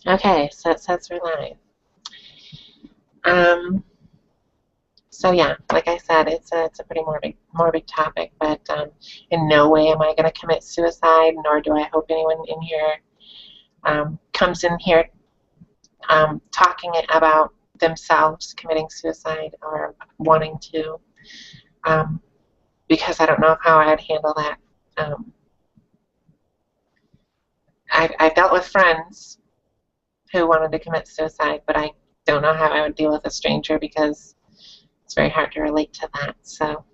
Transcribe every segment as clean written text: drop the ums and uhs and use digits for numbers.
Okay, so it says we're live. Um, so yeah, like I said, it's a pretty morbid topic, but in no way am I going to commit suicide, nor do I hope anyone in here comes in here talking about themselves committing suicide or wanting to, um, because I don't know how I'd handle that. Um, I've dealt with friends who wanted to commit suicide, but I don't know how I would deal with a stranger because it's very hard to relate to that. So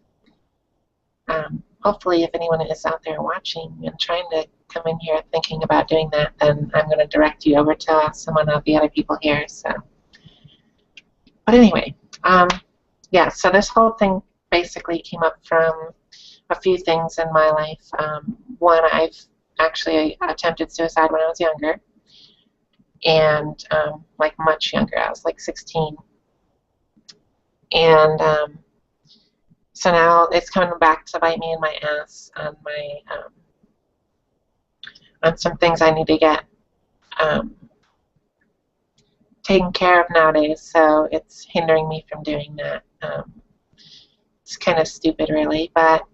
hopefully if anyone is out there watching and trying to come in here thinking about doing that, then I'm going to direct you over to someone of the other people here. So, but anyway, um, yeah, so this whole thing basically came up from a few things in my life. One, I've actually attempted suicide when I was younger, and like much younger. I was like 16. And so now it's coming back to bite me in my ass on my on some things I need to get um, taken care of nowadays. So it's hindering me from doing that. It's kind of stupid, really. But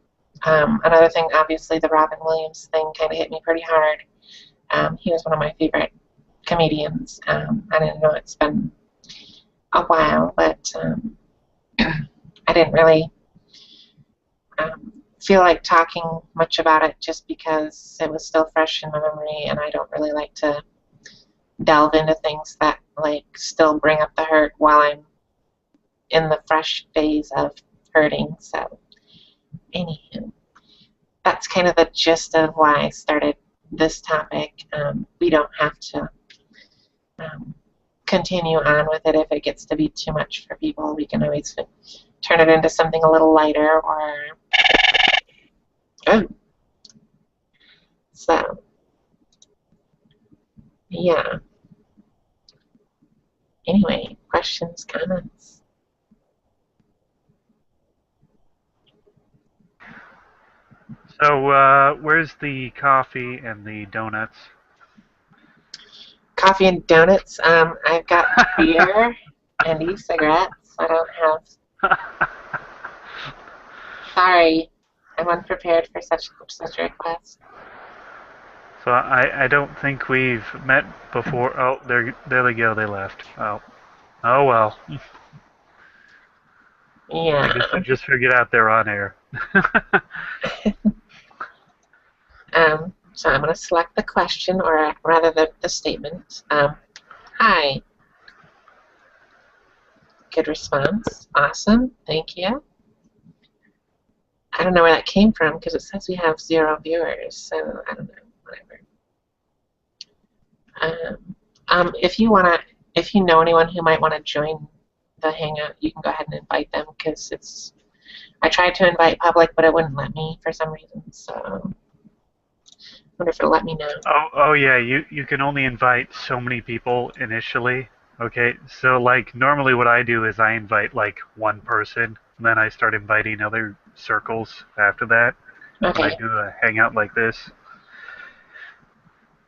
another thing, obviously, the Robin Williams thing kind of hit me pretty hard. He was one of my favorite comedians. I didn't know it's been a while, but I didn't really feel like talking much about it just because it was still fresh in my memory, and I don't really like to delve into things that like still bring up the hurt while I'm in the fresh phase of hurting. So anywho, that's kind of the gist of why I started this topic. We don't have to continue on with it if it gets to be too much for people. We can always turn it into something a little lighter or oh. So yeah. Anyway, questions, comments? So, where's the coffee and the donuts? Coffee and donuts. I've got beer and e-cigarettes. I don't have. Sorry, I'm unprepared for such a request. So I don't think we've met before. Oh, there they go. They left. Oh well. Yeah. I just figured out they're on air. So I'm going to select the question, or rather the statement. Hi. Good response. Awesome. Thank you. I don't know where that came from because it says we have 0 viewers, so I don't know. Whatever. If you wanna, if you know anyone who might want to join the hangout, you can go ahead and invite them because it's. I tried to invite public, but it wouldn't let me for some reason. So I wonder if it'll let me now. Oh yeah. You can only invite so many people initially. Okay. So like normally what I do is I invite like one person, and then I start inviting other circles after that when I Okay. do a hangout like this.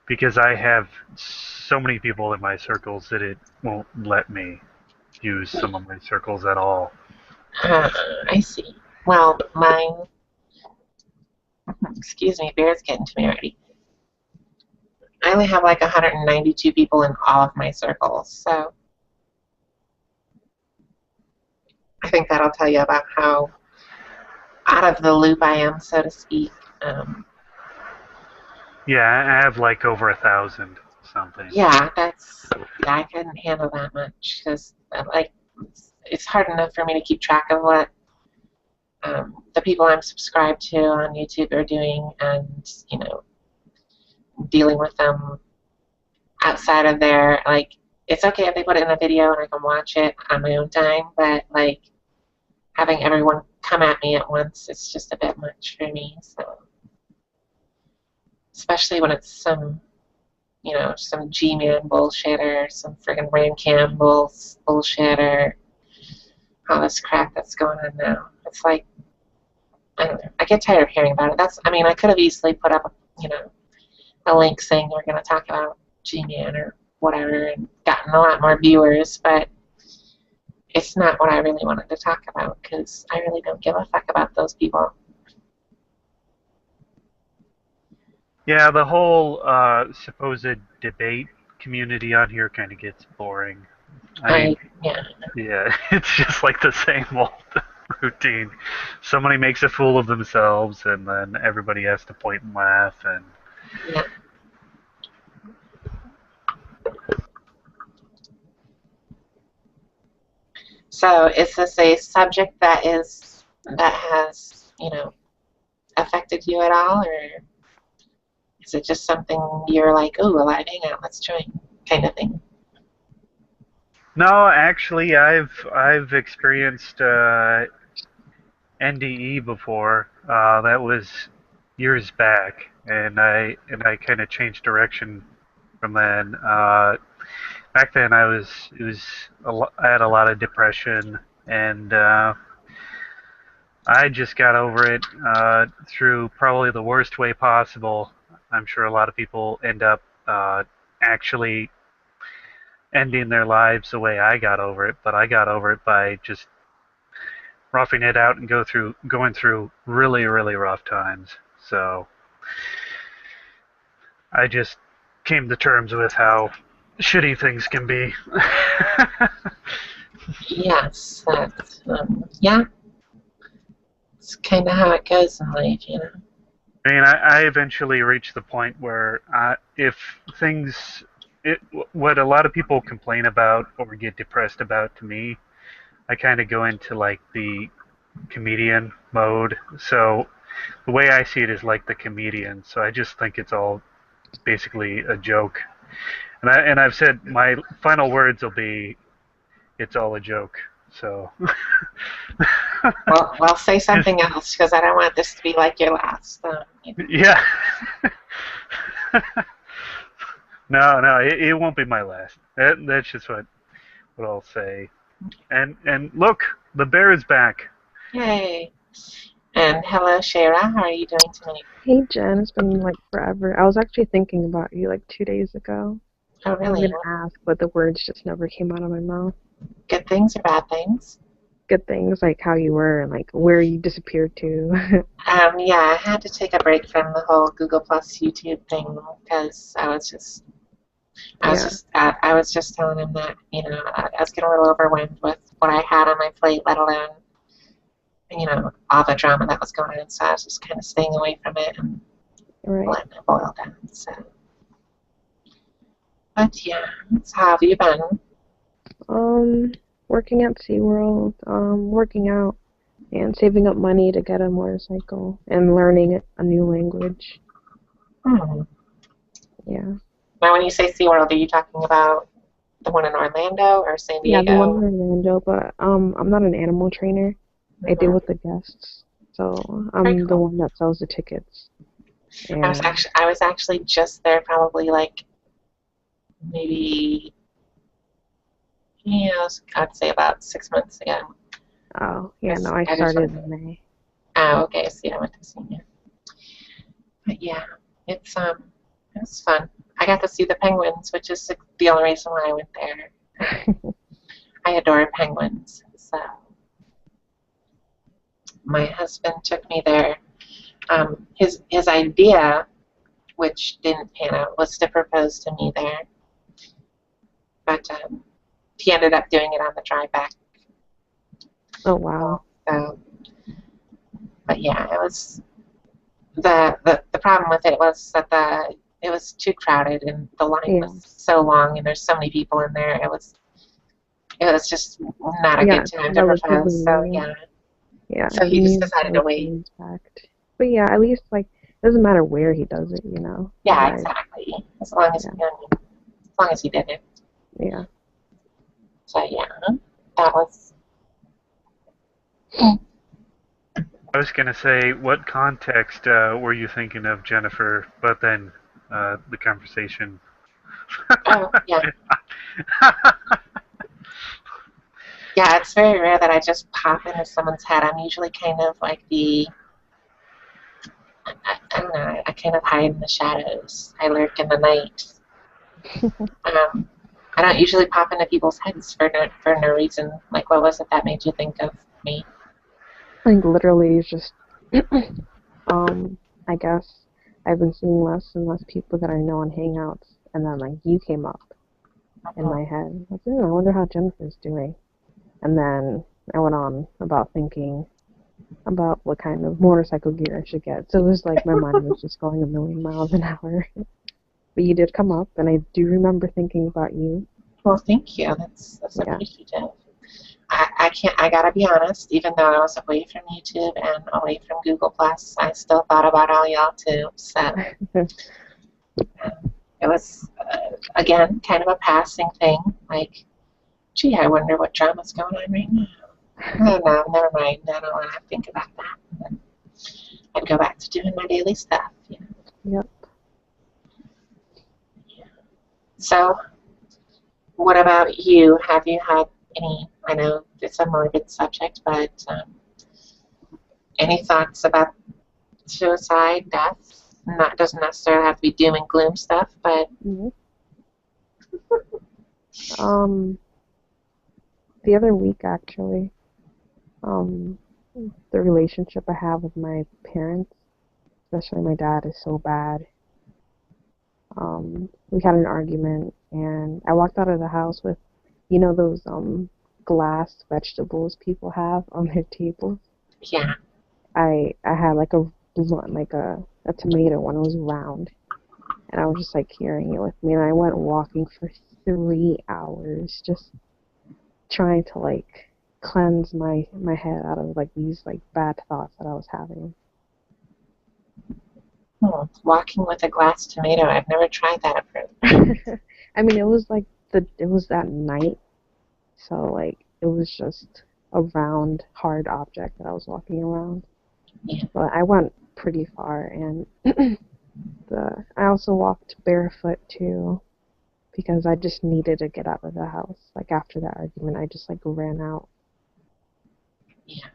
Because I have so many people in my circles that it won't let me use some of my circles at all. Uh, I see. Well, mine. Excuse me, beer's getting to me already. I only have like 192 people in all of my circles, so I think that'll tell you about how out of the loop I am, so to speak. Um, Yeah, I have like over 1,000 something. yeah, yeah, I couldn't handle that much because like it's hard enough for me to keep track of what the people I'm subscribed to on YouTube are doing, and dealing with them outside of their like. It's okay if they put it in a video and I can watch it on my own time, but like having everyone come at me at once, it's just a bit much for me. So especially when it's some G-Man bullshit or some friggin' Ran Campbell's bullshit or all this crap that's going on now. It's like, I don't know. I get tired of hearing about it. I could have easily put up, a link saying we're going to talk about G-Man or whatever and gotten a lot more viewers, but it's not what I really wanted to talk about because I really don't give a fuck about those people. Yeah, the whole supposed debate community on here kind of gets boring. I mean, Yeah. yeah, it's just like the same old routine. Somebody makes a fool of themselves, and then everybody has to point and laugh, and Yeah. So is this a subject that has, affected you at all, or is it just something you're like, oh, well, hang out, let's join, kind of thing? no, actually, I've experienced NDE before. That was years back, and I kind of changed direction from then. Back then, I had a lot of depression, and I just got over it through probably the worst way possible. I'm sure a lot of people end up actually ending their lives the way I got over it, but I got over it by just roughing it out and going through really, really rough times. So I just came to terms with how shitty things can be. Yes, yeah, it's kind of how it goes in life. I mean, I eventually reached the point where if things, what a lot of people complain about or get depressed about to me, I kind of go into like the comedian mode. So the way I see it is like the comedian. So I just think it's all basically a joke. And I've said my final words will be, "It's all a joke." So. Well, say something else because I don't want this to be like your last. Yeah. No, it won't be my last. That's just what I'll say. And look, the bear is back. Yay! And hello, Shara. How are you doing tonight? Hey Jen, it's been like forever. I was actually thinking about you like 2 days ago. Oh, I was really? gonna ask, but the words just never came out of my mouth. Good things or bad things? Good things, like how you were and like where you disappeared to. Yeah, I had to take a break from the whole Google Plus YouTube thing because I was just Yeah, I was just telling him that I was getting a little overwhelmed with what I had on my plate, let alone all the drama that was going on. So I was just kind of staying away from it and right. letting it boil down. So, but yeah, so how have you been? Working at SeaWorld, working out and saving up money to get a motorcycle and learning a new language. Hmm. Yeah. Now, when you say SeaWorld, are you talking about the one in Orlando or San Yeah, the one Diego? in Orlando, but I'm not an animal trainer. I deal Mhm. with the guests. So Very I'm the cool. one that sells the tickets. And I was actually just there probably like maybe I'd say about 6 months ago. oh, yeah, no, I I just started went. in May. Oh, okay. So yeah, I went to see you. But yeah, it was fun. I got to see the penguins, which is the only reason why I went there. I adore penguins. So my husband took me there. His idea, which didn't pan out, was to propose to me there, but he ended up doing it on the drive back. Oh, wow. So, but yeah, it was the problem with it was that it was too crowded and the line Yeah. was so long and there's so many people in there. It was just not a Yeah, good it's time to relatively propose. So new. yeah, Yeah, so the he just music decided to is wait. really packed. But yeah, at least, like, it doesn't matter where he does it, you know? Yeah, Like, exactly. As long as yeah, as long as he did it. yeah. So yeah, that was. I was gonna say, what context were you thinking of, Jennifer? But then the conversation. Oh yeah, yeah. It's very rare that I just pop into someone's head. I'm usually kind of like I don't know. I kind of hide in the shadows. I lurk in the night. I don't usually pop into people's heads for no reason. Like, what was it that made you think of me? Like literally it's just I guess I've been seeing less and less people that I know on Hangouts, and then like you came up in Oh, my head. Like, I wonder how Jennifer's doing. And then I went on about thinking about what kind of motorcycle gear I should get. So it was like my mind was just going a million miles an hour. But you did come up, and I do remember thinking about you. well, thank you. That's Yeah. appreciative. I can't. I gotta be honest. Even though I was away from YouTube and away from Google Plus, I still thought about all y'all too. So it was again kind of a passing thing. Like, gee, I wonder what drama's going on right now. Oh no, never mind. I don't want to think about that. And then I'd go back to doing my daily stuff. You know? Yep. So, what about you? Have you had any? I know it's a morbid subject, but any thoughts about suicide, death? Not doesn't necessarily have to be doom and gloom stuff, but Mm-hmm. The other week actually, um, the relationship I have with my parents, especially my dad, is so bad. We had an argument, and I walked out of the house with, those glass vegetables people have on their tables. yeah, I had like a blunt, like a tomato one. It was round, and I was just like carrying it with me, and I went walking for 3 hours, just trying to like cleanse my head out of like these like bad thoughts that I was having. walking with a glass tomato. I've never tried that approach. I mean, it was like it was that night, so like it was just a round, hard object that I was walking around. Yeah, But I went pretty far, and I also walked barefoot too because I just needed to get out of the house. Like after that argument, I just like ran out. yeah,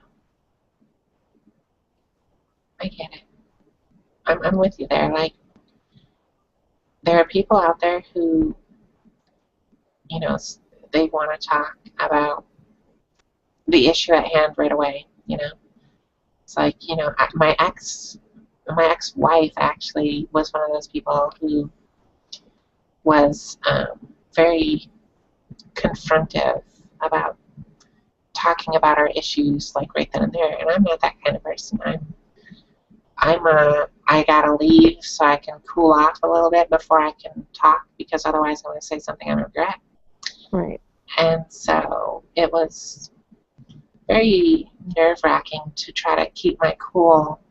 I get it. I'm with you there. Like, there are people out there who, you know, they want to talk about the issue at hand right away. It's like, my ex-wife actually was one of those people who was very confrontive about talking about our issues like right then and there. And I'm not that kind of person. I gotta leave so I can cool off a little bit before I can talk, because otherwise I'm gonna say something I regret. Right. And so it was very nerve-wracking to try to keep my cool,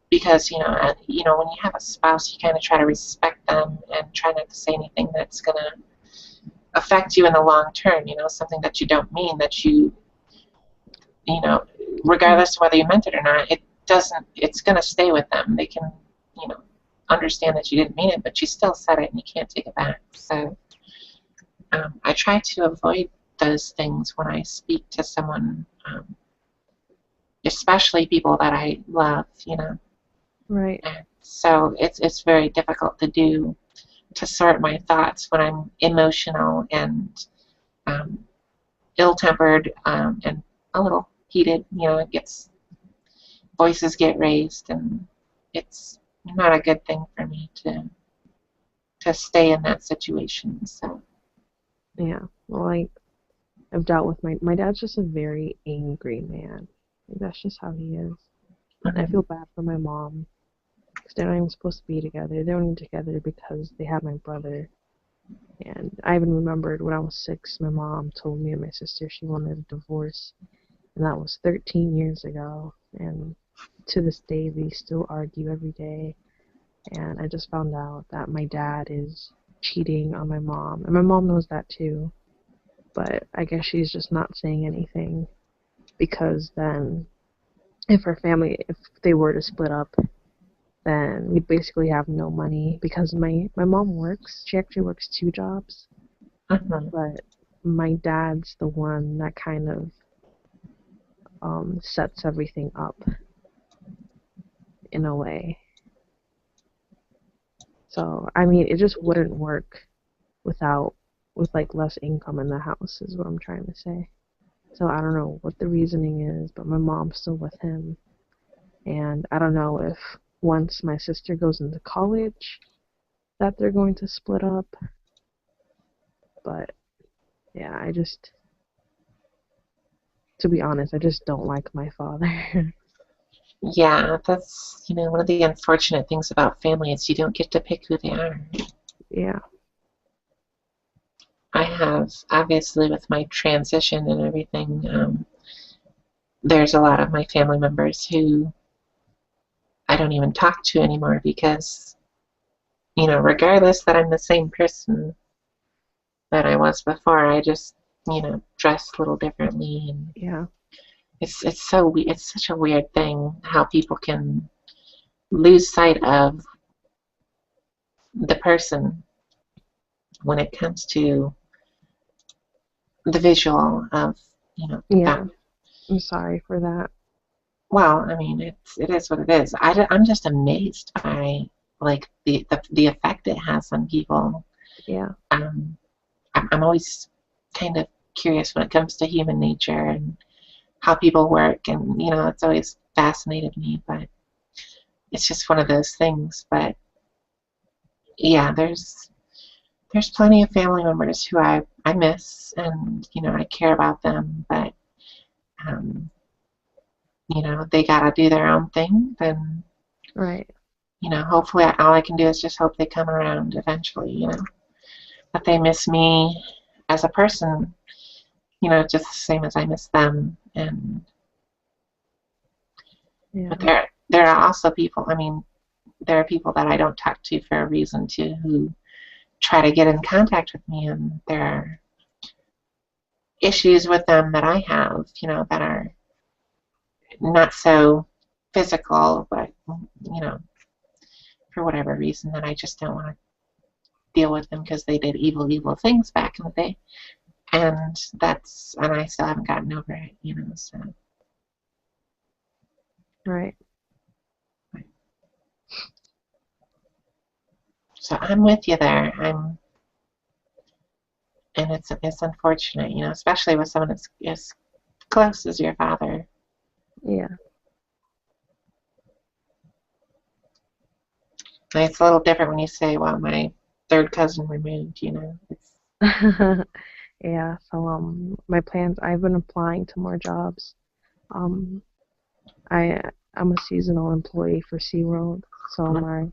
because when you have a spouse, you kind of try to respect them and try not to say anything that's gonna affect you in the long term. Something that you don't mean, that you know, regardless of whether you meant it or not, it's gonna stay with them. They can, understand that you didn't mean it, but you still said it and you can't take it back. So I try to avoid those things when I speak to someone, especially people that I love. Right. And so it's very difficult to sort my thoughts when I'm emotional and um, ill-tempered, and a little heated. Voices get raised, and it's not a good thing for me to stay in that situation. So Yeah. Well, like I've dealt with my dad's just a very angry man. Like, that's just how he is. And I feel bad for my mom because they're not even supposed to be together. They're only together because they had my brother. And I even remembered when I was 6, my mom told me and my sister she wanted a divorce. And that was 13 years ago. And to this day, they still argue every day. And I just found out that my dad is cheating on my mom. And my mom knows that too. But I guess she's just not saying anything because then if they were to split up, then we'd basically have no money because my mom works. She actually works 2 jobs. But my dad's the one that kind of sets everything up in a way. So, I mean, it just wouldn't work without with like less income in the house is what I'm trying to say. So I don't know what the reasoning is, but my mom's still with him. And I don't know if once my sister goes into college that they're going to split up. But yeah, to be honest, I just don't like my father. Yeah, that's, one of the unfortunate things about family is you don't get to pick who they are. Yeah, I have, obviously, with my transition and everything, there's a lot of my family members who I don't even talk to anymore because, regardless that I'm the same person that I was before, I just, dress a little differently, and yeah, it's such a weird thing how people can lose sight of the person when it comes to the visual of, that. yeah. I'm sorry for that. Well, I mean, it is what it is. I'm just amazed by like the effect it has on people. Yeah, Um, I'm always kind of curious when it comes to human nature and how people work, and it's always fascinated me. But it's just one of those things. But yeah, there's plenty of family members who I miss, and I care about them, but um, they gotta do their own thing. Then right, hopefully all I can do is just hope they come around eventually. But they miss me as a person, just the same as I miss them. And yeah, but there are also people. I mean, there are people that I don't talk to for a reason too, who try to get in contact with me, and there are issues with them that I have, that are not so physical, but for whatever reason that I just don't want to deal with them because they did evil, evil things back in the day, and I still haven't gotten over it, So, right. so I'm with you there. And it's unfortunate, especially with someone as close as your father. Yeah, And it's a little different when you say, well, my third cousin removed. It's, yeah. So my plans. I've been applying to more jobs. Um, I I'm a seasonal employee for SeaWorld, so my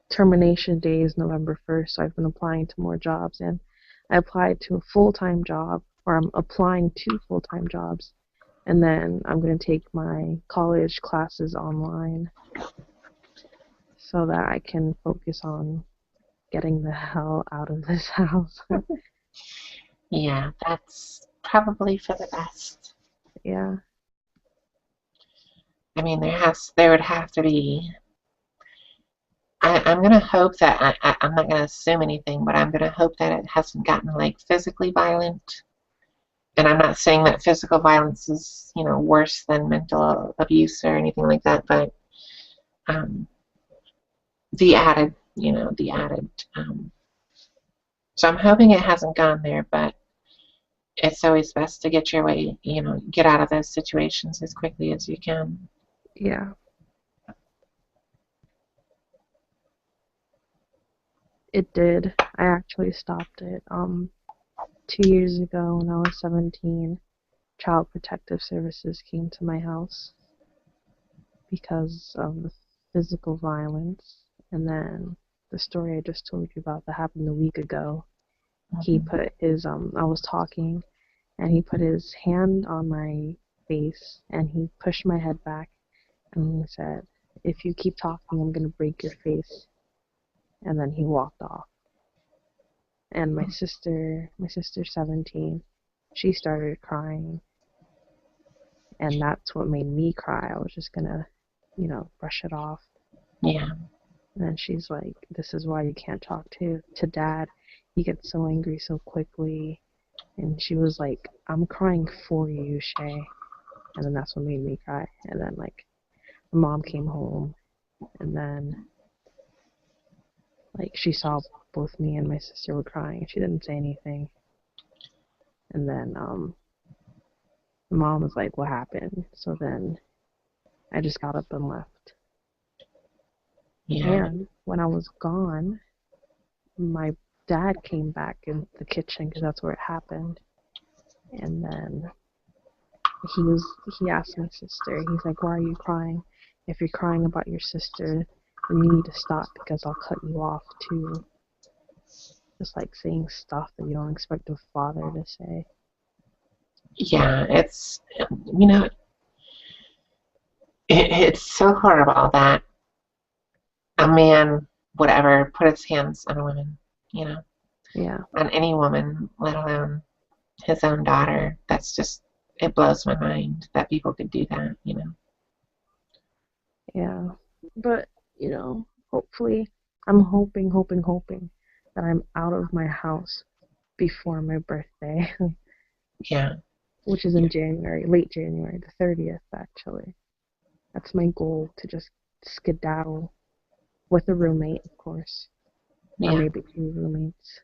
termination day is November 1st. So I've been applying to more jobs, and I applied to a full-time job, or I'm applying to full-time jobs, and then I'm going to take my college classes online so that I can focus on getting the hell out of this house. yeah, that's probably for the best. Yeah, I mean, there would have to be. I'm gonna hope that I'm not gonna assume anything, but I'm gonna hope that it hasn't gotten like physically violent. And I'm not saying that physical violence is, worse than mental abuse or anything like that, but um, the added. So I'm hoping it hasn't gone there, but it's always best to get your way, get out of those situations as quickly as you can. yeah. It did. I actually stopped it. 2 years ago when I was 17, Child Protective Services came to my house because of the physical violence. And then the story I just told you about that happened a week ago, he Mhm. put his, I was talking, and he put his hand on my face, and he pushed my head back, and he said, "If you keep talking, I'm gonna break your face." And then he walked off. And my sister's 17, she started crying, and that's what made me cry. I was just gonna, brush it off. Yeah, And then she's like, "This is why you can't talk to dad. He gets so angry so quickly." And she was like, "I'm crying for you, Shay." And then that's what made me cry. And then like my mom came home, and then like she saw both me and my sister were crying, and she didn't say anything. And then mom was like, "What happened?" So then I just got up and left. Yeah. And when I was gone, my dad came back in the kitchen because that's where it happened. And then he asked my sister. He's like, "Why are you crying? If you're crying about your sister, then you need to stop because I'll cut you off too." Just like saying stuff that you don't expect a father to say. Yeah, it's, you know, it's so horrible that a man would ever put his hands on a woman, you know, Yeah, on any woman, let alone his own daughter. That's just, it blows my mind that people could do that, you know. yeah. But, hopefully, I'm hoping that I'm out of my house before my birthday, Yeah, which is in January, late January, the 30th, actually. That's my goal, to just skedaddle with a roommate, of course, or yeah. maybe two roommates,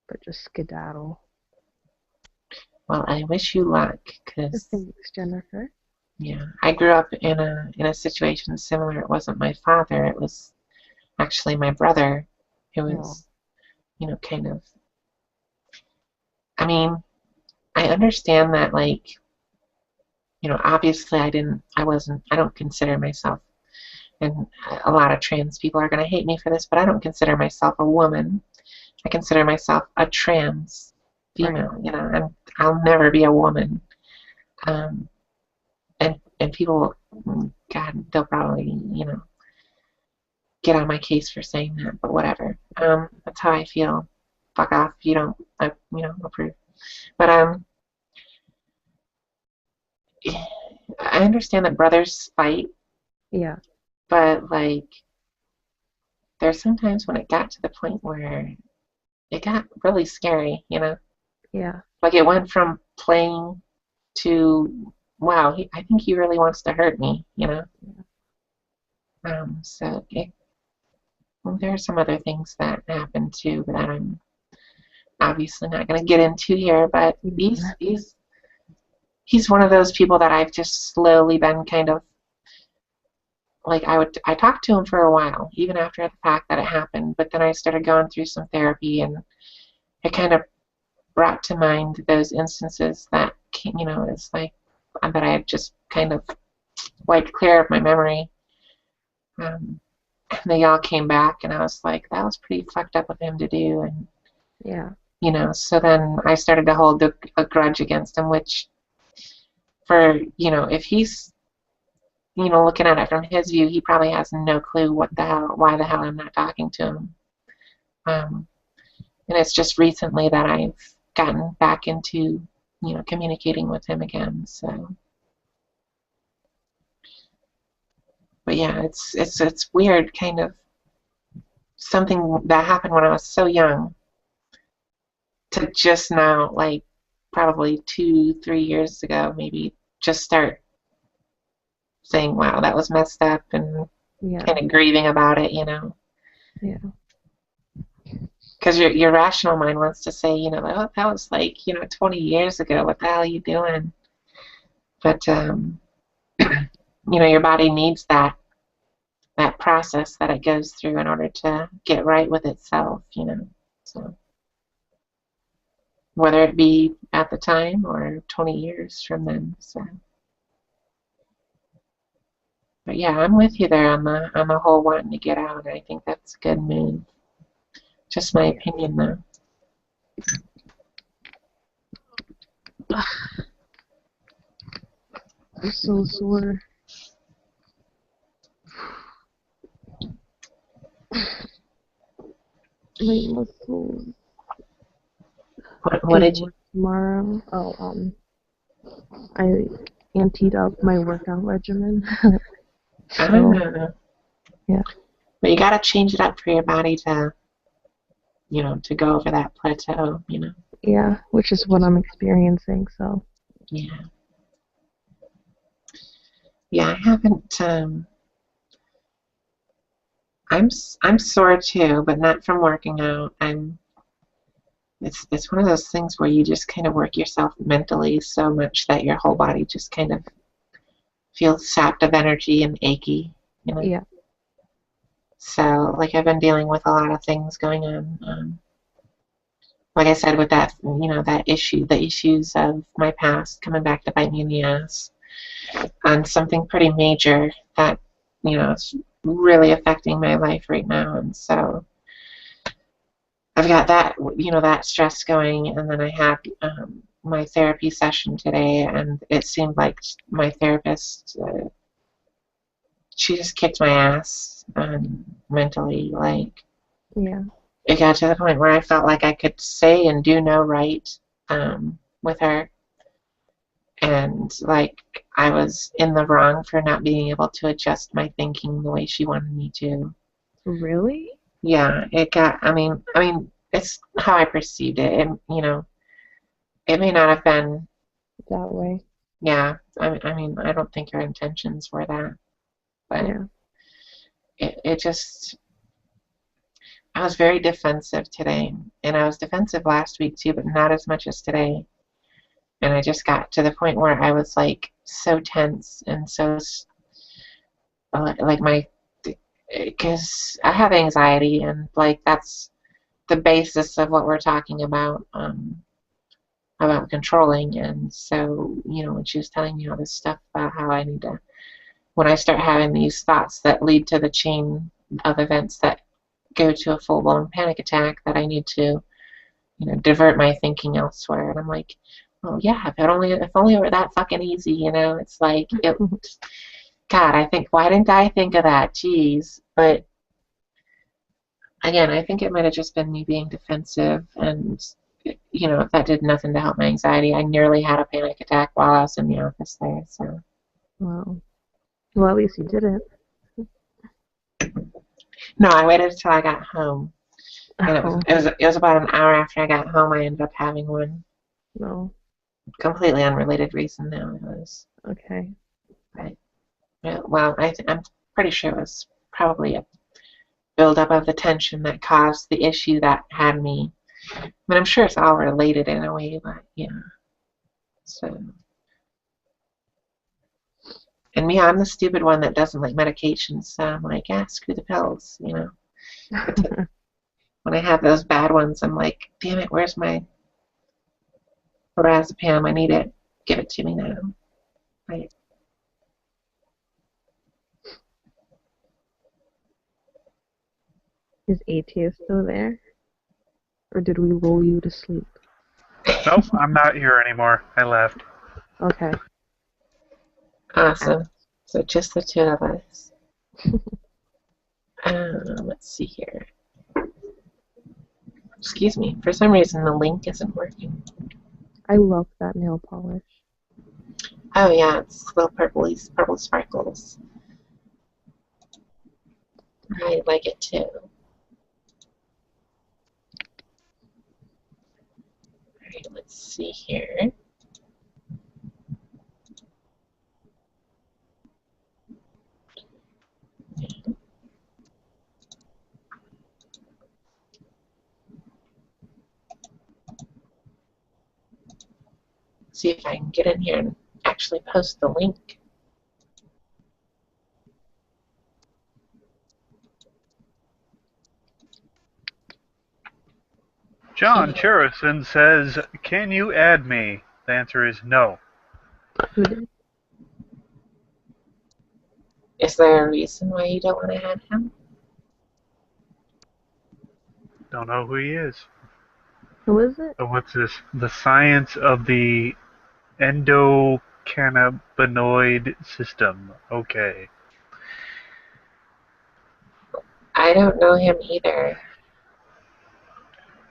but just skedaddle. Well, I wish you luck, because Thanks, Jennifer. yeah, I grew up in a situation similar. It wasn't my father; it was actually my brother, who Oh, was, kind of. I mean, I understand that, like, obviously I don't consider myself, and a lot of trans people are going to hate me for this, but I don't consider myself a woman. I consider myself a trans right. female. I'll never be a woman. Um, and people, God, they'll probably, get on my case for saying that, but whatever. That's how I feel. Fuck off if you don't, approve. But I understand that brothers fight, Yeah, but like, there's sometimes when it got to the point where it got really scary, yeah, Like it went from playing to, wow, I think he really wants to hurt me. So well, there are some other things that happened too that I'm obviously not going to get into here, but yeah, he's one of those people that I've just slowly been kind of like, I talked to him for a while, even after the fact that it happened, but then I started going through some therapy, and it kind of brought to mind those instances that it's like that I had just kind of wiped clear of my memory. Um, and they all came back, and I was like, that was pretty fucked up of him to do, and yeah, so then I started to hold a grudge against him, which for if he's looking at it from his view, he probably has no clue why the hell I'm not talking to him. Um, and it's just recently that I've gotten back into communicating with him again. So, but yeah, it's weird, kind of something that happened when I was so young to just now, like probably 2, 3 years ago, maybe just start saying, "Wow, that was messed up," and yeah, kind of grieving about it, yeah, because your rational mind wants to say, like, oh, that was like 20 years ago. What the hell are you doing? But your body needs that process that it goes through in order to get right with itself. So whether it be at the time or 20 years from then. So, but yeah, I'm with you there on the whole wanting to get out. I think that's a good move. Just my yeah. opinion, though. I'm so sore. My muscles. What Go to did you? work tomorrow. Oh, I anteed up my workout regimen. I So, don't know. yeah, But you got to change it up for your body to go over that plateau. yeah, which is what I'm experiencing. So, Yeah. Yeah, I haven't. I'm sore too, but not from working out. it's one of those things where you just kind of work yourself mentally so much that your whole body just kind of feels sapped of energy and achy, you know. Yeah. So, like, I've been dealing with a lot of things going on. Like I said, with that, that issue, the issues of my past coming back to bite me in the ass, and something pretty major that, is really affecting my life right now. And so I've got that, that stress going, and then I had my therapy session today, and it seemed like my therapist, she just kicked my ass mentally. Like, Yeah. it got to the point where I felt like I could say and do no right with her, and like I was in the wrong for not being able to adjust my thinking the way she wanted me to. Really? Yeah, it got. I mean, it's how I perceived it. It may not have been. That way. Yeah, I mean, I don't think her intentions were that, but Yeah. it just. I was very defensive today, and I was defensive last week too, but not as much as today. And I just got to the point where I was like so tense and so like because I have anxiety, and like that's the basis of what we're talking about controlling. And so, when she was telling me all this stuff about how I need to, when I start having these thoughts that lead to the chain of events that go to a full-blown panic attack, that I need to, divert my thinking elsewhere. And I'm like, well, yeah, if only it were that fucking easy, It's like, God, why didn't I think of that? Jeez. But again, I think it might have just been me being defensive, and that did nothing to help my anxiety. I nearly had a panic attack while I was in the office there. So. Wow. Well, at least you did it. No, I waited until I got home, and Oh, it was about an hour after I got home I ended up having one. no. Completely unrelated reason though. It was, Okay. but well, I'm pretty sure it was probably a buildup of the tension that caused the issue that had me. I mean, I'm sure it's all related in a way, but yeah. So, and me, I'm the stupid one that doesn't like medications, so I'm like, yeah, screw the pills, But when I have those bad ones, I'm like, damn it, where's my lorazepam? I need it. Give it to me now. Right. Is ATS still there? Or did we lull you to sleep? Nope, I'm not here anymore. I left. Okay. Awesome. So just the two of us. Let's see here. Excuse me. For some reason, the link isn't working. I love that nail polish. Oh yeah, it's little purple sparkles. I like it too. Alright, let's see here. See if I can get in here and actually post the link. John Charleson says, "Can you add me?" The answer is no. Who did? Is there a reason why you don't want to add him? Don't know who he is. Who is it? So what's this? The science of the endocannabinoid system. Okay. I don't know him either.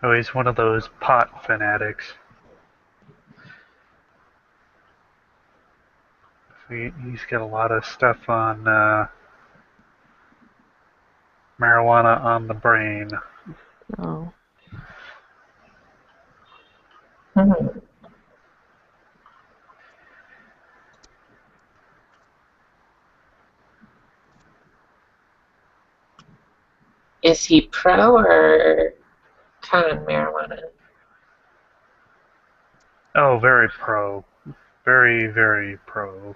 Oh, he's one of those pot fanatics. He's got a lot of stuff on marijuana on the brain. Oh. Hmm. Is he pro or con marijuana? Oh, very pro. Very, very pro.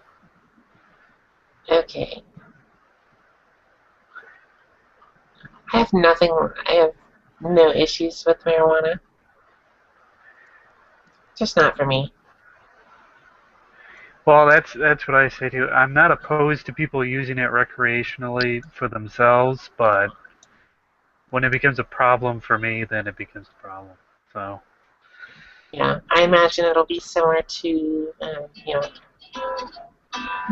Okay. I have nothing. I have no issues with marijuana. Just not for me. Well, that's what I say too. I'm not opposed to people using it recreationally for themselves, but when it becomes a problem for me, then it becomes a problem. So, Yeah, I imagine it'll be similar to,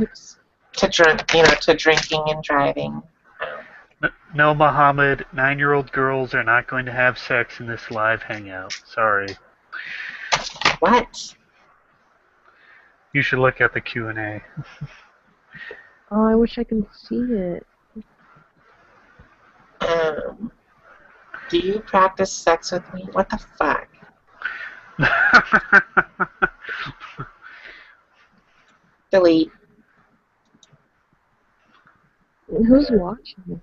oops, to drinking and driving. no, Muhammad, 9-year-old girls are not going to have sex in this live hangout. Sorry. What? You should look at the Q&A. Oh, I wish I could see it. Um, do you practice sex with me? What the fuck? Delete. Who's watching?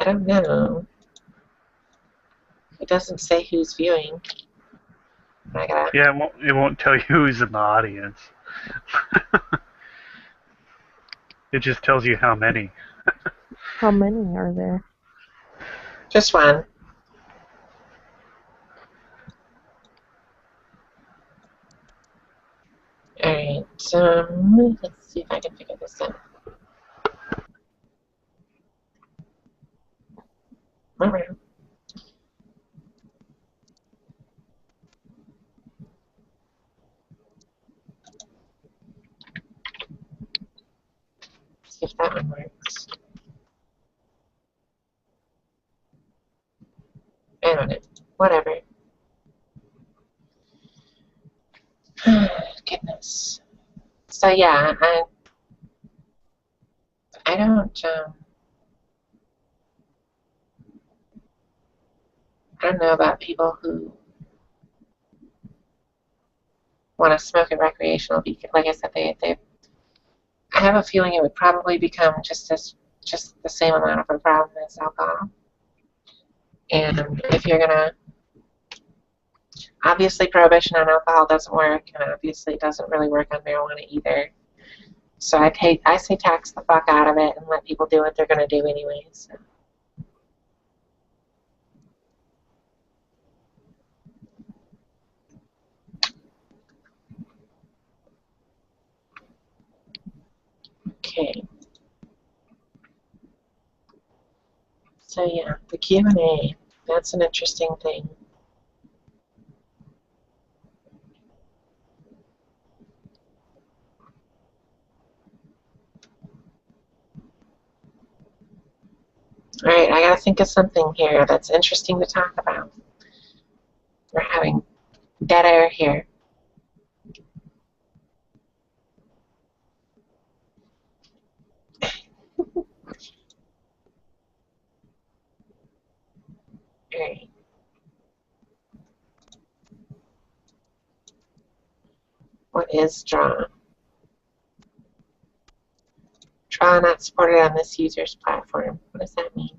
I don't know. It doesn't say who's viewing. Yeah, it won't tell you who's in the audience. It just tells you how many. How many are there? Just one. Alright, let's see if I can figure this out. Alright. See if that one works. I don't know. Whatever. Goodness. So yeah, I don't know about people who want to smoke it recreational because, like I said, I have a feeling it would probably become just the same amount of a problem as alcohol. And if you're gonna, obviously prohibition on alcohol doesn't work, and obviously it doesn't really work on marijuana either. So I say tax the fuck out of it and let people do what they're gonna do anyways. Okay. So yeah, the Q&A, that's an interesting thing. All right, I gotta think of something here that's interesting to talk about. We're having dead air here. All right. What is draw? Draw not supported on this user's platform. What does that mean?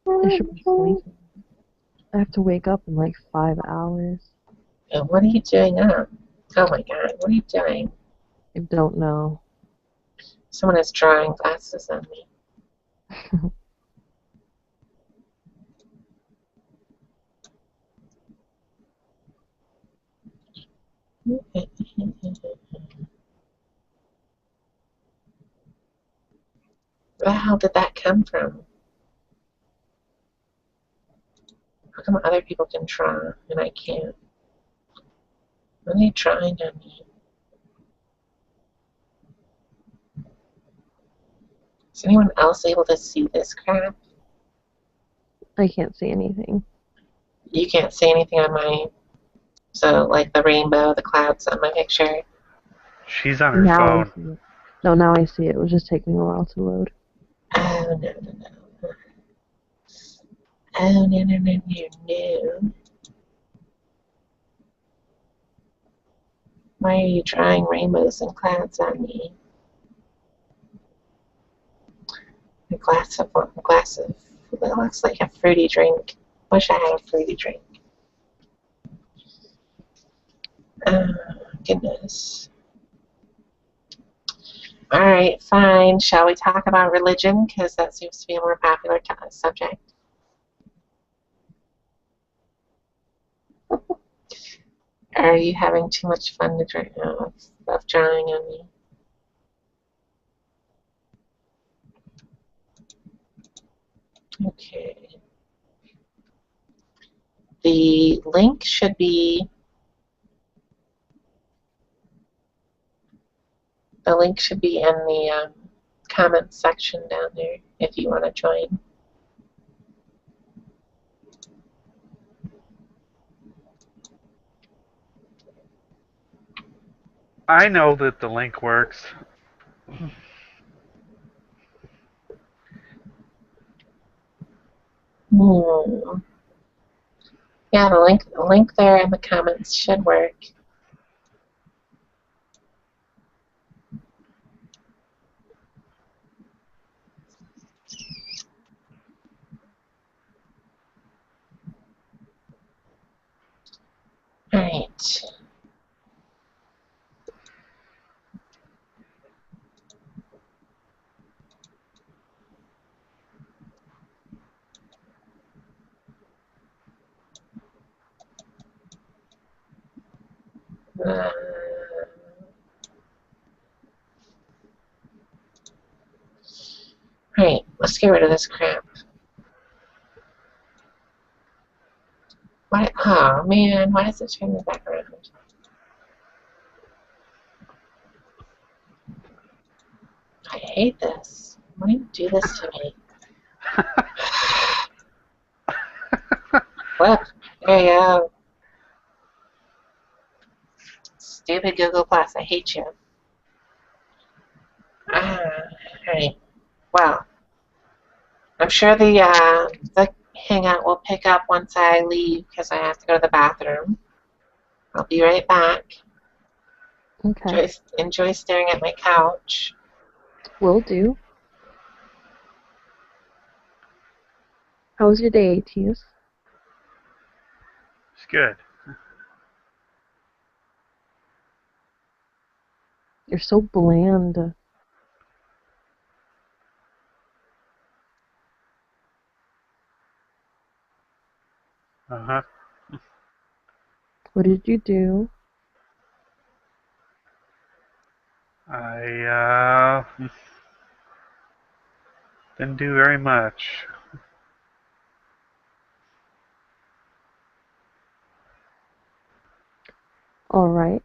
I should be sleeping. I have to wake up in like 5 hours. And what are you doing up? Oh my god, what are you doing? I don't know. Someone is drawing glasses on me. Where the hell did that come from? How come other people can draw and I can't? What are they drawing on me? Is anyone else able to see this crap? I can't see anything. You can't see anything on my, so like the rainbow, the clouds on my picture. She's on her Now I phone. see it. No, now I see it. It was just taking a while to load. Oh no no no. Oh no no no no no. Why are you drawing rainbows and clouds on me? A glass of that looks like a fruity drink. Wish I had a fruity drink. Oh, goodness. All right, fine. Shall we talk about religion? Because that seems to be a more popular subject. Are you having too much fun of drawing on me? Okay. The link should be in the comments section down there if you want to join. I know that the link works. Yeah, the link there in the comments should work. All right. All right, let's get rid of this crap. Why? Oh man, why does it turn me back around? I hate this. Why do you do this to me? Flip. There you go. Stupid Google Plus. I hate you. Alright. Well, I'm sure the hangout will pick up once I leave because I have to go to the bathroom. I'll be right back. Okay. Enjoy staring at my couch. Will do. How was your day, ATs? It's good. You're so bland. Uh-huh. What did you do? I didn't do very much. All right.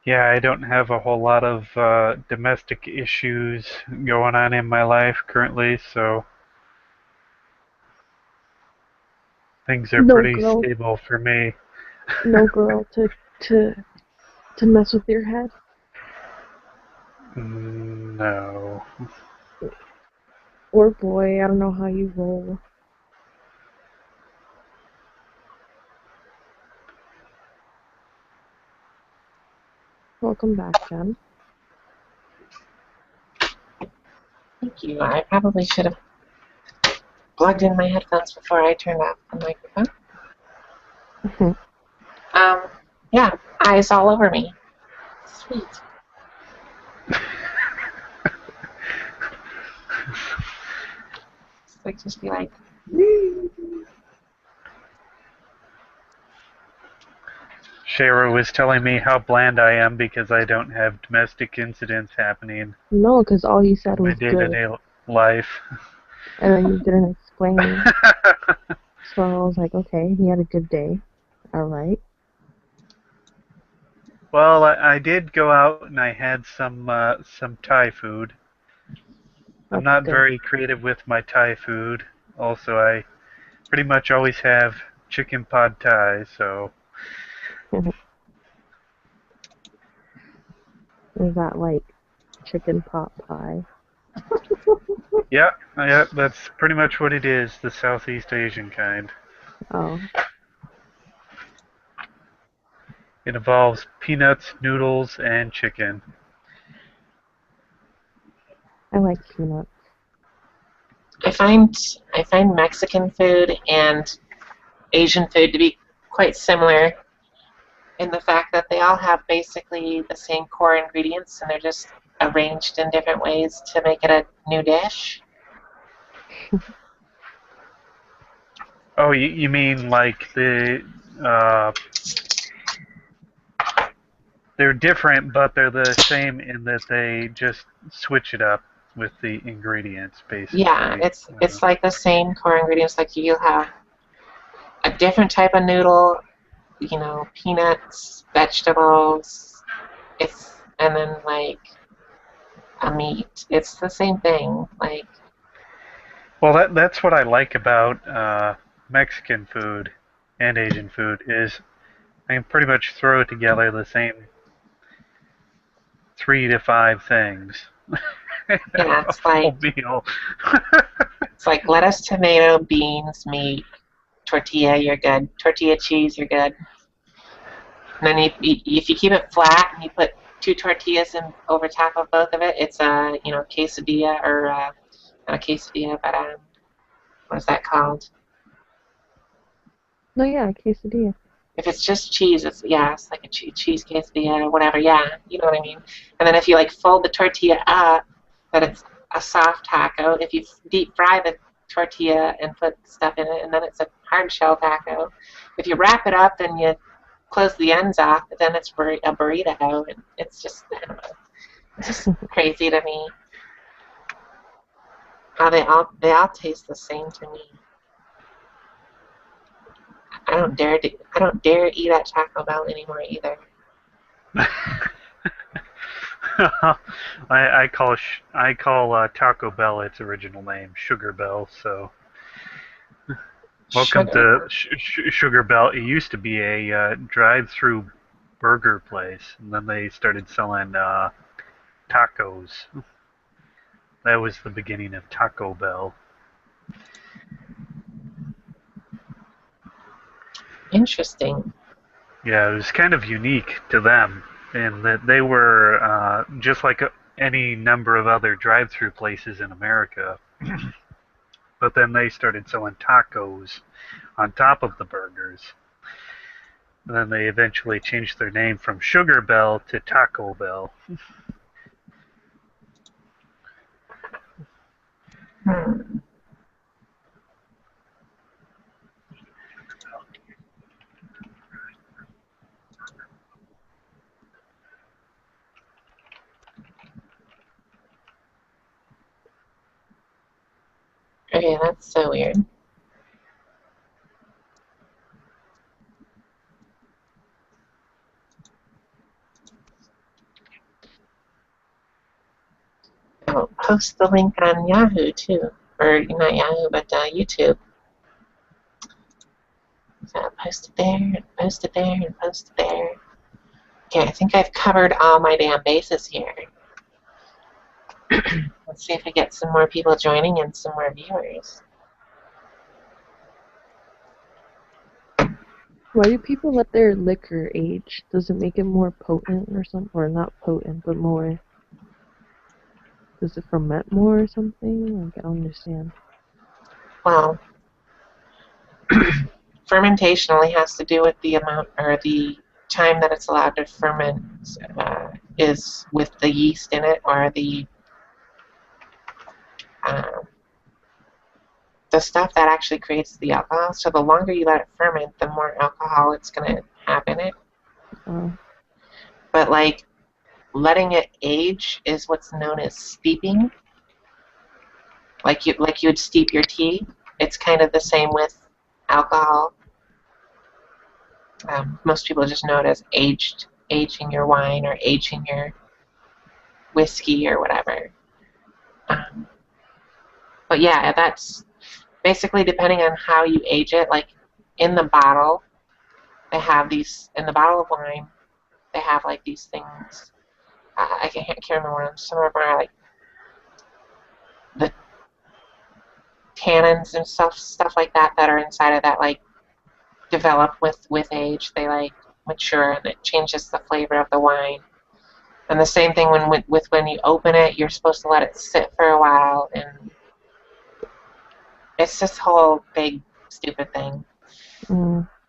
Yeah, I don't have a whole lot of domestic issues going on in my life currently, so things are No pretty girl. stable for me. No girl to mess with your head. No. Or boy, I don't know how you roll. Welcome back, Jen. Thank you. I probably should have plugged in my headphones before I turned off the microphone. Yeah, eyes all over me. Sweet. Like just be like, Shara was telling me how bland I am because I don't have domestic incidents happening No, because all you said in my was good. day-to-day life. And then you didn't explain. So I was like, okay, he had a good day. All right. Well, I did go out and I had some Thai food. I'm That's not good. very creative with my Thai food. Also, I pretty much always have chicken pad Thai, so Is that like chicken pot pie? yeah, that's pretty much what it is, the Southeast Asian kind. Oh, It involves peanuts, noodles, and chicken. I like peanuts. I find Mexican food and Asian food to be quite similar in the fact that they all have basically the same core ingredients and they're just arranged in different ways to make it a new dish. Oh, you mean like uh, they're different, but they're the same in that they just switch it up with the ingredients, Yeah, basically. it's like the same core ingredients. Like you'll have a different type of noodle, peanuts, vegetables. And then like a meat. It's the same thing. Like Well, that's what I like about Mexican food and Asian food is I can pretty much throw together the same 3 to 5 things. yeah, A full meal. it's like lettuce, tomato, beans, meat, tortilla. You're good. Tortilla cheese. You're good. And then if you keep it flat and you put two tortillas in over top of both of it, it's a quesadilla or not a quesadilla, but what is that called? No, yeah, quesadilla. If it's just cheese, it's like a cheese quesadilla or whatever. Yeah, you know what I mean. And then if you like fold the tortilla up, then it's a soft taco. If you deep fry the tortilla and put stuff in it, and then it's a hard shell taco. If you wrap it up and you close the ends off, then it's a burrito, and it's just I don't know, it's just crazy to me how they all taste the same to me. I don't dare eat at Taco Bell anymore either. I call Taco Bell its original name, Sugar Bell. So welcome to Sugar. Sugar Bell. It used to be a drive-through burger place, and then they started selling tacos. That was the beginning of Taco Bell. Interesting. Yeah, it was kind of unique to them in that they were just like any number of other drive-through places in America. But then they started selling tacos on top of the burgers. And then they eventually changed their name from Sugar Bell to Taco Bell. Hmm. Okay, that's so weird. I'll post the link on Yahoo too, or not Yahoo, but YouTube. So I'll post it there, and post it there, and post it there. Okay, I think I've covered all my damn bases here. Let's see if we get some more people joining and some more viewers. Why do people let their liquor age? Does it make it more potent or something? Or not potent, but more... Does it ferment more or something? Like, I don't understand. Well, fermentation only has to do with the amount or the time that it's allowed to ferment is with the yeast in it or um, the stuff that actually creates the alcohol. So the longer you let it ferment, the more alcohol it's going to have in it. But like letting it age is what's known as steeping. Like you would steep your tea. it's kind of the same with alcohol. Most people just know it as aging your wine or aging your whiskey or whatever. But yeah, that's basically depending on how you age it. Like in the bottle, they have these, in the bottle of wine, they have like these things. I can't remember what them. Some of them are like the tannins and stuff like that are inside of that, like develop with age. They like mature and it changes the flavor of the wine. And the same thing when you open it, you're supposed to let it sit for a while, and it's this whole big stupid thing.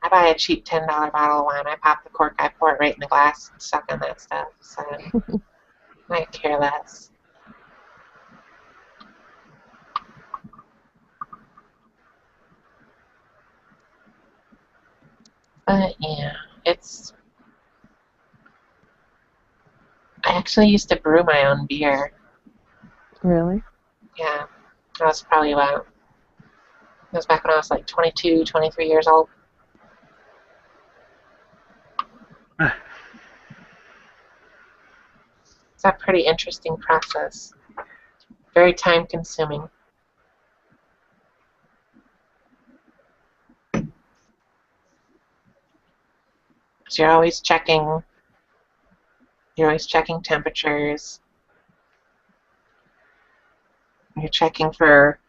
I buy a cheap $10 bottle of wine. I pop the cork, I pour it right in the glass, and suck on that stuff. So I care less. But yeah, I actually used to brew my own beer. Really? Yeah, that was probably about, it was back when I was like 22, 23 years old. It's a pretty interesting process. Very time consuming. So you're always checking temperatures. You're checking for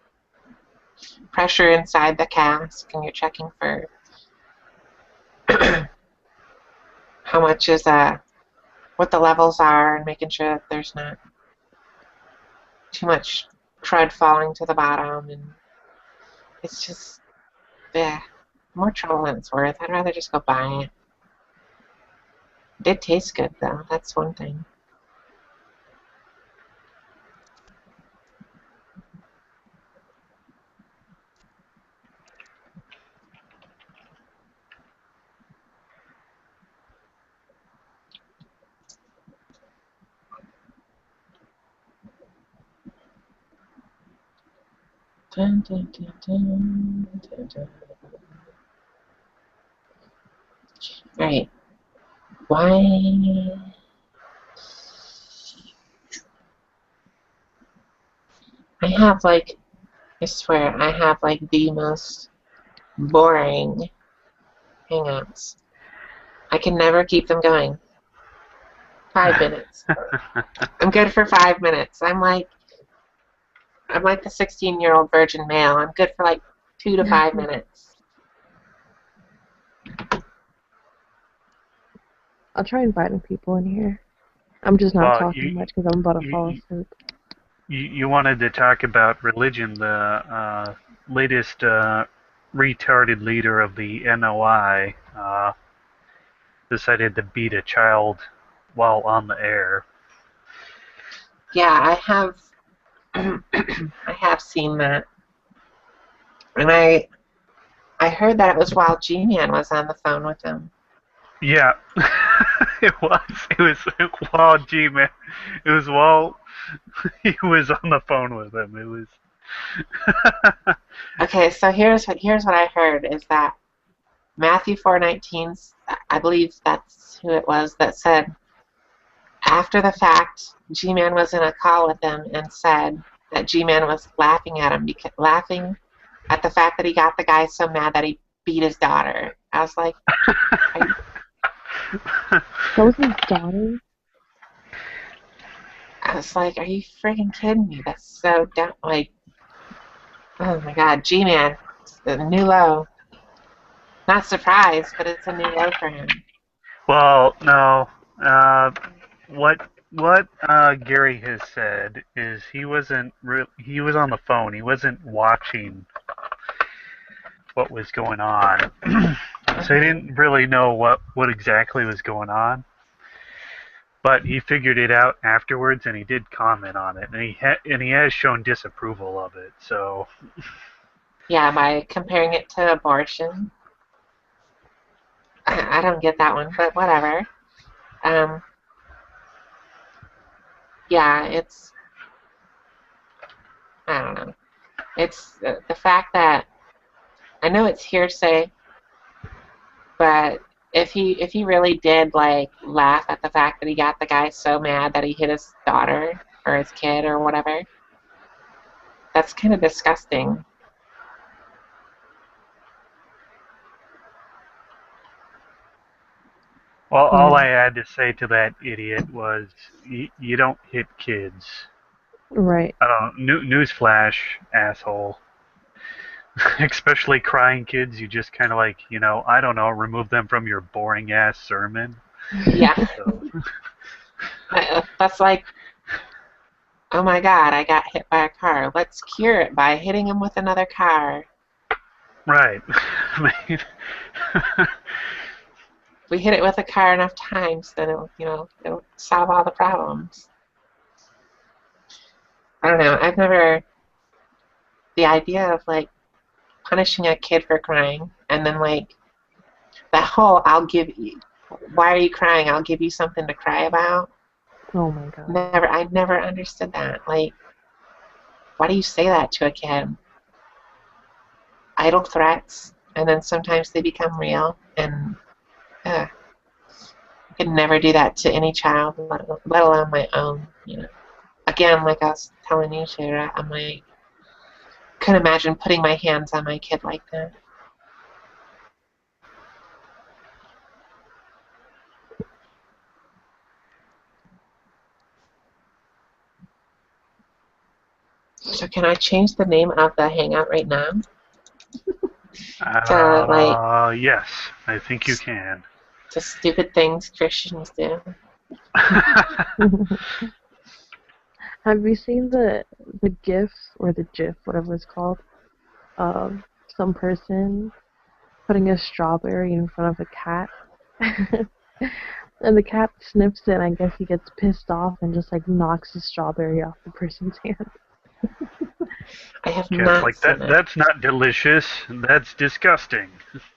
pressure inside the cask, and you're checking for how much is what the levels are, and making sure that there's not too much crud falling to the bottom. And it's just, more trouble than it's worth. I'd rather just go buy it. It did taste good though. That's one thing. Dun, dun, dun, dun, dun, dun. Right. Why? I swear, I have like the most boring hangouts. I can never keep them going. 5 minutes. I'm good for 5 minutes. I'm like the 16-year-old virgin male. I'm good for like 2 to 5 minutes. I'll try inviting people in here. I'm just not Well, talking much because I'm about to fall asleep. You wanted to talk about religion. The latest retarded leader of the NOI decided to beat a child while on the air. Yeah, I have I have seen that. And I heard that it was while G-Man was on the phone with him. Yeah, it was. It was while G-Man. It was while he was on the phone with him. It was. Okay, so here's what I heard is that Matthew 4:19, I believe that's who it was, that said after the fact G-Man was in a call with him and said that G-Man was laughing at him, laughing at the fact that he got the guy so mad that he beat his daughter. I was like, That was his daughter? are you freaking kidding me? That's so dumb. Like, oh my God, G-Man, it's a new low. Not surprised, but it's a new low for him. Well, no. What Gary has said is he wasn't he was on the phone. He wasn't watching what was going on, so he didn't really know what exactly was going on. But he figured it out afterwards, and he did comment on it, and he has shown disapproval of it. So Yeah, by comparing it to abortion. I don't get that one, but whatever. Yeah, I don't know. It's the fact that I know it's hearsay, but if he really did like laugh at the fact that he got the guy so mad that he hit his daughter or his kid or whatever, that's kind of disgusting. Well, all Yeah. I had to say to that idiot was, you don't hit kids. Right. I don't. Newsflash, asshole. Especially crying kids, you just kind of like, I don't know, remove them from your boring ass sermon. Yeah, So, that's like, oh my God, I got hit by a car. Let's cure it by hitting him with another car. right. I mean, If we hit it with a car enough times, then it'll solve all the problems. I don't know. I've never the idea of like punishing a kid for crying and then like that whole I'll give you why are you crying? I'll give you something to cry about. Oh my god. I never understood that. Like, why do you say that to a kid? Idle threats, and then sometimes they become real. And I could never do that to any child, let alone my own. Again, like I was telling you, Shara, I'm like, couldn't imagine putting my hands on my kid like that. So can I change the name of the hangout right now to like yes, I think you can. to stupid things Christians do? Have you seen the GIF or the GIF, whatever it's called, of some person putting a strawberry in front of a cat? And the cat sniffs it, and I guess he gets pissed off and just like knocks the strawberry off the person's hand. I have Cat's not like, seen it. that's not delicious. That's disgusting.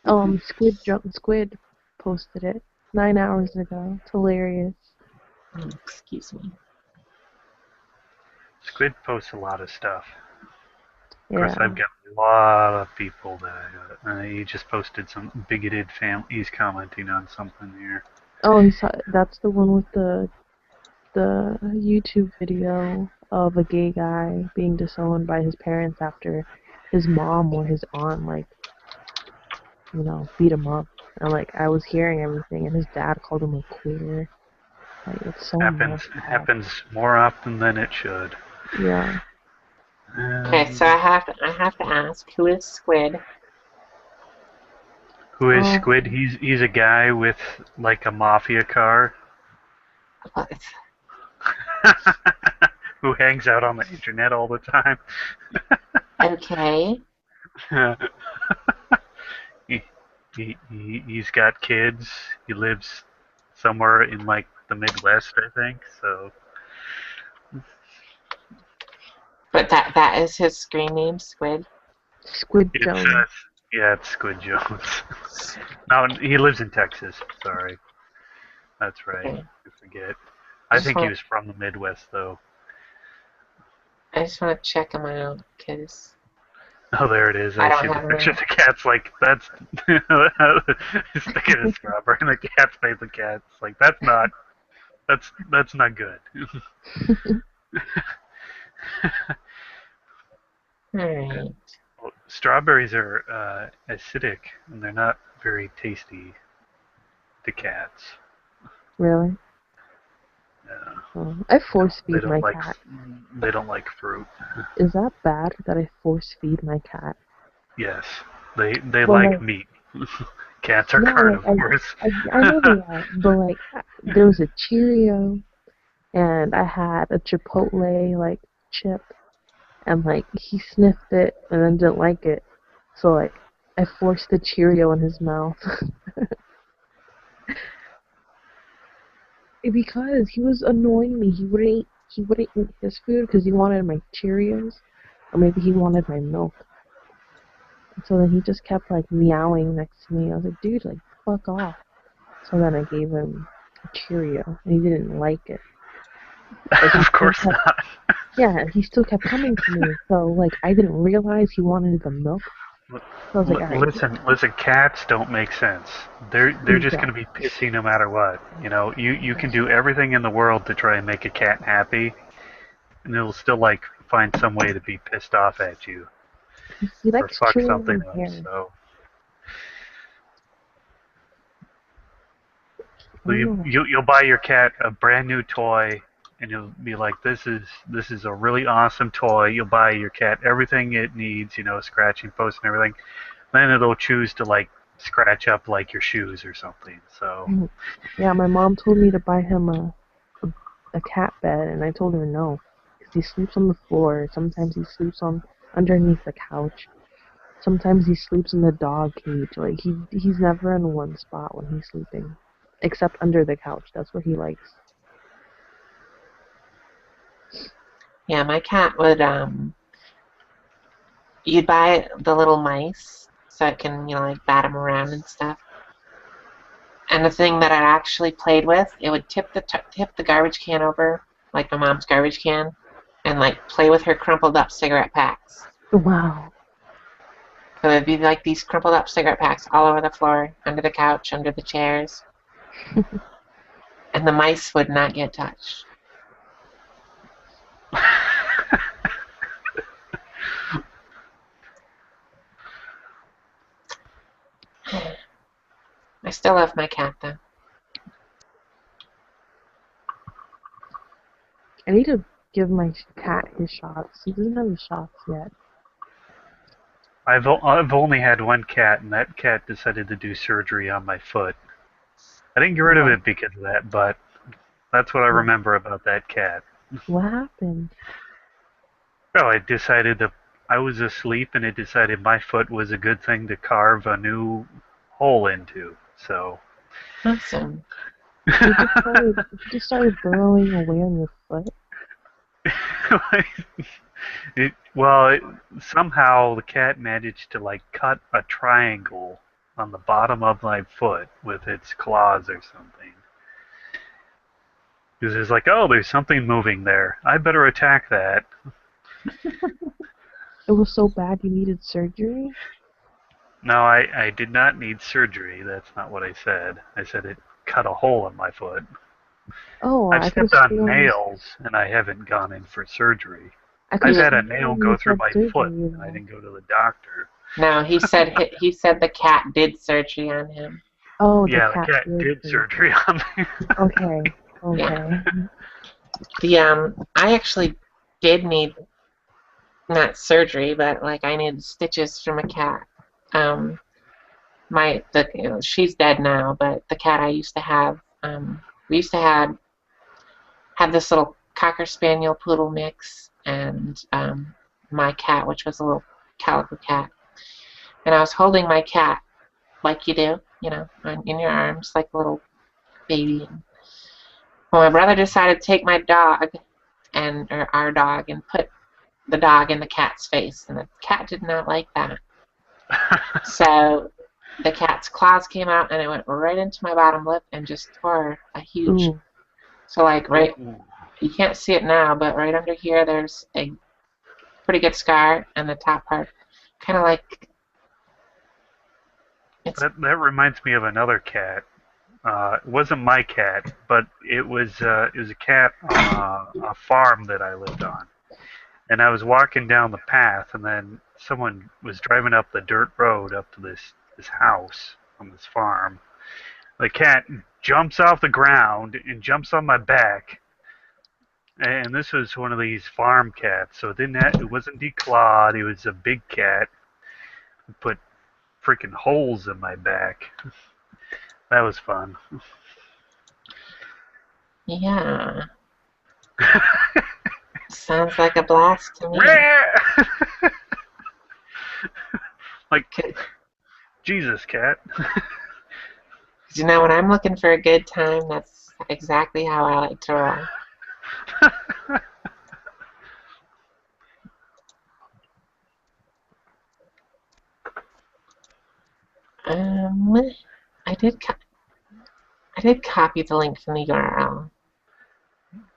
Squid posted it 9 hours ago. It's hilarious. Excuse me. Squid posts a lot of stuff. Of Yeah. course, I've got a lot of people that he just posted some bigoted family. He's commenting on something here. Oh, that's the one with the YouTube video of a gay guy being disowned by his parents after his mom or his aunt, like, beat him up. And, like, I was hearing everything, and his dad called him a queer. Like, it's so messed up. Happens more often than it should. Yeah. Okay, so I have to ask, who is Squid? Who is Squid? He's a guy with like a mafia car. What? Who hangs out on the internet all the time. Okay. He's got kids. He lives somewhere in like the Midwest, I think. So. But that is his screen name, Squid? Squid Jones. Yeah, it's Squid Jones. No, he lives in Texas. Sorry. That's right. Okay. I forget. I think he was from the Midwest, though. I just want to check him out, because... Oh, there it is. I see the picture. The cat's like, that's... sticking a strawberry, and the cat's made the cat's like, that's not good. Alright. Well, strawberries are acidic, and they're not very tasty to cats. Really? Yeah. Oh, I force feed my cat. They don't like fruit. Is that bad that I force feed my cat? Yes. They like meat. Cats are carnivores. I know they are, but like there was a Cheerio and I had a Chipotle like chip and like he sniffed it and then didn't like it. So like I forced the Cheerio in his mouth. Because he was annoying me. He wouldn't eat his food because he wanted my Cheerios, or maybe he wanted my milk. And so then he just kept like meowing next to me. I was like, dude, like fuck off. So then I gave him a Cheerio, and he didn't like it. Of course not. Yeah, he still kept coming to me. So like I didn't realize he wanted the milk. So I was like, all right, Listen. Cats don't make sense. They're just going to be exactly. pissy no matter what. You know, you can do everything in the world to try and make a cat happy, and it'll still like find some way to be pissed off at you He or likes fuck chewing something my up. hair. So I don't know. you'll buy your cat a brand new toy, and you'll be like, this is a really awesome toy. You'll buy your cat everything it needs, you know, scratching post and everything. Then it'll choose to like scratch up like your shoes or something. So Yeah, my mom told me to buy him a cat bed, and I told her no, because he sleeps on the floor. Sometimes he sleeps on underneath the couch. Sometimes he sleeps in the dog cage. Like he's never in one spot when he's sleeping, except under the couch. That's where he likes. Yeah, my cat would you'd buy the little mice so it can, you know, like bat him around and stuff. And the thing that I actually played with, it would tip the garbage can over, like my mom's garbage can, and like play with her crumpled up cigarette packs. Wow. So it'd be like these crumpled up cigarette packs all over the floor, under the couch, under the chairs, and the mice would not get touched. I still love my cat though. I need to give my cat his shots. He doesn't have his shots yet. I've only had one cat, and that cat decided to do surgery on my foot. I didn't get rid of What? it because of that, but that's what I remember about that cat. What happened? Well, I was asleep, and it decided my foot was a good thing to carve a new hole into. So, Awesome. He just started burrowing away on your foot. somehow the cat managed to like cut a triangle on the bottom of my foot with its claws or something. Because it's like, oh, there's something moving there. I better attack that. It was so bad you needed surgery? No, I did not need surgery. That's not what I said. I said it cut a hole in my foot. Oh, I've I could have stepped on sworn nails and I haven't gone in for surgery. I could I've have had a nail sworn go you through said my foot surgery and I though. didn't go to the doctor. No, he said the cat did surgery on him. Oh, the Yeah, the cat cat did surgery on me. Okay, Yeah. okay. I actually did need not surgery, but like I needed stitches from a cat. Um, she's dead now, but the cat I used to have, we used to have this little cocker spaniel poodle mix, and my cat, which was a little calico cat, and I was holding my cat like you do, you know, in your arms like a little baby. Well, my brother decided to take my dog or our dog and put the dog in the cat's face, and the cat did not like that. So the cat's claws came out and it went right into my bottom lip and just tore a huge. Ooh. So like right, you can't see it now, but right under here there's a pretty good scar, and the top part, kind of like it's. That reminds me of another cat. It wasn't my cat, but it was a cat on a farm that I lived on. And I was walking down the path, and then someone was driving up the dirt road up to this house on this farm. The cat jumps off the ground and jumps on my back. And this was one of these farm cats, so it wasn't declawed. It was a big cat. It put freaking holes in my back. That was fun. Yeah, sounds like a blast to me. Like, Jesus, cat. You know, when I'm looking for a good time, that's exactly how I like to roll. Um, I did copy the link from the URL.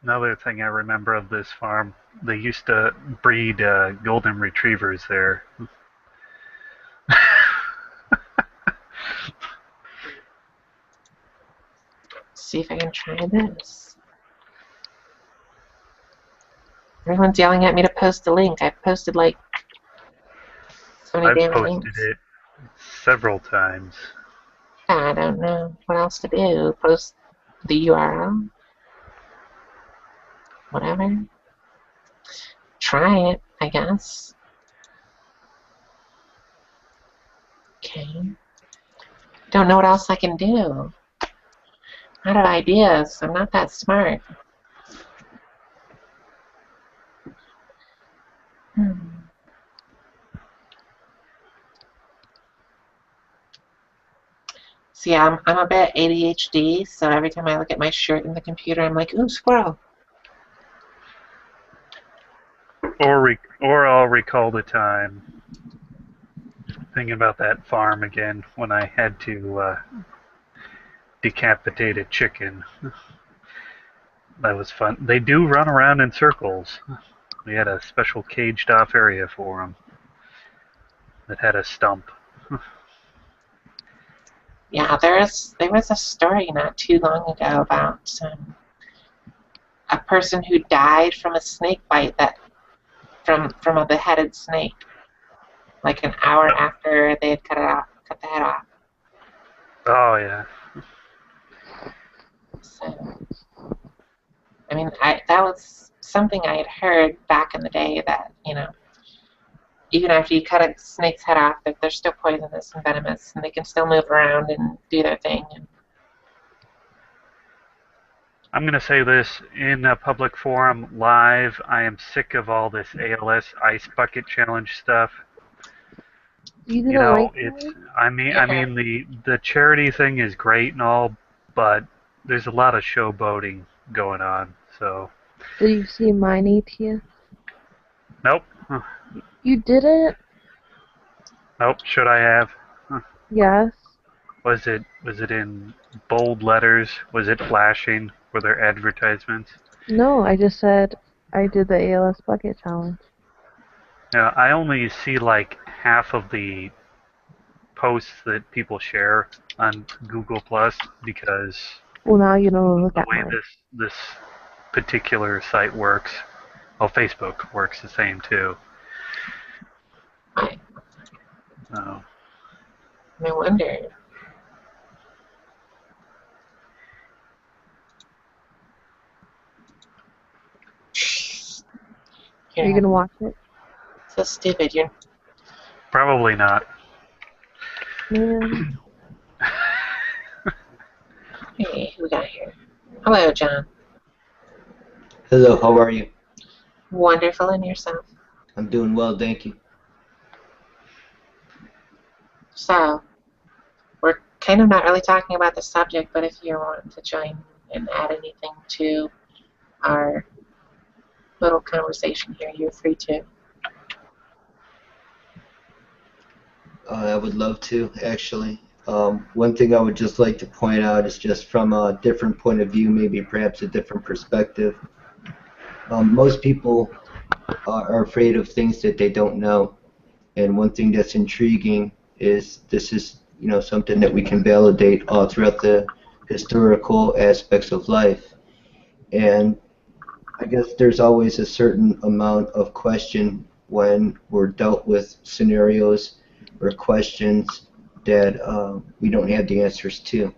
Another thing I remember of this farm, they used to breed golden retrievers there. see if I can try this. Everyone's yelling at me to post a link. I've posted like so many I've damn posted links. it several times. I don't know what else to do. Post the URL? Whatever. Try it, I guess. Okay. Don't know what else I can do. Out of ideas. I'm not that smart. See, I'm a bit ADHD, so every time I look at my shirt in the computer, I'm like, ooh, squirrel. Or I'll recall the time thinking about that farm again when I had to decapitate a chicken. That was fun. They do run around in circles. We had a special caged off area for them that had a stump. Yeah, there was a story not too long ago about a person who died from a snake bite from a beheaded snake, like an hour after they had cut the head off. Oh yeah. So, I mean, that was something I had heard back in the day that, even after you cut a snake's head off, that they're still poisonous and venomous, and they can still move around and do their thing. I'm going to say this in a public forum live. I am sick of all this ALS ice bucket challenge stuff. You didn't like it's that? I mean the charity thing is great and all, but there's a lot of showboating going on. So Did you see mine, ATS? nope. You didn't? Nope. Should I have? Yes. Was it in bold letters? Was it flashing? Were there advertisements? No, I just said I did the ALS bucket challenge. Yeah, I only see like half of the posts that people share on Google Plus because Well, now you know to look the at way mine. this particular site works. Well, Facebook works the same too. No wonder. Are you gonna watch it? So stupid. You're Probably not. Man. Hey, who we got here? Hello, John. Hello, how are you? Wonderful, and yourself? I'm doing well, thank you. So, we're kind of not really talking about the subject, but if you want to join and add anything to our little conversation here, you're free to. I would love to, actually. One thing I would just like to point out is just from a different point of view, maybe perhaps a different perspective. Most people are afraid of things that they don't know. And one thing that's intriguing is this is, something that we can validate all throughout the historical aspects of life. And I guess there's always a certain amount of question when we're dealt with scenarios or questions that we don't have the answers to.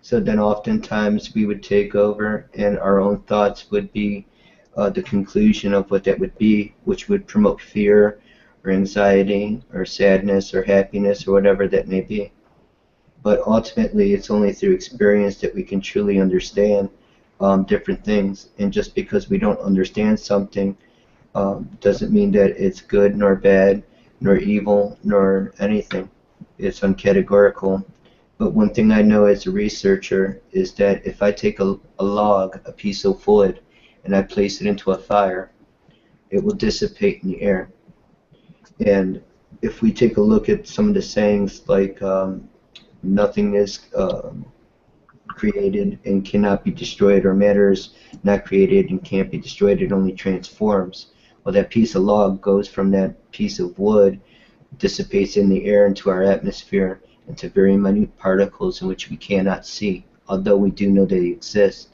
So then oftentimes we would take over and our own thoughts would be the conclusion of what that would be, which would promote fear or anxiety or sadness or happiness or whatever that may be. But ultimately it's only through experience that we can truly understand different things. And just because we don't understand something doesn't mean that it's good nor bad nor evil nor anything. It's uncategorical. But one thing I know as a researcher is that if I take a log, a piece of wood, and I place it into a fire, it will dissipate in the air. And if we take a look at some of the sayings like nothing is created and cannot be destroyed, or matter is not created and can't be destroyed, it only transforms. Well, that piece of log goes from that piece of wood, dissipates in the air into our atmosphere, into very minute particles in which we cannot see although we do know they exist.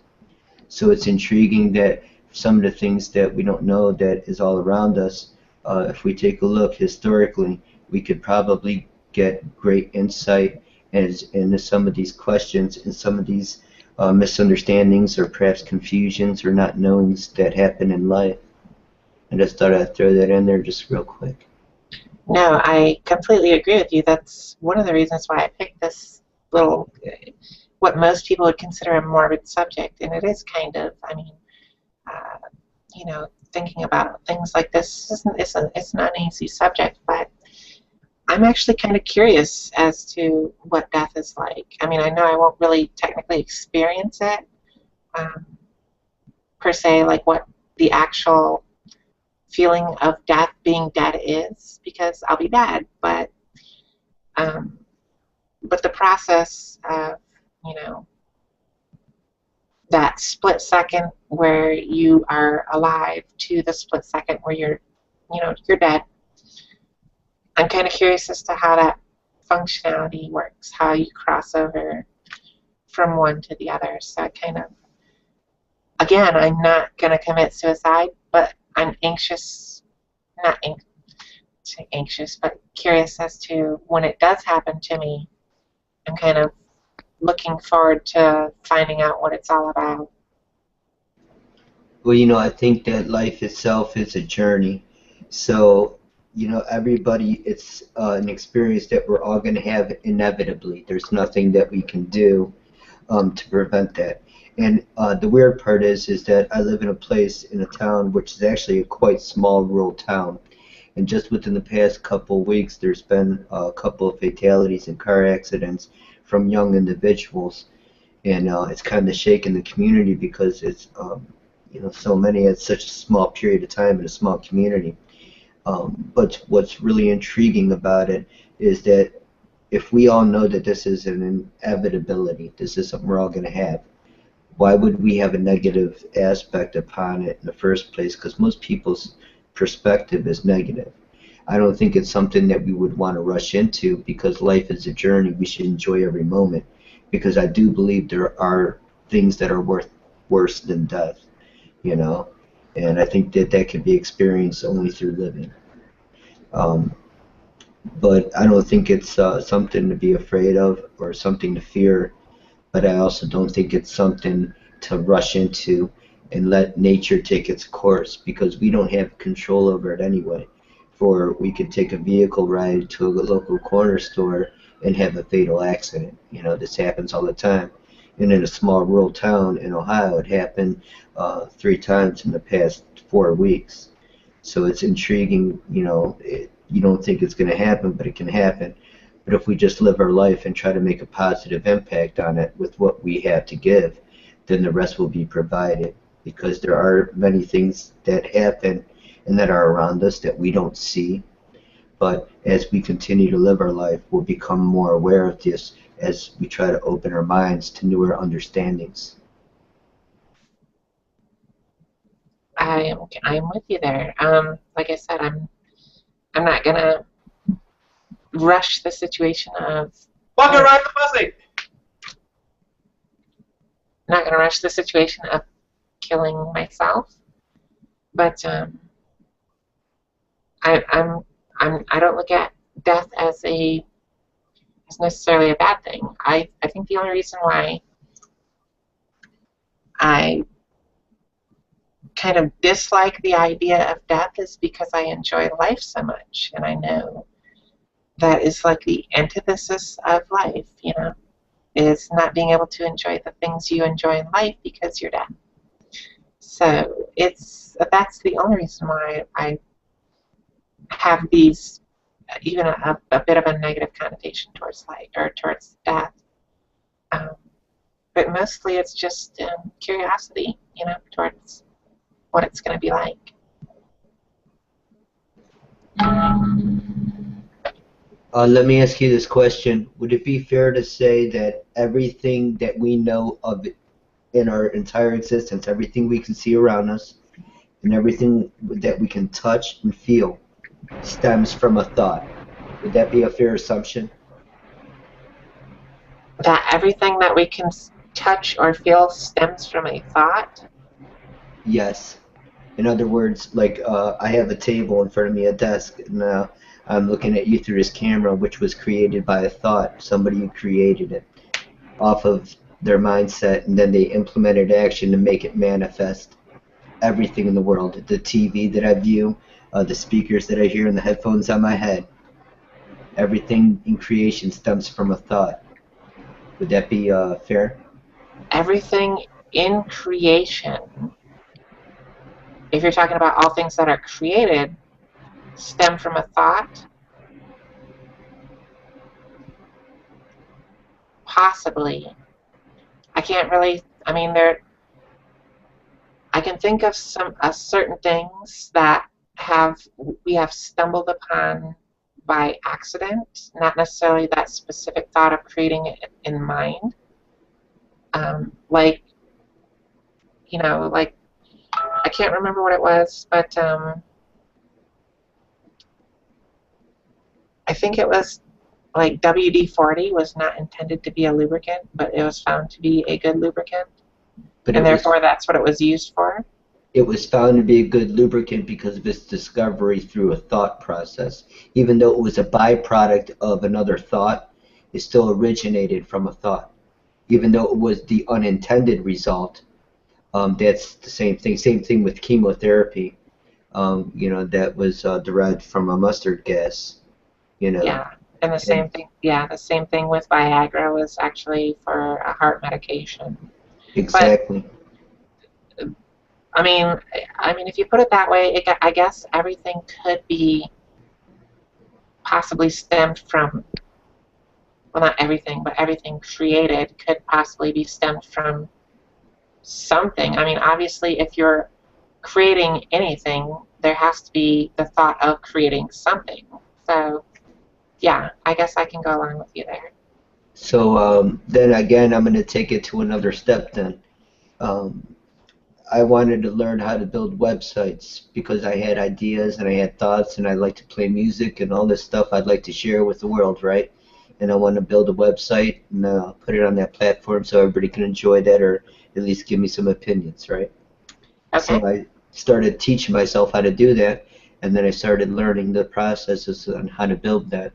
So it's intriguing that some of the things that we don't know that is all around us, if we take a look historically, we could probably get great insight into some of these questions and some of these misunderstandings or perhaps confusions or not knowings that happen in life. I just thought I'd throw that in there just real quick. No, I completely agree with you. That's one of the reasons why I picked this little, what most people would consider a morbid subject, and it is kind of. I mean, you know, thinking about things like this it's not an easy subject, but I'm actually kind of curious as to what death is like. I mean, I know I won't really technically experience it per se, like what the actual feeling of death, being dead, is, because I'll be dead. But the process of, you know, that split second where you are alive to the split second where you're, you know, you're dead. I'm kind of curious as to how that functionality works, how you cross over from one to the other. So I kind of, again, I'm not going to commit suicide, but I'm anxious, not anxious, but curious as to when it does happen to me. I'm kind of looking forward to finding out what it's all about. Well, you know, I think that life itself is a journey. So, you know, everybody, it's an experience that we're all going to have inevitably. There's nothing that we can do to prevent that. And the weird part is that I live in a place, in a town, which is actually a quite small rural town. And just within the past couple of weeks, there's been a couple of fatalities and car accidents from young individuals. And it's kind of shaken the community because it's, you know, so many at such a small period of time in a small community. But what's really intriguing about it is that if we all know that this is an inevitability, this is something we're all going to have, why would we have a negative aspect upon it in the first place? Because most people's perspective is negative. I don't think it's something that we would want to rush into, because life is a journey. We should enjoy every moment, because I do believe there are things that are worse than death, you know, and I think that that can be experienced only through living. But I don't think it's something to be afraid of or something to fear, but I also don't think it's something to rush into and let nature take its course, because we don't have control over it anyway. For we could take a vehicle ride to a local corner store and have a fatal accident. You know, this happens all the time. And in a small rural town in Ohio, it happened 3 times in the past 4 weeks. So it's intriguing, you know, you don't think it's going to happen, but it can happen. But if we just live our life and try to make a positive impact on it with what we have to give, then the rest will be provided. Because there are many things that happen and that are around us that we don't see. But as we continue to live our life, we'll become more aware of this as we try to open our minds to newer understandings. I'm with you there. Like I said, I'm not gonna rush the situation of. Fucking ride the pussy! Not gonna rush the situation of killing myself, but I don't look at death as necessarily a bad thing. I think the only reason why I kind of dislike the idea of death is because I enjoy life so much, and I know that is like the antithesis of life, you know, is not being able to enjoy the things you enjoy in life because you're dead. So that's the only reason why I have these, even a bit of a negative connotation towards life or towards death. But mostly it's just curiosity, you know, towards what it's going to be like. Let me ask you this question. Would it be fair to say that everything that we know of in our entire existence, everything we can see around us, and everything that we can touch and feel stems from a thought? Would that be a fair assumption? That everything that we can touch or feel stems from a thought? Yes. In other words, like I have a table in front of me, a desk, and I'm looking at you through this camera, which was created by a thought. Somebody who created it off of their mindset, and then they implemented action to make it manifest. Everything in the world, the TV that I view, the speakers that I hear, and the headphones on my head, everything in creation stems from a thought. Would that be fair? Everything in creation, if you're talking about all things that are created, stem from a thought? Possibly. I can't really, I mean, I can think of some certain things that we have stumbled upon by accident, not necessarily that specific thought of creating it in mind. Like, like, I can't remember what it was, but I think it was like WD-40 was not intended to be a lubricant, but it was found to be a good lubricant, But and therefore that's what it was used for. it was found to be a good lubricant because of its discovery through a thought process. Even though it was a byproduct of another thought, it still originated from a thought. Even though it was the unintended result, that's the same thing. Same thing with chemotherapy. That was derived from a mustard gas. Yeah, and the same thing. Yeah, the same thing with Viagra was actually for a heart medication. Exactly. But, I mean, if you put it that way, I guess everything could be possibly stemmed from. Well, not everything, but everything created could possibly be stemmed from something. I mean, obviously, if you're creating anything, there has to be the thought of creating something. So, yeah, I guess I can go along with you there. So then again, I'm going to take it to another step then. I wanted to learn how to build websites because I had ideas and I had thoughts and I like to play music and all this stuff I'd like to share with the world, right? And I want to build a website and put it on that platform so everybody can enjoy that or at least give me some opinions, right? Okay. So I started teaching myself how to do that, and then I started learning the processes on how to build that.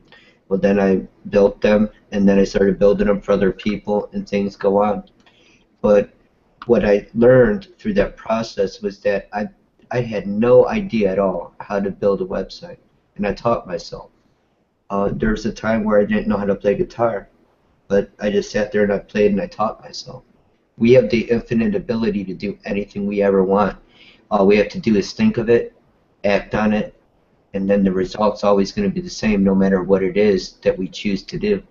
Well, then I built them, and then I started building them for other people, and things go on. But what I learned through that process was that I had no idea at all how to build a website, and I taught myself. There was a time where I didn't know how to play guitar, but I just sat there and I played and I taught myself. We have the infinite ability to do anything we ever want. All we have to do is think of it, act on it, and then the result's always going to be the same no matter what it is that we choose to do.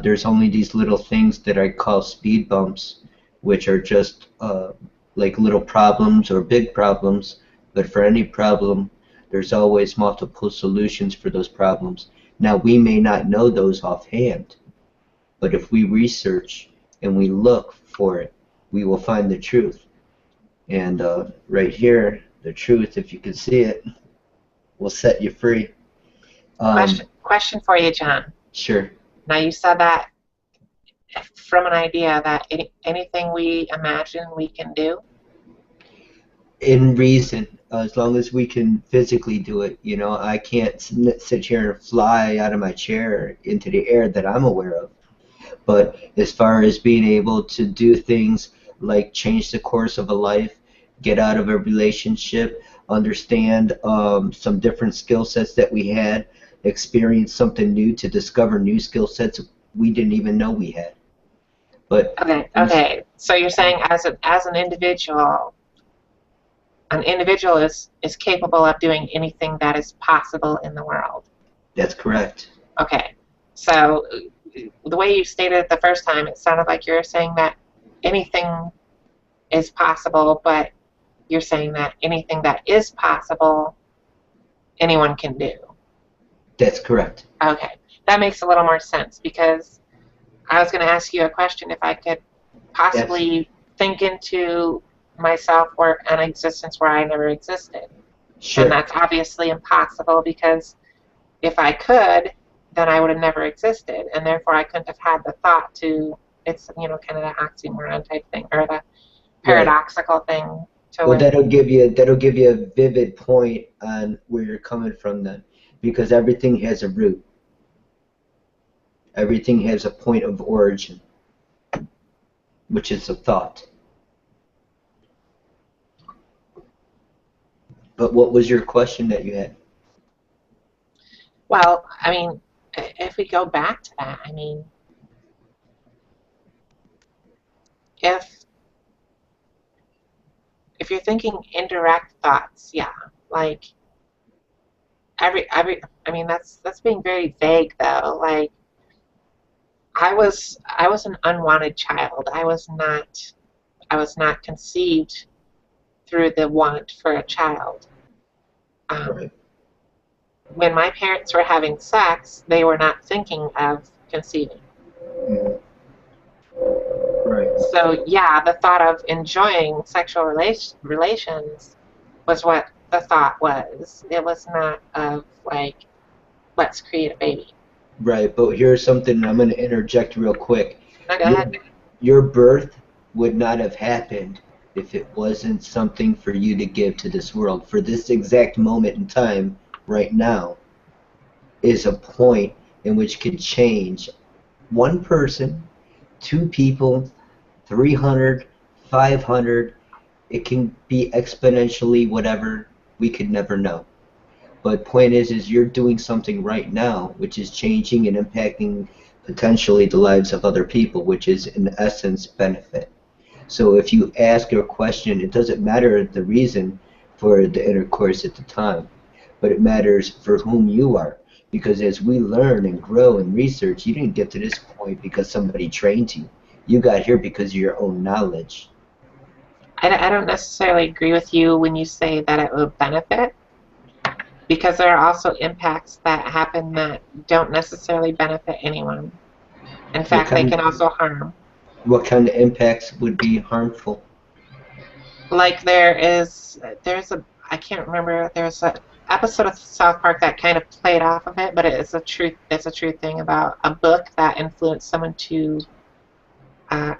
There's only these little things that I call speed bumps, which are just like little problems or big problems, but for any problem, there's always multiple solutions for those problems. Now, we may not know those offhand, but if we research and we look for it, we will find the truth. And right here, the truth, if you can see it, will set you free. Question for you, John. Sure. Now, you said that from an idea that anything we imagine we can do? In reason, as long as we can physically do it. I can't sit here and fly out of my chair into the air that I'm aware of. But as far as being able to do things like change the course of a life, get out of a relationship, understand some different skill sets that we had, experience something new to discover new skill sets we didn't even know we had. But okay. So you're saying as an individual is capable of doing anything that is possible in the world. That's correct. Okay. So the way you stated it the first time, it sounded like you're saying that anything is possible, but you're saying that anything that is possible, anyone can do. That's correct. Okay. That makes a little more sense because I was going to ask you a question if I could possibly think into myself or an existence where I never existed. Sure. And that's obviously impossible because if I could, then I would have never existed, and therefore I couldn't have had the thought to it's kind of the oxymoron type thing, or the Right. paradoxical thing to Well, where. that'll give you a vivid point on where you're coming from then, because everything has a root. Everything has a point of origin, which is a thought. But what was your question that you had? Well, I mean, if we go back to that, I mean, if you're thinking indirect thoughts, yeah, like I mean, that's being very vague though. Like I was an unwanted child. I was not conceived through the want for a child. Right. When my parents were having sex, they were not thinking of conceiving. Mhm. Right. So yeah, the thought of enjoying sexual relations was what the thought was. It was not of like, let's create a baby. Right. But here's something I'm going to interject real quick. No, go Your ahead. your birth would not have happened if it wasn't something for you to give to this world. For this exact moment in time, right now, is a point in which could change one person, two people, 300, 500. It can be exponentially whatever, we could never know. But point is you're doing something right now which is changing and impacting potentially the lives of other people, which is in essence benefit. So if you ask your question, it doesn't matter the reason for the intercourse at the time, but it matters for whom you are. Because as we learn and grow and research, you didn't get to this point because somebody trained you. You got here because of your own knowledge. I don't necessarily agree with you when you say that it will benefit, because there are also impacts that happen that don't necessarily benefit anyone. In What fact, they kind can also harm. what kind of impacts would be harmful? Like there's a, I can't remember, there's an episode of South Park that kind of played off of it, but it's a true thing about a book that influenced someone to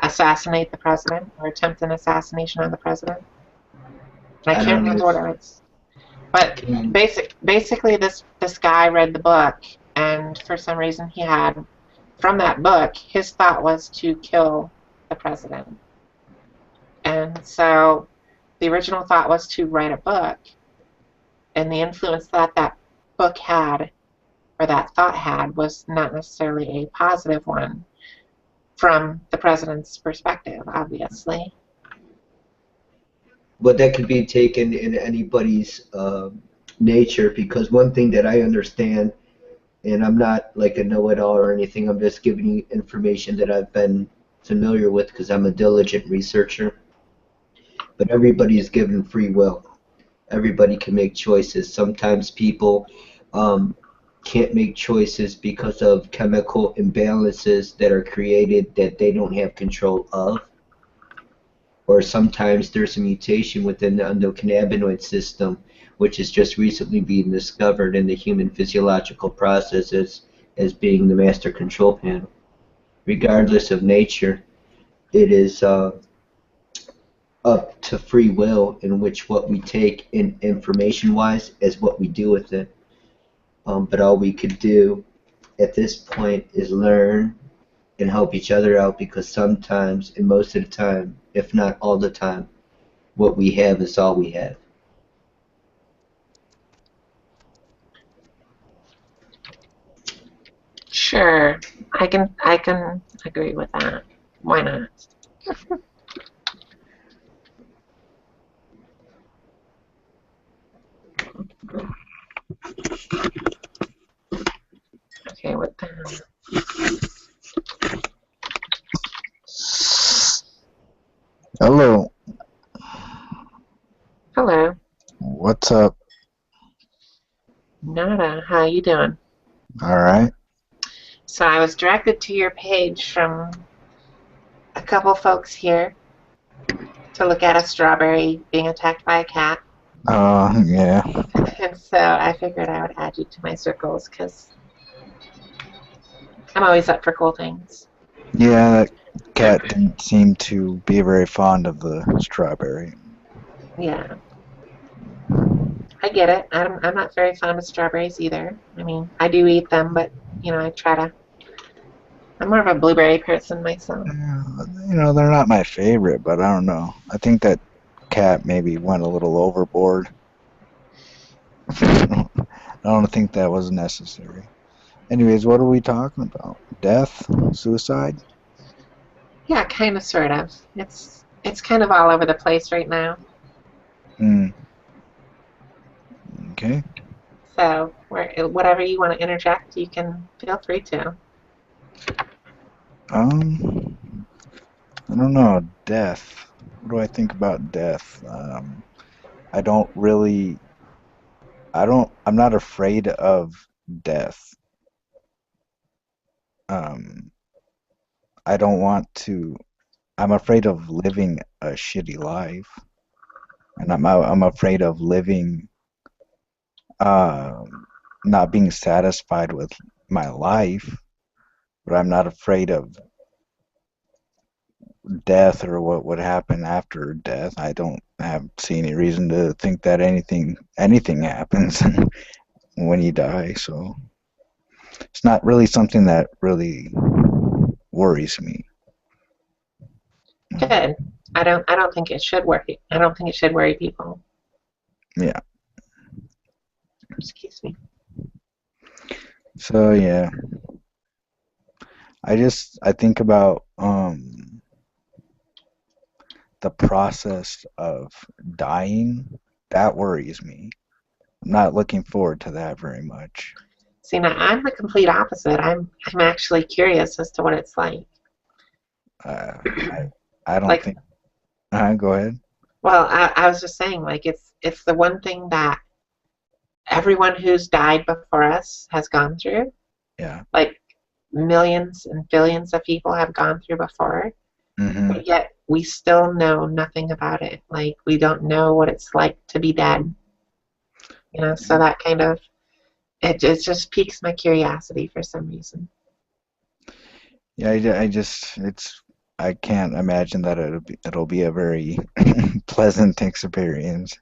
assassinate the president or attempt an assassination on the president. And I I can't don't know. remember what it was. But Can, basically this guy read the book, and for some reason he had, from that book, his thought was to kill the president. And so the original thought was to write a book, and the influence that that book had, or that thought had, was not necessarily a positive one from the president's perspective, obviously. but that could be taken in anybody's nature, because one thing that I understand, and I'm not like a know-it-all or anything, I'm just giving you information that I've been familiar with because I'm a diligent researcher, but everybody is given free will. Everybody can make choices. Sometimes people um, can't make choices because of chemical imbalances that are created that they don't have control of. Or sometimes there's a mutation within the endocannabinoid system, which is just recently being discovered in the human physiological processes as being the master control panel. Regardless of nature, it is up to free will in which what we take in information-wise is what we do with it. But all we could do at this point is learn and help each other out, because sometimes, and most of the time, if not all the time, what we have is all we have. Sure, I can agree with that. Why not? Okay, what the hell? Hello, Hello. what's up? Nada. How you doing? All right. So I was directed to your page from a couple folks here to look at a strawberry being attacked by a cat. Yeah. And so I figured I would add you to my circles because I'm always up for cool things. Yeah, that cat didn't seem to be very fond of the strawberry. Yeah, I get it. I'm not very fond of strawberries either. I mean, I do eat them, but I try to. I'm more of a blueberry person myself. Yeah, they're not my favorite, but I don't know. I think that cat maybe went a little overboard. I don't think that was necessary. Anyways, what are we talking about? Death? Suicide? Yeah, kind of, sort of. It's kind of all over the place right now. Hmm. Okay. So, whatever you want to interject, you can feel free to. Um, I don't know. Death. What do I think about death? I don't really. I'm not afraid of death. Um, I don't want to. I'm afraid of living a shitty life, and I'm afraid of living um not being satisfied with my life. But I'm not afraid of death or what would happen after death. I don't have see any reason to think that anything happens when you die. So it's not really something that really worries me. Good. I don't think it should worry. I don't think it should worry people. Yeah. Excuse me. So yeah, I think about the process of dying. That worries me. I'm not looking forward to that very much. See, now I'm the complete opposite. I'm actually curious as to what it's like. I don't Like, think. Go ahead. well, I was just saying, like, it's the one thing that everyone who's died before us has gone through. Yeah. Like, millions and billions of people have gone through before, Hmm. but yet we still know nothing about it. Like, we don't know what it's like to be dead. So that kind of it just piques my curiosity for some reason. Yeah, I just I can't imagine that it'll be a very pleasant experience.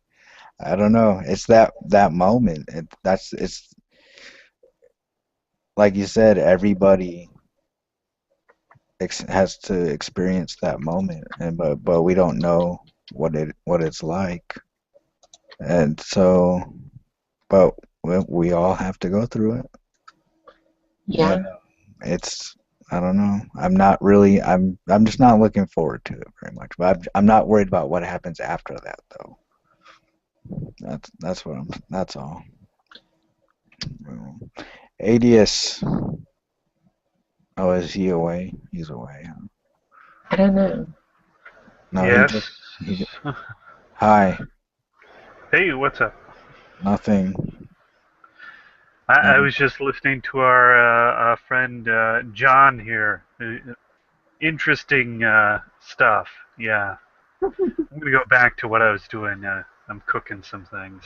I don't know. It's that moment. It's like you said, everybody has to experience that moment, and but we don't know what it's like, and so but we all have to go through it, Yeah, and it's I don't know. I'm not really. I'm just not looking forward to it very much. But I'm not worried about what happens after that, though. That's what I'm. That's all. ADS. Oh, is he away? He's away. Huh? I don't know. No, Yes. he just. Hi. Hey, what's up? Nothing. I Um, was just listening to our friend John here. Interesting stuff. Yeah. I'm gonna go back to what I was doing. I'm cooking some things.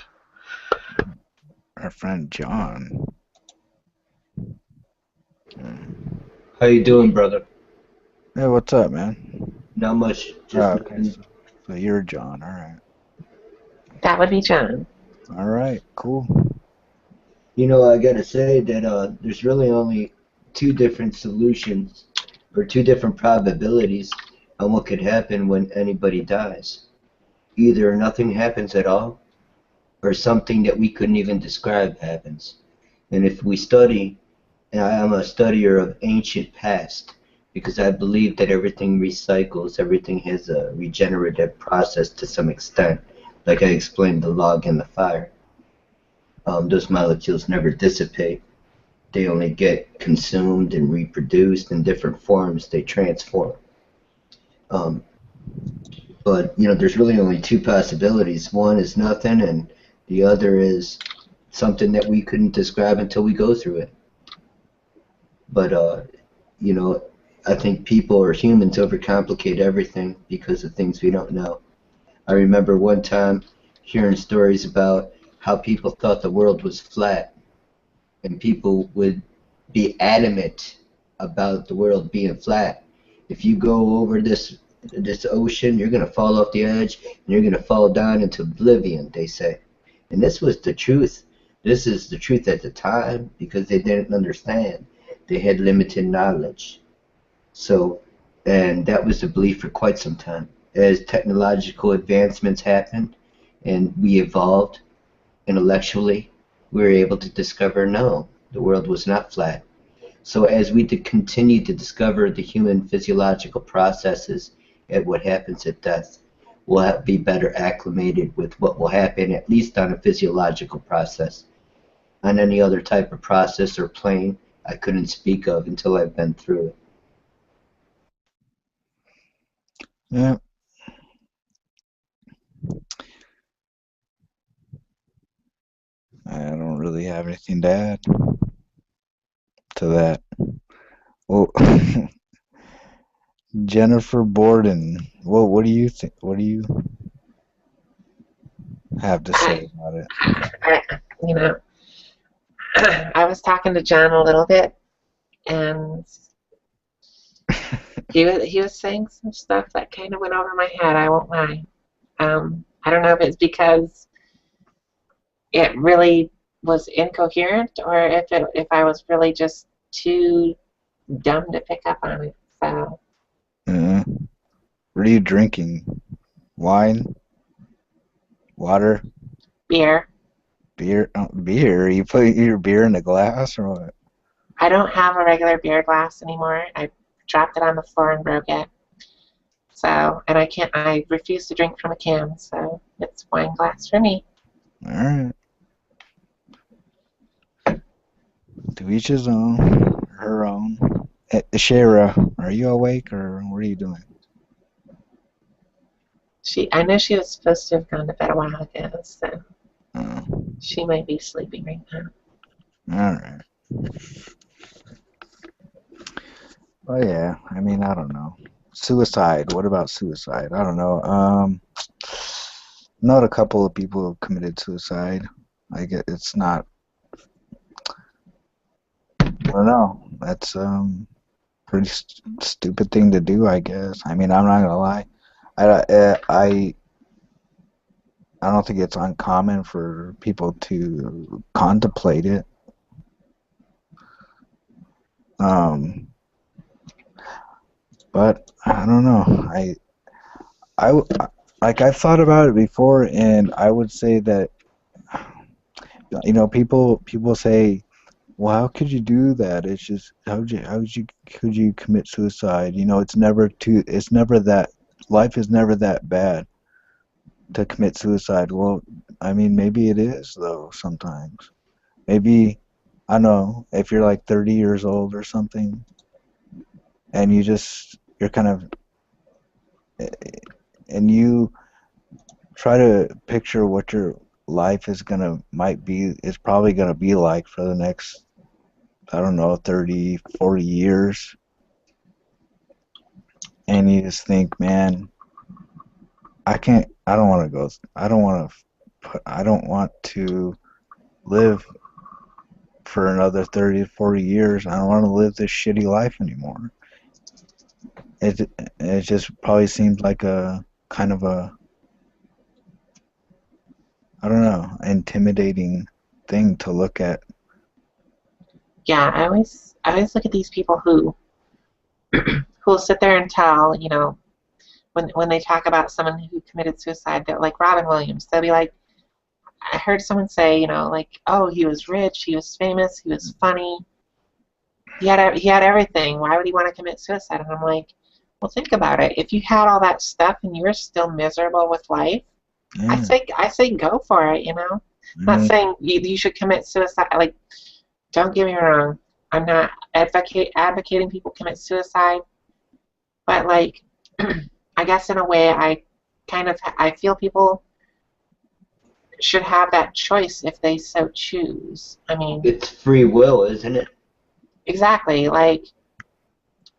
our friend John. Hmm. How you doing, brother? Hey, what's up, man? Not much. Oh, Just okay, so you're John. All right. That would be John. All right. Cool. I gotta say that there's really only two different solutions or two different probabilities on what could happen when anybody dies. Either nothing happens at all, or something that we couldn't even describe happens. And if we study, and I am a studier of ancient past, because I believe that everything recycles, everything has a regenerative process to some extent, like I explained the log and the fire. Those molecules never dissipate. They only get consumed and reproduced in different forms. They transform. Um, but there's really only two possibilities. One is nothing, and the other is something that we couldn't describe until we go through it. But you know, I think people or humans overcomplicate everything because of things we don't know. I remember one time hearing stories about how people thought the world was flat, and people would be adamant about the world being flat, If you go over this ocean, you're gonna fall off the edge and you're gonna fall down into oblivion, they say. And this was the truth. This is the truth at the time because they didn't understand. They had limited knowledge. So, and that was the belief for quite some time. As technological advancements happened and we evolved intellectually, we were able to discover no, the world was not flat. So as we continue to discover the human physiological processes at what happens at death, we'll be better acclimated with what will happen, at least on a physiological process. On any other type of process or plane, I couldn't speak of until I've been through it. Yeah. I don't really have anything to add to that. Well, Jennifer Borden, well, what do you think? What do you have to say about it? You know, I was talking to John a little bit, and he was saying some stuff that kind of went over my head. I won't lie. I don't know if it's because it really was incoherent, or if I was really just too dumb to pick up on it. So. What are you drinking? Wine? Water? Beer. Beer? Beer? You put your beer in a glass or what? I don't have a regular beer glass anymore. I dropped it on the floor and broke it. So, and I refuse to drink from a can, so it's wine glass for me. All right. To each his own, her own. Shara, are you awake or what are you doing? I know she was supposed to have gone to bed a while ago, so Oh. she might be sleeping right now. All right. Oh yeah, I mean, I don't know. Suicide. What about suicide? I don't know. Not a couple of people have committed suicide. I get it's not. I don't know. That's pretty stupid thing to do, I guess. I mean, I'm not gonna lie. I don't think it's uncommon for people to contemplate it. But I don't know. I've thought about it before, and I would say that people say, well, how could you do that? It's just could you commit suicide? It's never that life is never that bad to commit suicide. Well, I mean, maybe it is though sometimes. Maybe I don't know if you're like 30 years old or something, and you're kind of and you try to picture what your life is probably gonna be like for the next, I don't know, 30, 40 years. And you just think, man, I don't want to live for another 30, 40 years. I don't want to live this shitty life anymore. It just probably seems like a kind of a, I don't know, intimidating thing to look at. Yeah, I always look at these people who will sit there and tell, when they talk about someone who committed suicide, that like Robin Williams, they'll be like, I heard someone say, like, oh, he was rich, he was famous, he was funny, he had everything. Why would he want to commit suicide? And I'm like, well, think about it. If you had all that stuff and you're still miserable with life, I say go for it. I'm not saying you should commit suicide. Like, don't get me wrong. I'm not advocating people commit suicide, but like, I guess in a way, I feel people should have that choice if they so choose. I mean, it's free will, isn't it? Exactly. Like,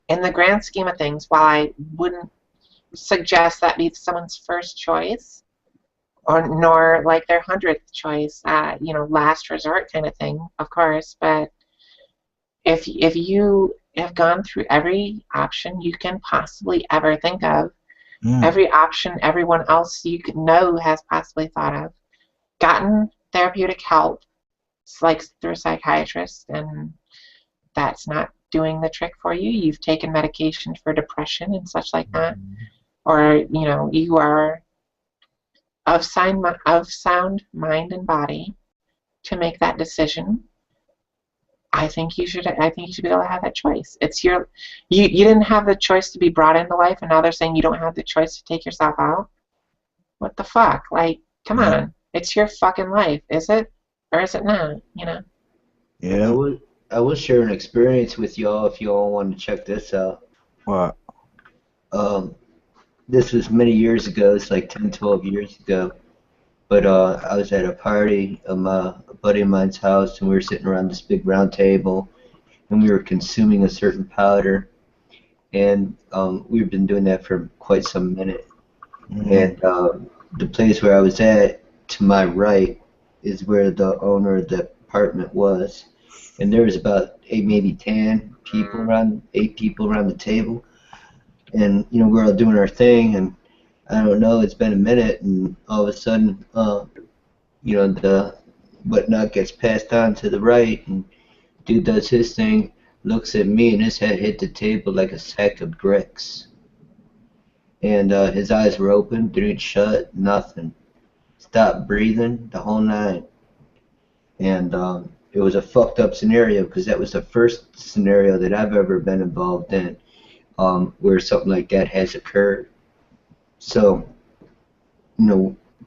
in the grand scheme of things, while I wouldn't suggest that be someone's first choice, nor like their 100th choice, last resort kind of thing, of course. But if you have gone through every option you can possibly ever think of, Mm. every option everyone else you know has possibly thought of, gotten therapeutic help, like through a psychiatrist, and that's not doing the trick for you. You've taken medication for depression and such like that, or you are of sound mind and body to make that decision. I think you should be able to have that choice. It's you didn't have the choice to be brought into life, and now they're saying you don't have the choice to take yourself out. What the fuck? Like, come on. It's your fucking life, is it? Or is it not? Yeah. I will share an experience with y'all if y'all want to check this out. What? This was many years ago. It's like 10, 12 years ago. But I was at a party at a buddy of mine's house, and we were sitting around this big round table, and we were consuming a certain powder, and we've been doing that for quite some minute. And the place where I was at, to my right, is where the owner of the apartment was, and there was about maybe 8 people around the table, and we're all doing our thing, and I don't know, it's been a minute, and all of a sudden, the whatnot gets passed on to the right, and dude does his thing, looks at me, and his head hit the table like a sack of bricks. And his eyes were open, didn't shut, nothing. Stopped breathing, the whole nine. And it was a fucked up scenario, because that was the first scenario that I've ever been involved in where something like that has occurred. So,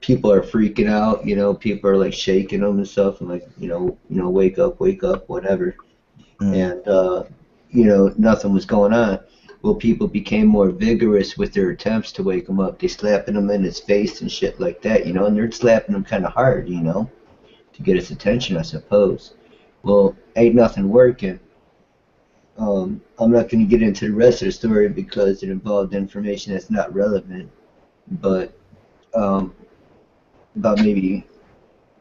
people are freaking out, people are like shaking them and stuff, and like, wake up, whatever. And, nothing was going on. Well, people became more vigorous with their attempts to wake him up. They slapping him in his face and shit like that, and they're slapping him kind of hard, to get his attention, I suppose. Well, ain't nothing working. I'm not going to get into the rest of the story because it involved information that's not relevant, but about maybe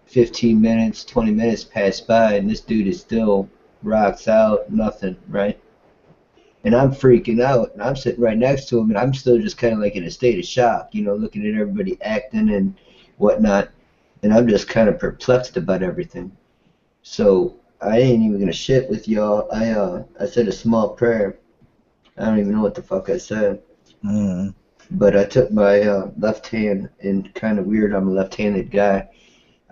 15 minutes, 20 minutes passed by, and this dude is still rocks out, nothing, right? And I'm freaking out, and I'm sitting right next to him, and I'm still just kind of like in a state of shock, looking at everybody acting and whatnot, and I'm just kind of perplexed about everything. So I ain't even gonna shit with y'all. I said a small prayer. I don't even know what the fuck I said. But I took my left hand, and kind of weird, I'm a left-handed guy.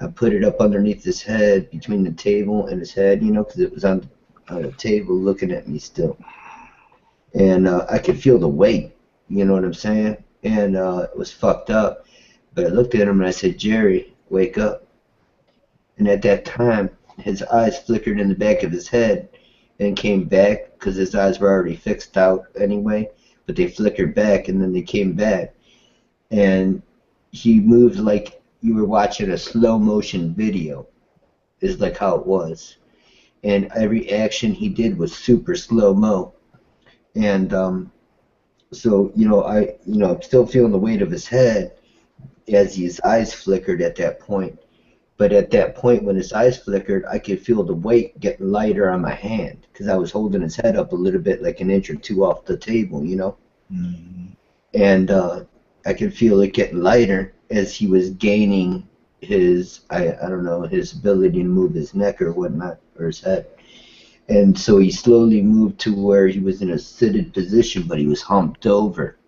I put it up underneath his head, between the table and his head, because it was on the table looking at me still. And I could feel the weight, you know what I'm saying? And it was fucked up. But I looked at him and I said, Jerry, wake up. And at that time, his eyes flickered in the back of his head and came back, because his eyes were already fixed out anyway. But they flickered back, and then they came back. And he moved like you were watching a slow motion video, is like how it was. And every action he did was super slow-mo. And so, I'm still feeling the weight of his head as his eyes flickered at that point. But at that point, when his eyes flickered, I could feel the weight getting lighter on my hand, because I was holding his head up a little bit, like an inch or two off the table, And I could feel it getting lighter as he was gaining his, I don't know, his ability to move his neck or whatnot, or his head. And so he slowly moved to where he was in a seated position, but he was humped over.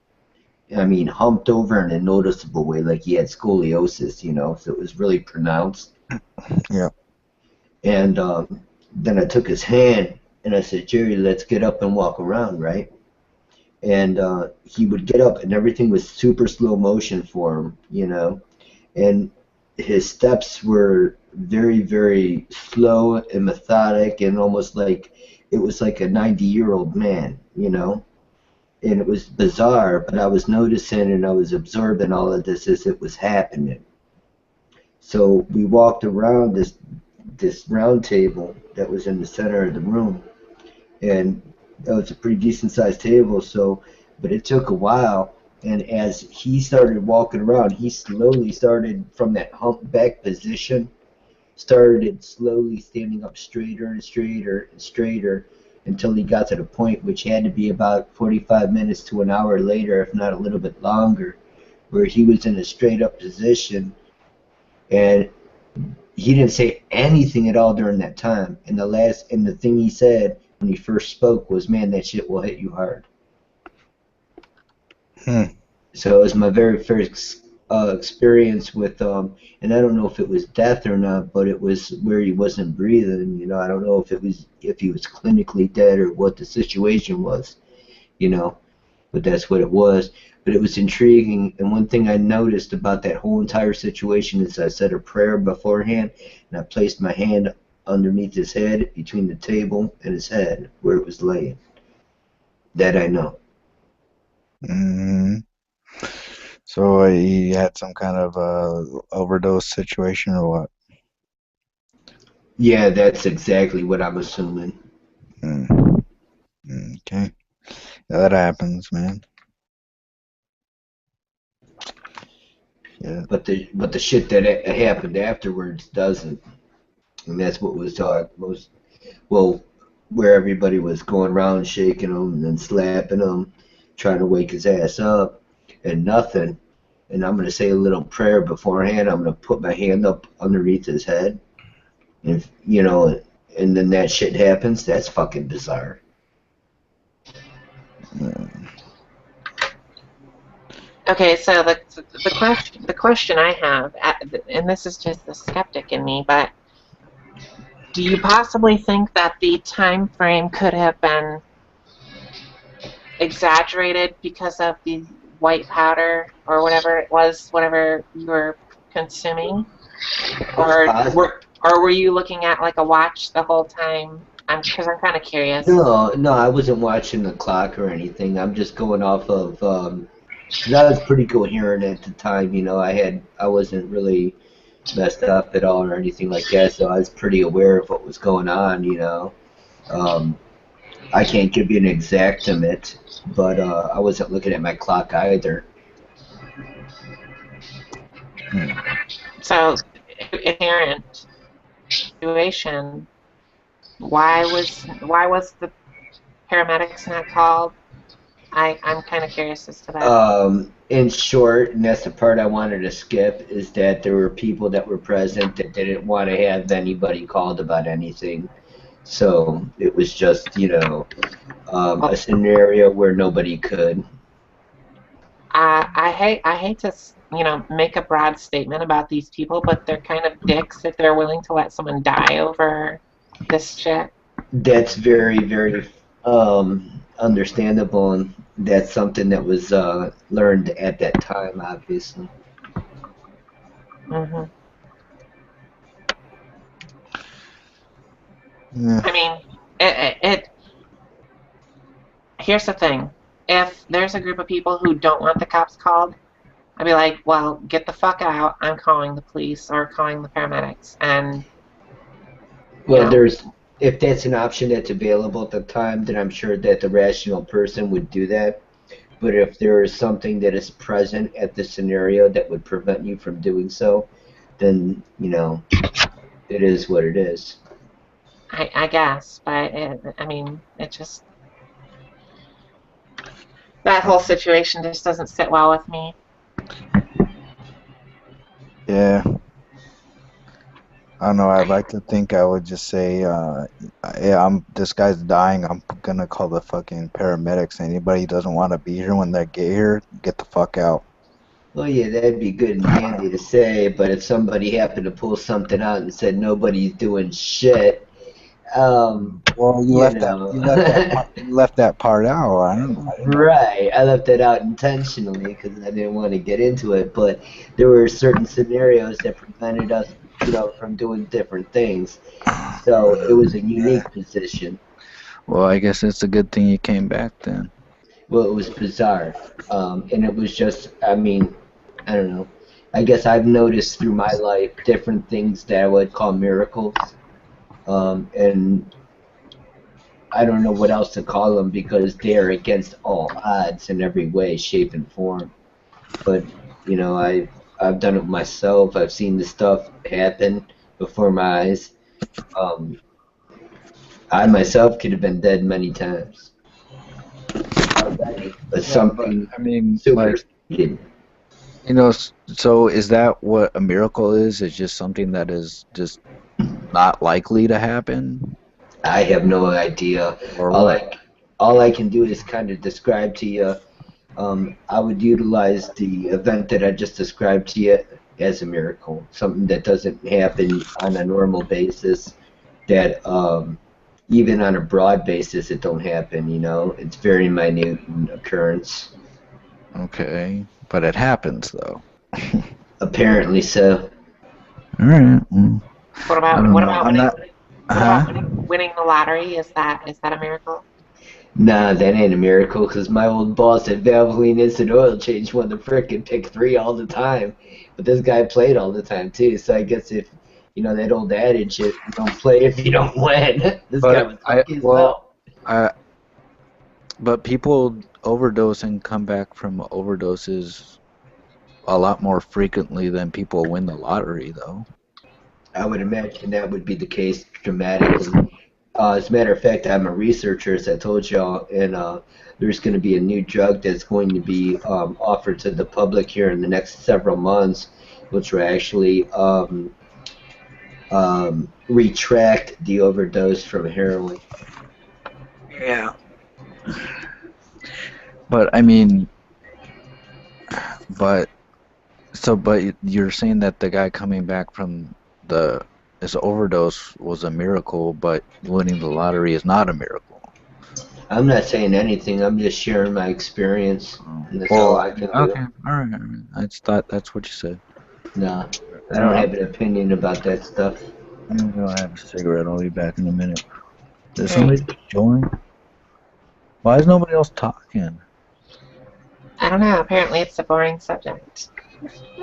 I mean, humped over in a noticeable way, like he had scoliosis, so it was really pronounced. Yeah. And then I took his hand, and I said, Jerry, let's get up and walk around, right? And he would get up, and everything was super slow motion for him, and his steps were very, very slow and methodic, and almost like it was like a 90-year-old man, And it was bizarre, but I was noticing and I was absorbing all of this as it was happening. So we walked around this round table that was in the center of the room, and that was a pretty decent sized table. But it took a while, and as he started walking around, he slowly started from that humpback position, started slowly standing up straighter and straighter and straighter, until he got to the point, which had to be about 45 minutes to an hour later, if not a little bit longer, where he was in a straight up position, and he didn't say anything at all during that time. And the thing he said when he first spoke was, "Man, that shit will hit you hard." So it was my very first experience with, and I don't know if it was death or not, but it was where he wasn't breathing. You know, I don't know if he was clinically dead or what the situation was. You know, but that's what it was. But it was intriguing, and one thing I noticed about that whole entire situation is I said a prayer beforehand, and I placed my hand underneath his head, between the table and his head, where it was laying. That I know. Mm-hmm. So he had some kind of overdose situation or what? Yeah, that's exactly what I'm assuming. Okay. Yeah, that happens, man. Yeah. But the shit that happened afterwards doesn't, and that's what was most well, where everybody was going around shaking him and then slapping him, trying to wake his ass up, and nothing. And I'm gonna say a little prayer beforehand. I'm gonna put my hand up underneath his head, and you know, and then that shit happens. That's fucking bizarre. Okay, so the question I have, and this is just the skeptic in me, but do you possibly think that the time frame could have been exaggerated because of the white powder or whatever it was, whatever you were consuming, or were you looking at like a watch the whole time? Because I'm kind of curious. No, I wasn't watching the clock or anything. I'm just going off of, 'cause I was pretty coherent at the time. You know, I wasn't really messed up at all or anything like that, so I was pretty aware of what was going on. You know, I can't give you an exact estimate, but I wasn't looking at my clock either. So, inherent situation. Why was the paramedics not called? I'm kind of curious as to that. In short, and that's the part I wanted to skip, is that there were people that were present that didn't want to have anybody called about anything. So it was just, you know, a scenario where nobody could. I hate to make a broad statement about these people, but they're kind of dicks if they're willing to let someone die over this shit. That's very, very understandable, and that's something that was learned at that time, obviously. Mm-hmm. Yeah. I mean, it. Here's the thing: if there's a group of people who don't want the cops called, I'd be like, well, get the fuck out. I'm calling the police or calling the paramedics. And Well, if that's an option that's available at the time, then I'm sure that the rational person would do that. But if there is something that is present at the scenario that would prevent you from doing so, then, you know, it is what it is. I guess, but it just, that whole situation just doesn't sit well with me. Yeah. I don't know. I'd like to think I would just say, yeah, this guy's dying. I'm gonna call the fucking paramedics. Anybody who doesn't want to be here when they get here, get the fuck out. Well, yeah, that'd be good and handy to say, but if somebody happened to pull something out and said nobody's doing shit, well, you left that part out. I don't know. Right, I left that out intentionally because I didn't want to get into it, but there were certain scenarios that prevented us, you know, from doing different things. So it was a unique position. Well, I guess it's a good thing you came back then. Well, it was bizarre, and it was just, I mean, I don't know. I guess I've noticed through my life different things that I would call miracles, and I don't know what else to call them because they are against all odds in every way, shape, and form. But you know, I've done it myself. I've seen this stuff happen before my eyes. I myself could have been dead many times already, but Yeah, but something I mean, like, superseded. so is that what a miracle is? It's just something that is just not likely to happen, I have no idea. or All what? I can do is kind of describe to you. I would utilize the event that I just described to you as a miracle, something that doesn't happen on a normal basis. That even on a broad basis, it don't happen. It's very minute in occurrence. Okay, but it happens though. Apparently so. All right. Well, What I about don't what know. about I'm winning? not. What about Huh? winning the lottery? Is that a miracle? Nah, that ain't a miracle, 'cause my old boss at Valvoline Instant Oil Change wanted to frickin' pick three all the time. But this guy played all the time, too. So I guess if, that old adage, if you don't play if you don't win, this guy But was lucky as hell. I but people overdose and come back from overdoses a lot more frequently than people win the lottery, though. I would imagine that would be the case dramatically. As a matter of fact, I'm a researcher, as I told y'all, and there's going to be a new drug that's going to be offered to the public here in the next several months, which will actually retract the overdose from heroin. Yeah. But I mean, but but you're saying that the guy coming back from the his overdose was a miracle, but winning the lottery is not a miracle. I'm not saying anything. I'm just sharing my experience, Oh. and that's all Well, I can do. okay, all right, all right. I just thought that's what you said. No, I don't Uh, have an opinion about that stuff. I'm gonna go have a cigarette. I'll be back in a minute. Did All right. somebody just join? Why is nobody else talking? I don't know. Apparently, it's a boring subject.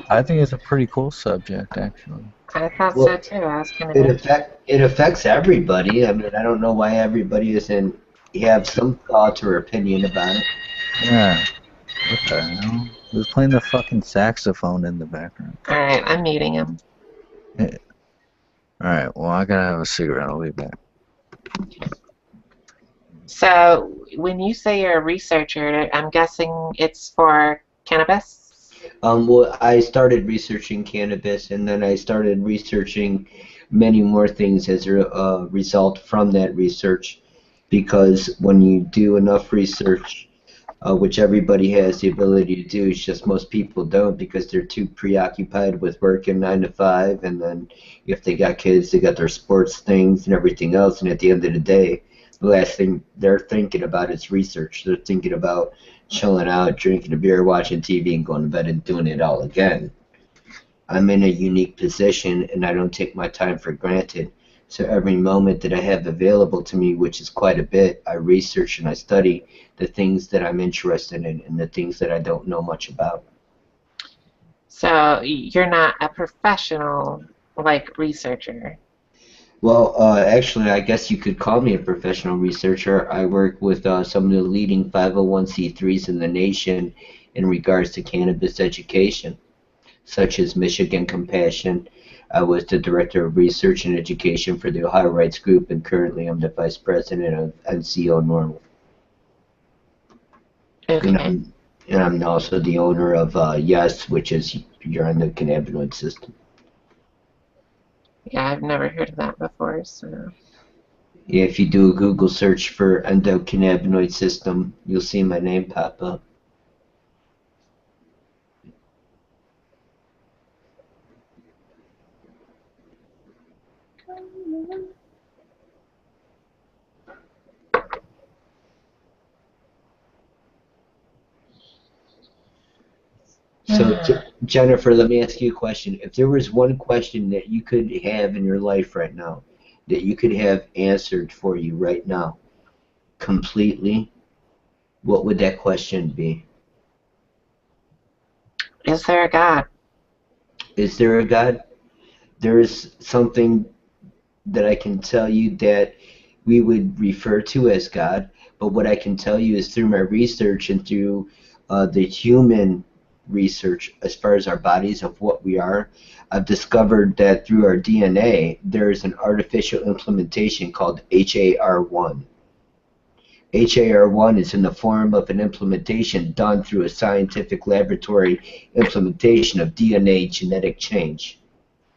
I think it's a pretty cool subject, actually. I thought so Well, too. I was kind of it interested. affects everybody. I mean, I don't know why everybody isn't have some thoughts or opinion about it. Yeah. What the hell? Who's playing the fucking saxophone in the background? All right, I'm muting him. Yeah. All right. Well, I gotta have a cigarette. I'll be back. So, when you say you're a researcher, I'm guessing it's for cannabis? Well, I started researching cannabis, and then I started researching many more things as a result from that research. Because when you do enough research, which everybody has the ability to do, it's just most people don't because they're too preoccupied with working 9 to 5, and then if they got kids, they got their sports things and everything else, and at the end of the day, the last thing they're thinking about is research. They're thinking about chilling out, drinking a beer, watching TV, and going to bed and doing it all again. I'm in a unique position, and I don't take my time for granted. So every moment that I have available to me, which is quite a bit, I research and I study the things that I'm interested in and the things that I don't know much about. So, you're not a professional, like, researcher. Well, actually, I guess you could call me a professional researcher. I work with some of the leading 501c3s in the nation in regards to cannabis education, such as Michigan Compassion. I was the Director of Research and Education for the Ohio Rights Group, and currently I'm the Vice President of NCO Normal. And Okay. I'm also the owner of Yes, which is your endocannabinoid system. Yeah, I've never heard of that before, so. If you do a Google search for endocannabinoid system, you'll see my name pop up. So, Jennifer, let me ask you a question. If there was one question that you could have in your life right now, that you could have answered for you right now, completely, what would that question be? Is there a God? Is there a God? There is something that I can tell you that we would refer to as God, but what I can tell you is through my research and through the human research as far as our bodies of what we are, I've discovered that through our DNA, there is an artificial implementation called HAR1. HAR1 is in the form of an implementation done through a scientific laboratory implementation of DNA genetic change,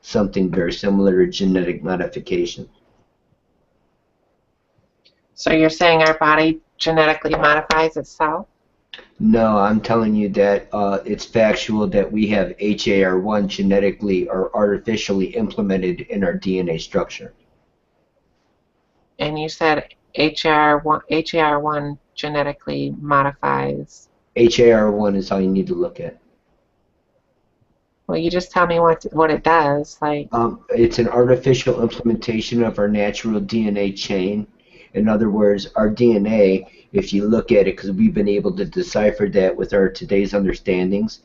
something very similar to genetic modification. So you're saying our body genetically modifies itself? No, I'm telling you that it's factual that we have HAR1 genetically or artificially implemented in our DNA structure. And you said HAR1 genetically modifies. HAR1 is all you need to look at. Well, you just tell me what it does. Like, It's an artificial implementation of our natural DNA chain. In other words, our DNA, if you look at it, because we've been able to decipher that with our today's understandings,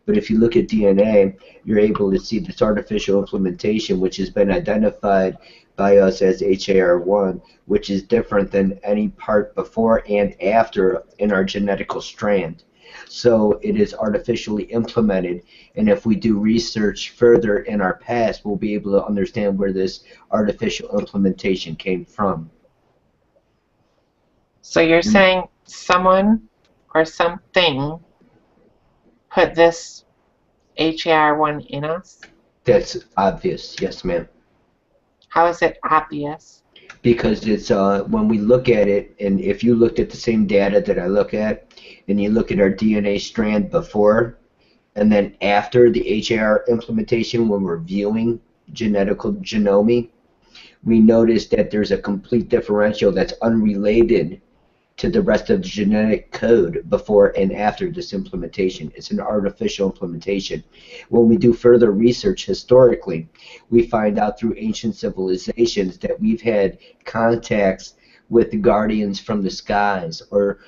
but if you look at DNA, you're able to see this artificial implementation, which has been identified by us as HAR1, which is different than any part before and after in our genetical strand. So it is artificially implemented, and if we do research further in our past, we'll be able to understand where this artificial implementation came from. so you're saying someone or something put this HAR1 in us? That's obvious, yes, ma'am. How is it obvious? Because it's when we look at it, and if you looked at the same data that I look at, and you look at our DNA strand before and then after the HAR implementation, when we're viewing genome, we notice that there's a complete differential that's unrelated to the rest of the genetic code before and after this implementation. It's an artificial implementation. When we do further research historically, we find out through ancient civilizations that we've had contacts with the guardians from the skies, or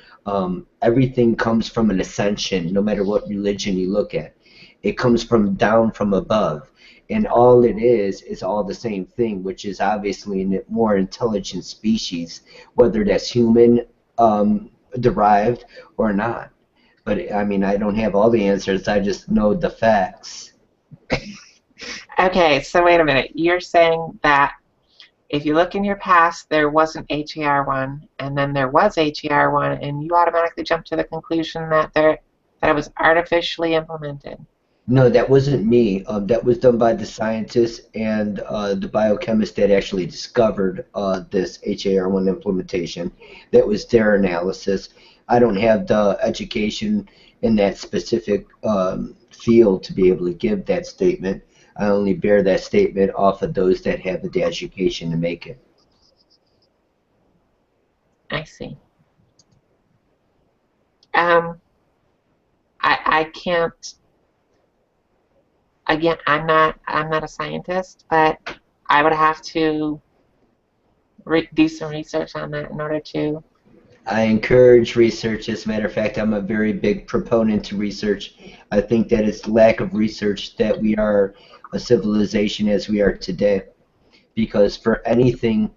everything comes from an ascension, no matter what religion you look at. It comes from down from above. And all it is all the same thing, which is obviously a more intelligent species, whether that's human derived or not. But I mean, I don't have all the answers. I just know the facts. Okay, so wait a minute. You're saying that if you look in your past, there wasn't HAR1, and then there was HAR1, and you automatically jump to the conclusion that it was artificially implemented. No, that wasn't me. That was done by the scientists and the biochemists that actually discovered this HAR1 implementation. That was their analysis. I don't have the education in that specific field to be able to give that statement. I only bear that statement off of those that have the education to make it. I see. I can't. Again, I'm not a scientist, but I would have to do some research on that in order to. I encourage research. As a matter of fact, I'm a very big proponent to research. I think that it's lack of research that we are a civilization as we are today. Because for anything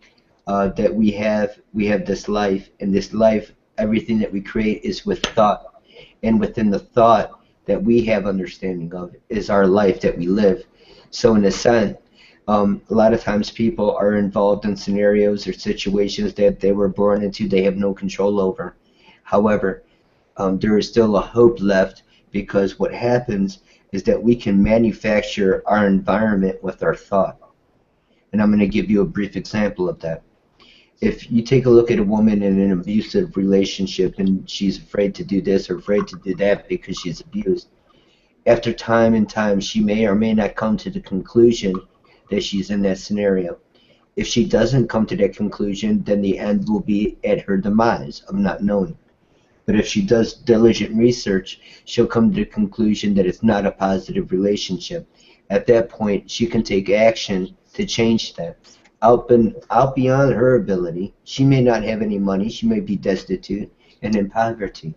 that we have this life, and this life, everything that we create is with thought. And within the thought that we have understanding of is our life that we live. So in a sense, a lot of times people are involved in scenarios or situations that they were born into they have no control over. However, there is still a hope left, because what happens is that we can manufacture our environment with our thought. And I'm going to give you a brief example of that. If you take a look at a woman in an abusive relationship and she's afraid to do this or afraid to do that because she's abused, after time and time she may or may not come to the conclusion that she's in that scenario. If she doesn't come to that conclusion, then the end will be at her demise of not knowing. But if she does diligent research, she'll come to the conclusion that it's not a positive relationship. At that point, she can take action to change that. Out beyond her ability. She may not have any money. She may be destitute and in poverty.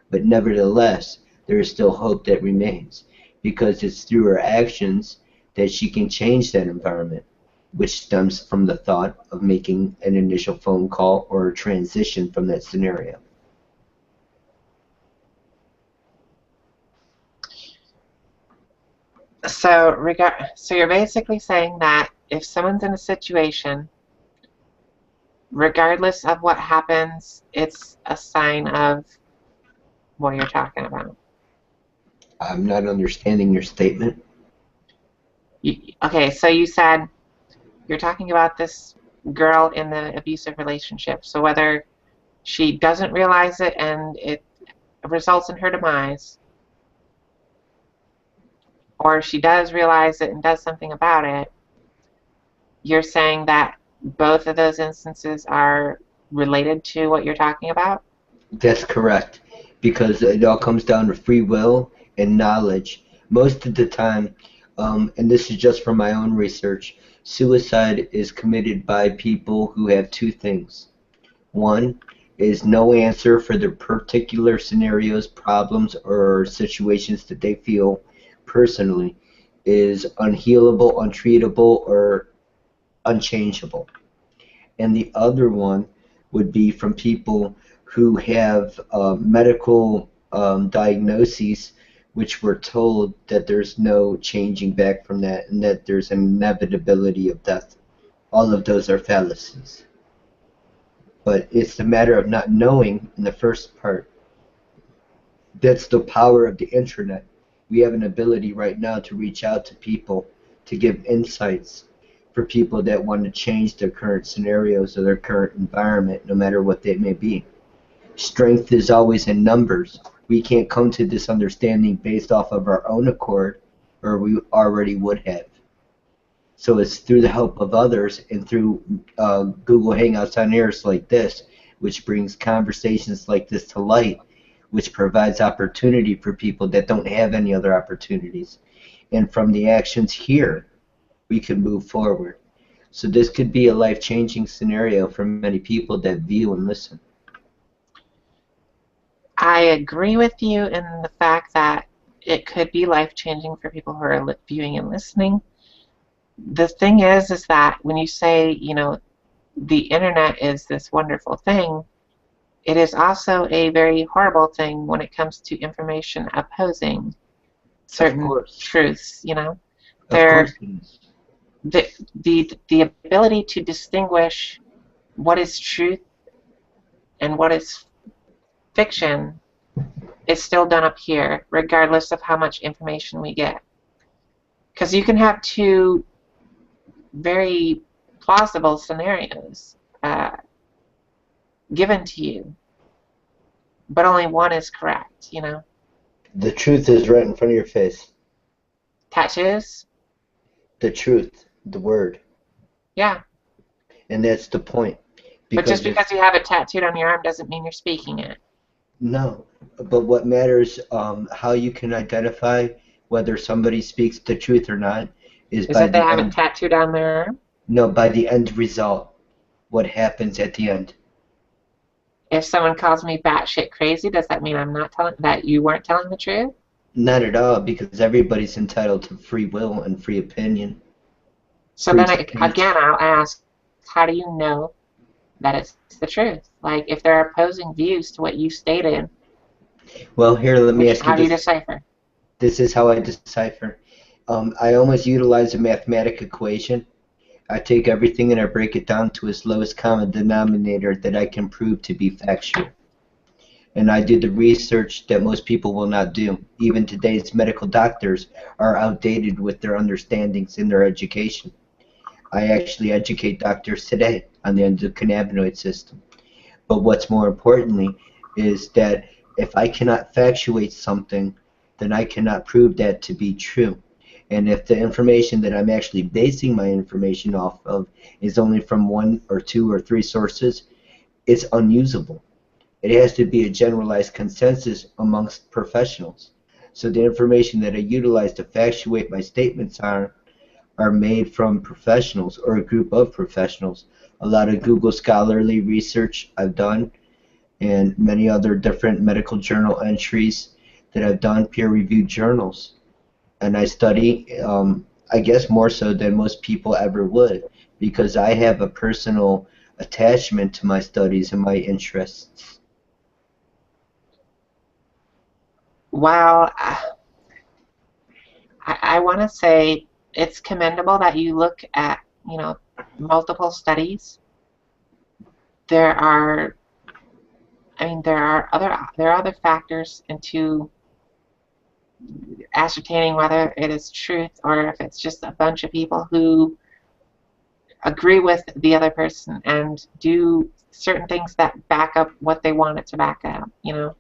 But nevertheless, there is still hope that remains, because it's through her actions that she can change that environment, which stems from the thought of making an initial phone call or a transition from that scenario. So you're basically saying that if someone's in a situation, regardless of what happens, it's a sign of what you're talking about. I'm not understanding your statement. Okay, so you said you're talking about this girl in the abusive relationship. So whether she doesn't realize it and it results in her demise, or she does realize it and does something about it, you're saying that both of those instances are related to what you're talking about? That's correct, because it all comes down to free will and knowledge. Most of the time, and this is just from my own research, suicide is committed by people who have two things. One is no answer for their particular scenarios, problems, or situations that they feel personally is unhealable, untreatable, or unchangeable. And the other one would be from people who have medical diagnoses which were told that there's no changing back from that and that there's an inevitability of death. All of those are fallacies. But it's the matter of not knowing in the first part. That's the power of the internet. We have an ability right now to reach out to people, to give insights for people that want to change their current scenarios or their current environment, no matter what they may be. Strength is always in numbers. We can't come to this understanding based off of our own accord, or we already would have. So it's through the help of others and through Google Hangouts on Airs like this, which brings conversations like this to light, which provides opportunity for people that don't have any other opportunities. And from the actions here, we can move forward. So this could be a life-changing scenario for many people that view and listen. I agree with you in the fact that it could be life-changing for people who are viewing and listening. The thing is that when you say, the internet is this wonderful thing, it is also a very horrible thing when it comes to information opposing certain truths. Of course it is. The ability to distinguish what is truth and what is fiction is still done up here, regardless of how much information we get. Because you can have two very plausible scenarios given to you, but only one is correct, The truth is right in front of your face. Tattoos? The truth, the word. Yeah. And that's the point. But just because you have it tattooed on your arm doesn't mean you're speaking it. No, but what matters, how you can identify whether somebody speaks the truth or not, is by that they have it tattooed on their arm? No, by the end result. What happens at the end? If someone calls me batshit crazy, does that mean that you weren't telling the truth? Not at all, because everybody's entitled to free will and free opinion. So then again, I'll ask, how do you know that it's the truth? Like, if there are opposing views to what you stated, well, here, let me ask you this. How do you decipher? This is how I decipher. I always utilize a mathematical equation. I take everything and I break it down to its lowest common denominator that I can prove to be factual. And I do the research that most people will not do. Even today's medical doctors are outdated with their understandings in their education. I actually educate doctors today on the endocannabinoid system. But what's more importantly is that if I cannot factuate something, then I cannot prove that to be true. And if the information that I'm actually basing my information off of is only from 1 or 2 or 3 sources, it's unusable. It has to be a generalized consensus amongst professionals. So the information that I utilize to factuate my statements are made from professionals or a group of professionals. A lot of Google scholarly research I've done, and many other different medical journal entries that I've done, peer-reviewed journals. And I study, I guess more so than most people ever would, because I have a personal attachment to my studies and my interests. Well, I want to say it's commendable that you look at, multiple studies. There are, there are other factors into ascertaining whether it is truth or if it's just a bunch of people who agree with the other person and do certain things that back up what they want it to back up, And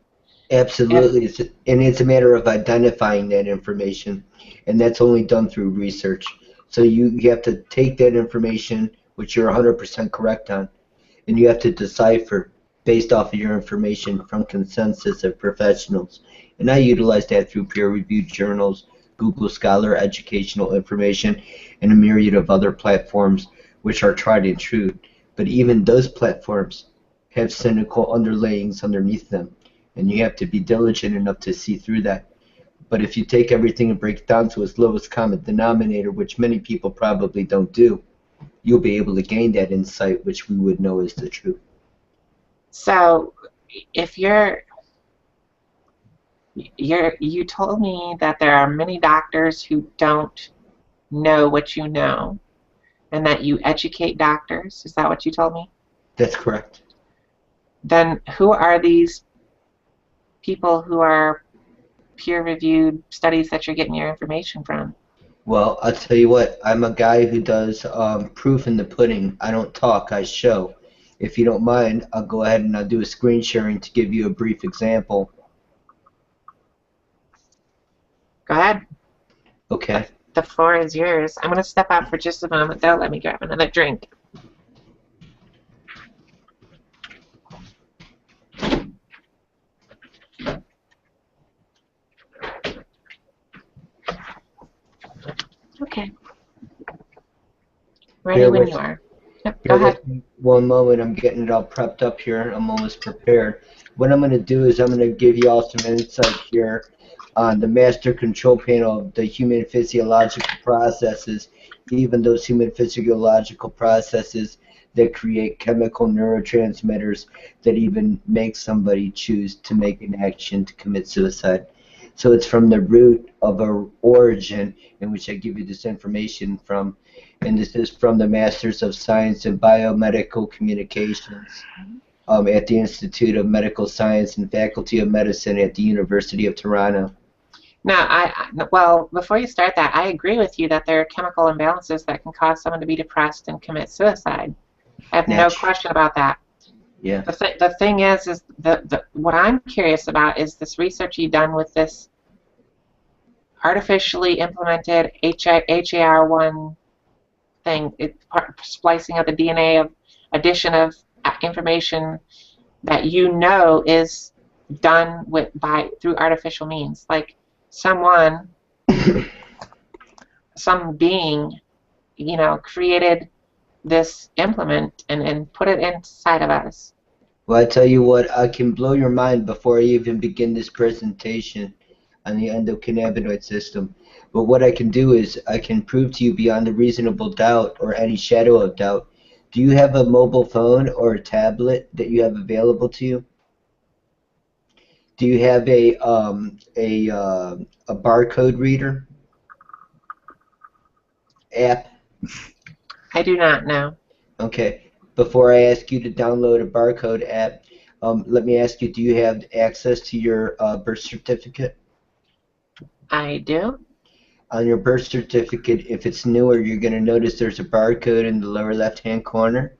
Absolutely, and it's a matter of identifying that information, and that's only done through research. So you have to take that information, which you're 100% correct on, and you have to decipher based off of your information from consensus of professionals. And I utilize that through peer-reviewed journals, Google Scholar educational information, and a myriad of other platforms which are tried and true. But even those platforms have cynical underlayings underneath them, and you have to be diligent enough to see through that. But if you take everything and break it down to its lowest common denominator, which many people probably don't do, you'll be able to gain that insight, which we would know is the truth. so if you told me that there are many doctors who don't know what you know and that you educate doctors. Is that what you told me? That's correct. Then who are these people who are peer-reviewed studies that you're getting your information from? Well, I'll tell you what, I'm a guy who does proof in the pudding. I don't talk, I show. If you don't mind, I'll go ahead and I'll do a screen sharing to give you a brief example. Go ahead. Okay. The floor is yours. I'm going to step out for just a moment, though. Let me grab another drink. Okay. Ready Bear when with you are. Yep, go Bear ahead. with me one moment. I'm getting it all prepped up here. I'm almost prepared. What I'm going to do is I'm going to give you all some insight here on the master control panel of the human physiological processes, even those human physiological processes that create chemical neurotransmitters that even make somebody choose to make an action to commit suicide. So it's from the root of our origin in which I give you this information from, and this is from the Masters of Science in Biomedical Communications at the Institute of Medical Science and Faculty of Medicine at the University of Toronto. Now, well, before you start that, I agree with you that there are chemical imbalances that can cause someone to be depressed and commit suicide. I have no question about that. Yeah. The thing is what I'm curious about is this research you've done with this artificially implemented HAR1 thing, splicing of the DNA of addition of information that you know is done through artificial means. Like some being, created this implement and put it inside of us. Well, I tell you what, I can blow your mind before I even begin this presentation on the endocannabinoid system. But what I can do is I can prove to you beyond a reasonable doubt or any shadow of doubt. Do you have a mobile phone or a tablet that you have available to you? Do you have a barcode reader app? I do not know. Okay. Before I ask you to download a barcode app, let me ask you, do you have access to your birth certificate? I do. On your birth certificate, if it's newer, you're going to notice there's a barcode in the lower left-hand corner.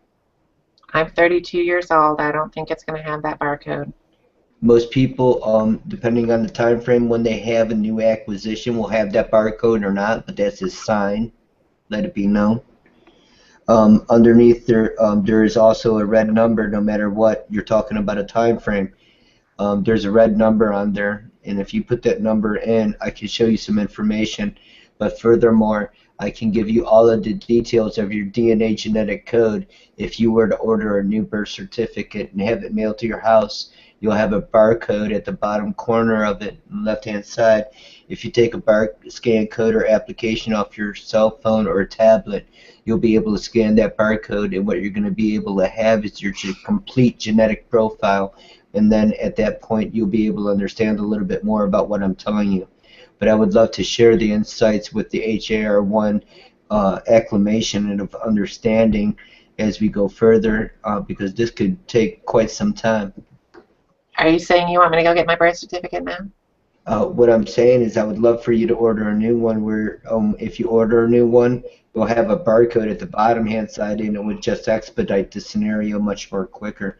I'm 32 years old. I don't think it's going to have that barcode. Most people, depending on the time frame when they have a new acquisition, will have that barcode or not, but that's a sign. Let it be known. Underneath there is also a red number. No matter what you're talking about a time frame, there's a red number on there, and if you put that number in, I can show you some information. But furthermore, I can give you all of the details of your DNA genetic code. If you were to order a new birth certificate and have it mailed to your house, you'll have a barcode at the bottom corner of it on the left-hand side. If you take a scan code or application off your cell phone or tablet, you'll be able to scan that barcode, and what you're going to be able to have is your complete genetic profile. And then at that point, you'll be able to understand a little bit more about what I'm telling you. but I would love to share the insights with the HAR1 acclimation and of understanding as we go further, because this could take quite some time. Are you saying you want me to go get my birth certificate now? What I'm saying is I would love for you to order a new one where if you order a new one, you'll have a barcode at the bottom hand side and it would just expedite the scenario much more quicker.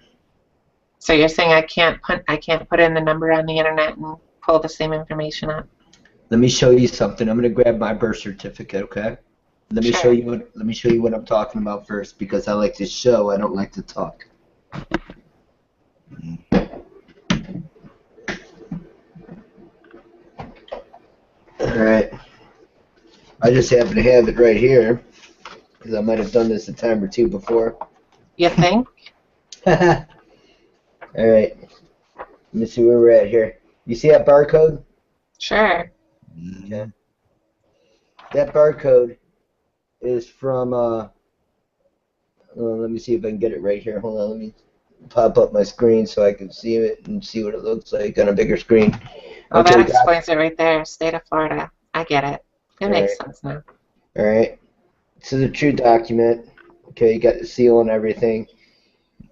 So you're saying I can't put in the number on the internet and pull the same information up? Let me show you something. I'm going to grab my birth certificate, okay? Let me Sure. show you what I'm talking about first, because I like to show, I don't like to talk. Alright. I just happen to have it right here, because I might have done this a time or two before. You think? Alright. Let me see where we're at here. You see that barcode? Sure. Okay. That barcode is from, let me see if I can get it right here. Hold on, let me pop up my screen so I can see it and see what it looks like on a bigger screen. Well, Okay, that explains it right there. State of Florida. I get it. It makes sense now. Alright. This is a true document. Okay, you got the seal and everything.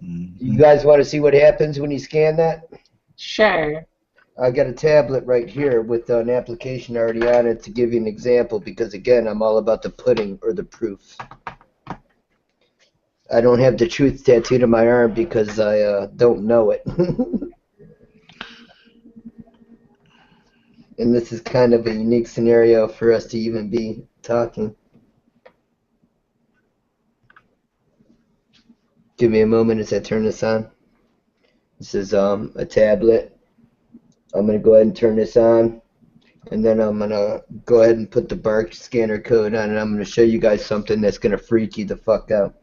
You guys want to see what happens when you scan that? Sure. I got a tablet right here with an application already on it to give you an example, because again, I'm all about the pudding or the proof. I don't have the truth tattooed on my arm because I don't know it. And this is kind of a unique scenario for us to even be talking. Give me a moment as I turn this on. This is a tablet. I'm going to go ahead and turn this on, and then I'm going to go ahead and put the bark scanner code on, and I'm going to show you guys something that's going to freak you the fuck out.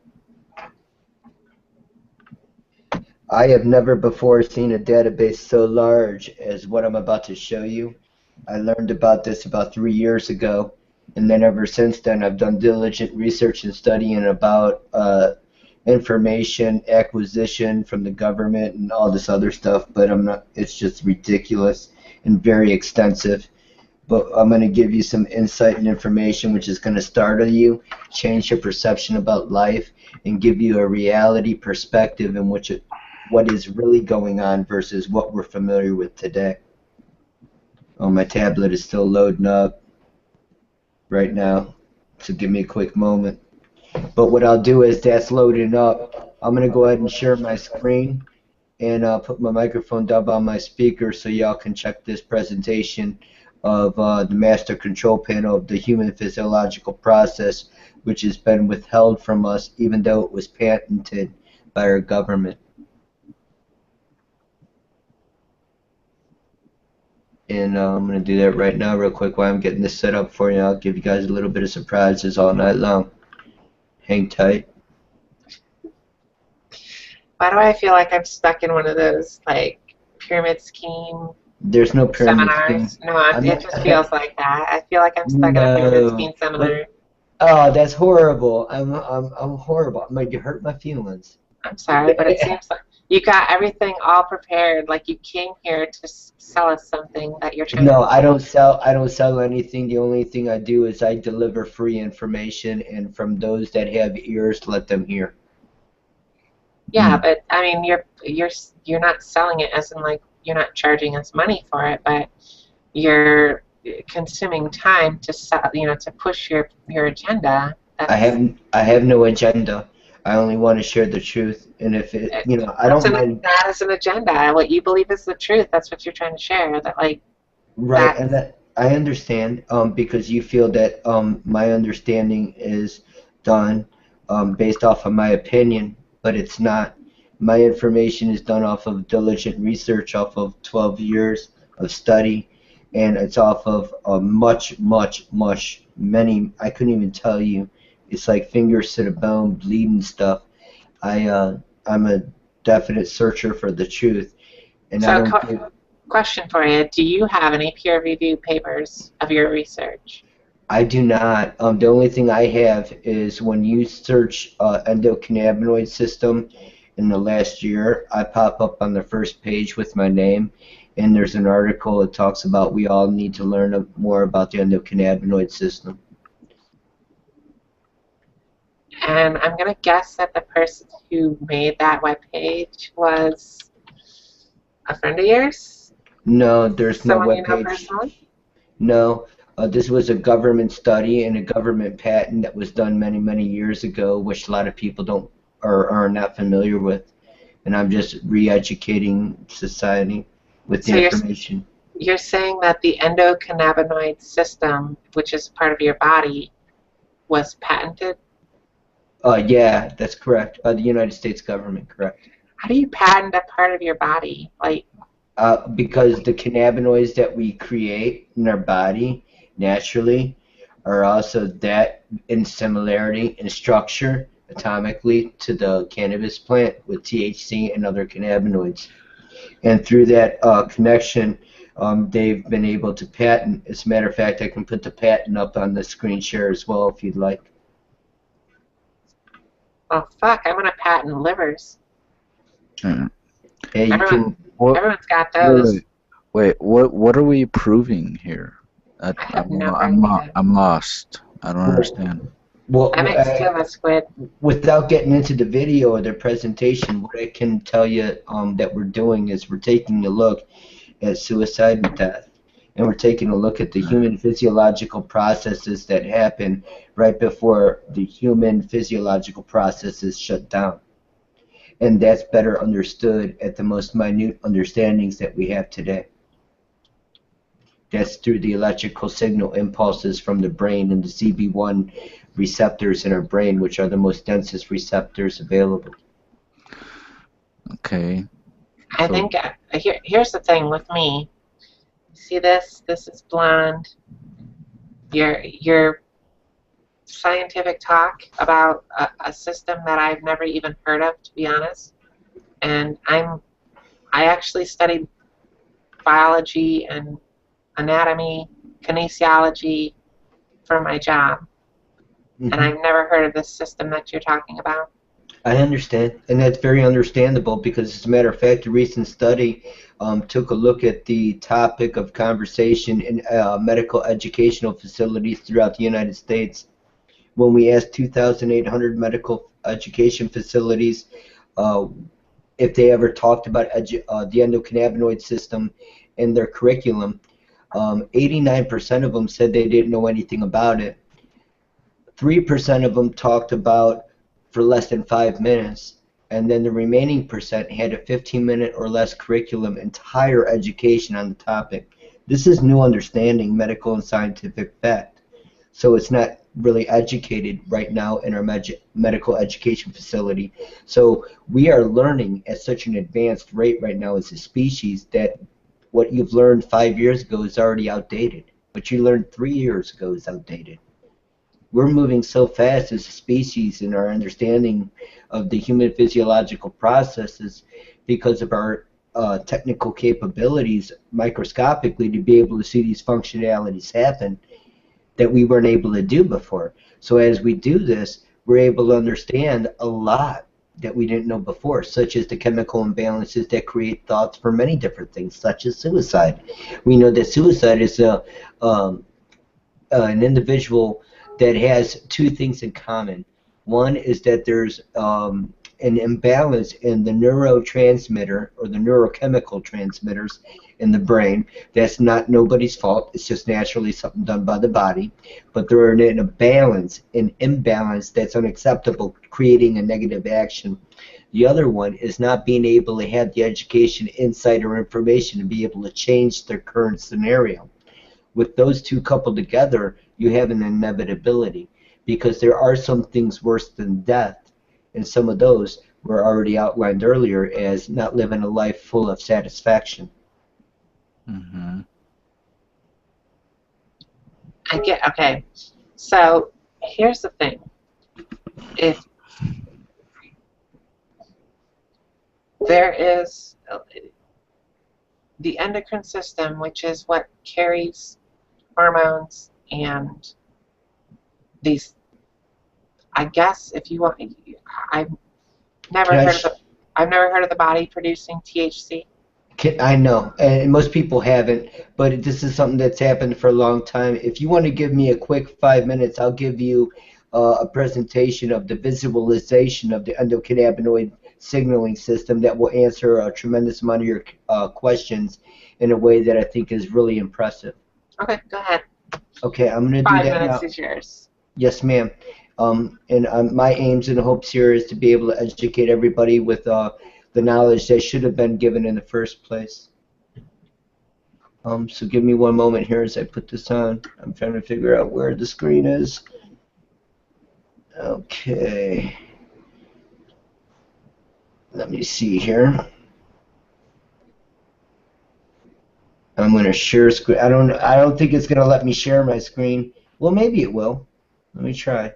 I have never before seen a database so large as what I'm about to show you. I learned about this about 3 years ago, and then ever since then I've done diligent research and studying about information acquisition from the government and all this other stuff, but it's just ridiculous and very extensive. But I'm going to give you some insight and information which is going to startle you, change your perception about life, and give you a reality perspective in which what is really going on versus what we're familiar with today. Oh, my tablet is still loading up right now, so give me a quick moment. But what I'll do is that's loading up. I'm going to go ahead and share my screen and put my microphone down on my speaker so y'all can check this presentation of the master control panel of the human physiological process, which has been withheld from us even though it was patented by our government. And I'm going to do that right now real quick while I'm getting this set up for you. I'll give you guys a little bit of surprises all night long. Hang tight. Why do I feel like I'm stuck in one of those, like, pyramid scheme There's no pyramid seminars? scheme. No, it just feels like that. I feel like I'm stuck in a pyramid scheme seminar. Oh, that's horrible. I'm horrible. I'm like, you hurt my feelings. I'm sorry, but it seems like you got everything all prepared. Like you came here to sell us something that you're trying No, to I don't sell anything. The only thing I do is I deliver free information, and from those that have ears, let them hear. Yeah, but I mean, you're not selling it as in like you're not charging us money for it, but you're consuming time to sell, to push your agenda. I have no agenda. I only want to share the truth, and if it, I don't mind. That is an agenda. What you believe is the truth. That's what you're trying to share. That like. Right, and that I understand. Because you feel that my understanding is done based off of my opinion, but it's not. My information is done off of diligent research, off of 12 years of study, and it's off of many. I couldn't even tell you. It's like fingers to the bone, bleeding stuff. I'm a definite searcher for the truth, and so I don't. Question for you: do you have any peer-reviewed papers of your research? I do not. The only thing I have is when you search endocannabinoid system in the last year, I pop up on the first page with my name, and there's an article that talks about we all need to learn more about the endocannabinoid system. And I'm going to guess that the person who made that webpage was a friend of yours? No, there's no Someone you know webpage. personally? No, this was a government study and a government patent that was done many, many years ago, which a lot of people don't or are not familiar with. And I'm just re-educating society with the So information. you're saying that the endocannabinoid system, which is part of your body, was patented? Yeah, that's correct. The United States government, correct. How do you patent a part of your body? Like, Because the cannabinoids that we create in our body naturally are also that in similarity in structure atomically to the cannabis plant with THC and other cannabinoids. And through that connection, they've been able to patent. As a matter of fact, I can put the patent up on the screen share as well if you'd like. oh fuck, I'm gonna patent livers. Yeah. Hey, you can. Everyone's got those. Wait, what are we proving here? I have no idea. I'm lost. I don't understand. Well, I mixed two of a squid. without getting into the video or the presentation, what I can tell you that we're doing is we're taking a look at suicide and death, and we're taking a look at the human physiological processes that happen right before the human physiological processes shut down. And that's better understood at the most minute understandings that we have today. That's through the electrical signal impulses from the brain and the CB1 receptors in our brain, which are the most densest receptors available. Okay. I think here's the thing with me. See this? This is blonde. Your scientific talk about a system that I've never even heard of, to be honest. And I actually studied biology and anatomy, kinesiology for my job. Mm-hmm. And I've never heard of this system that you're talking about. I understand, and that's very understandable because, as a matter of fact, a recent study took a look at the topic of conversation in medical educational facilities throughout the United States. When we asked 2,800 medical education facilities if they ever talked about the endocannabinoid system in their curriculum, 89% of them said they didn't know anything about it. 3% of them talked about for less than 5 minutes, and then the remaining percent had a 15-minute or less curriculum, entire education on the topic. This is new understanding, medical and scientific fact. So it's not really educated right now in our medical education facility. So we are learning at such an advanced rate right now as a species that what you've learned 5 years ago is already outdated. What you learned 3 years ago is outdated. We're moving so fast as a species in our understanding of the human physiological processes because of our technical capabilities microscopically to be able to see these functionalities happen that we weren't able to do before. So as we do this, we're able to understand a lot that we didn't know before, such as the chemical imbalances that create thoughts for many different things, such as suicide. We know that suicide is an individual that has two things in common. One is that there's an imbalance in the neurotransmitter or the neurochemical transmitters in the brain. That's not nobody's fault. It's just naturally something done by the body. But they're in a balance, an imbalance that's unacceptable, creating a negative action. The other one is not being able to have the education, insight, or information to be able to change their current scenario. With those two coupled together, you have an inevitability, because there are some things worse than death, and some of those were already outlined earlier as not living a life full of satisfaction. Mm-hmm. I get, okay. So here's the thing. If there is the endocrine system, which is what carries hormones and these, I guess if you want, I've never heard of I've never heard of the body producing THC. I know, and most people haven't, but this is something that's happened for a long time. If you want to give me a quick 5 minutes, I'll give you a presentation of the visualization of the endocannabinoid signaling system that will answer a tremendous amount of your questions in a way that I think is really impressive. Okay, go ahead. Okay, I'm going to do 5 that minutes now. is yours. Yes, ma'am. My aims and hopes here is to be able to educate everybody with the knowledge that should have been given in the first place. So give me one moment here as I put this on. I'm trying to figure out where the screen is. Okay. Let me see here. I'm going to share screen. I don't think it's going to let me share my screen. Well, maybe it will. Let me try.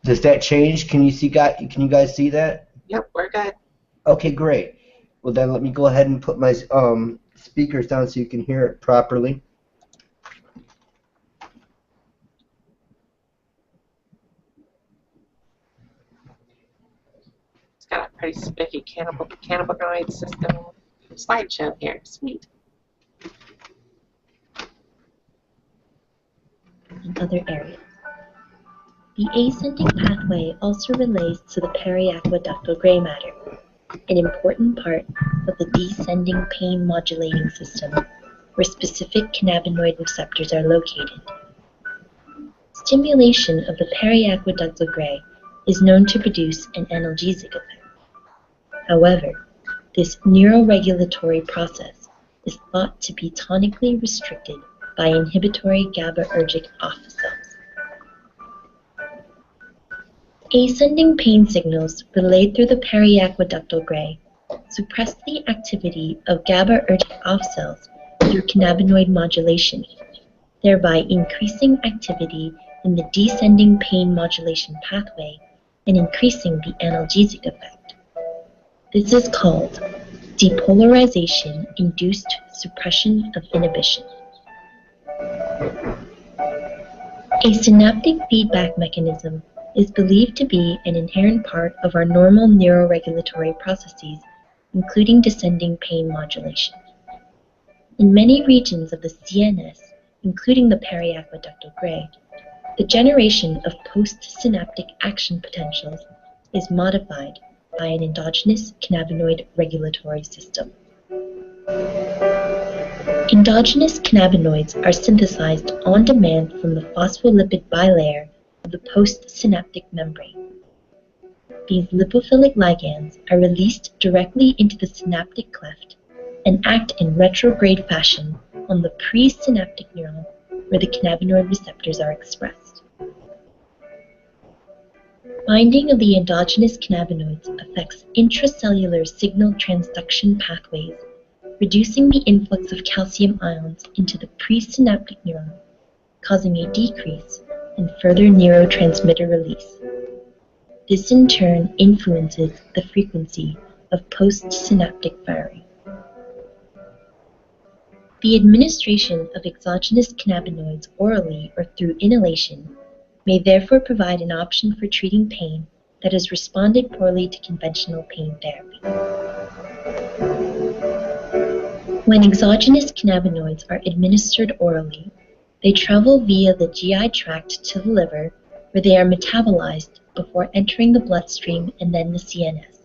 Does that change? Can you guys see that? Yep, we're good. Okay, great. Well, then let me go ahead and put my speakers down so you can hear it properly. It's got a pretty spiffy cannabinoid system slideshow here. Sweet. In other areas. The ascending pathway also relates to the periaqueductal gray matter, an important part of the descending pain modulating system where specific cannabinoid receptors are located. Stimulation of the periaqueductal gray is known to produce an analgesic effect. However, this neuroregulatory process is thought to be tonically restricted by inhibitory GABAergic alpha cells. Ascending pain signals relayed through the periaqueductal gray suppress the activity of GABAergic alpha cells through cannabinoid modulation, thereby increasing activity in the descending pain modulation pathway and increasing the analgesic effect. This is called depolarization-induced suppression of inhibition. A synaptic feedback mechanism is believed to be an inherent part of our normal neuroregulatory processes, including descending pain modulation. In many regions of the CNS, including the periaqueductal gray, the generation of postsynaptic action potentials is modified by an endogenous cannabinoid regulatory system. Endogenous cannabinoids are synthesized on demand from the phospholipid bilayer of the postsynaptic membrane. These lipophilic ligands are released directly into the synaptic cleft and act in retrograde fashion on the presynaptic neuron where the cannabinoid receptors are expressed. Binding of the endogenous cannabinoids affects intracellular signal transduction pathways, reducing the influx of calcium ions into the presynaptic neuron, causing a decrease in further neurotransmitter release. This in turn influences the frequency of postsynaptic firing. The administration of exogenous cannabinoids orally or through inhalation may therefore provide an option for treating pain that has responded poorly to conventional pain therapy. When exogenous cannabinoids are administered orally, they travel via the GI tract to the liver, where they are metabolized before entering the bloodstream and then the CNS.